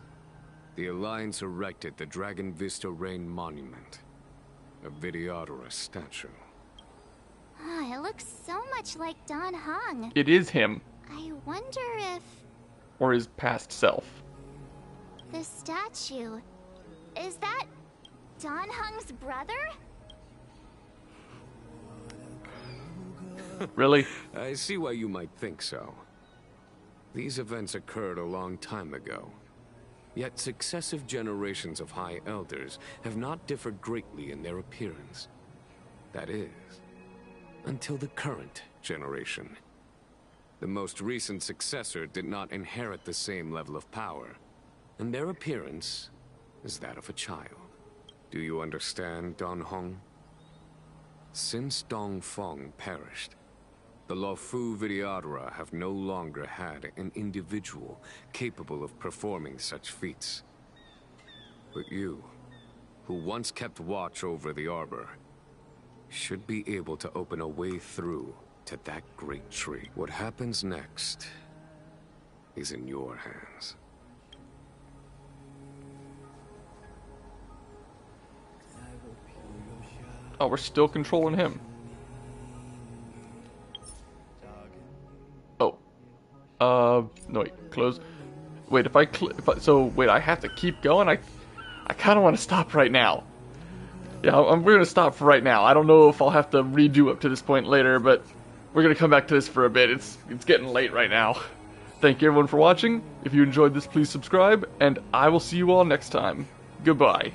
the Alliance erected the Dragon Vista Rain Monument, a Videodora statue. Ah, it looks so much like Don Hong. It is him. I wonder if Or his past self. the statue... Is that Don Hong's brother? Really? I see why you might think so. These events occurred a long time ago. Yet successive generations of High Elders have not differed greatly in their appearance. That is, until the current generation. The most recent successor did not inherit the same level of power, and their appearance is that of a child. Do you understand, Don Hong? Since Dong Feng perished, the Law Fu Videodora have no longer had an individual capable of performing such feats. But you, who once kept watch over the Arbor, should be able to open a way through to that great tree. What happens next is in your hands. Oh, we're still controlling him. Oh. No, wait, close. Wait, wait, I have to keep going? I kind of want to stop right now. Yeah, we're going to stop for right now. I don't know if I'll have to redo up to this point later, but we're going to come back to this for a bit. It's getting late right now. Thank you everyone for watching. If you enjoyed this, please subscribe, and I will see you all next time. Goodbye.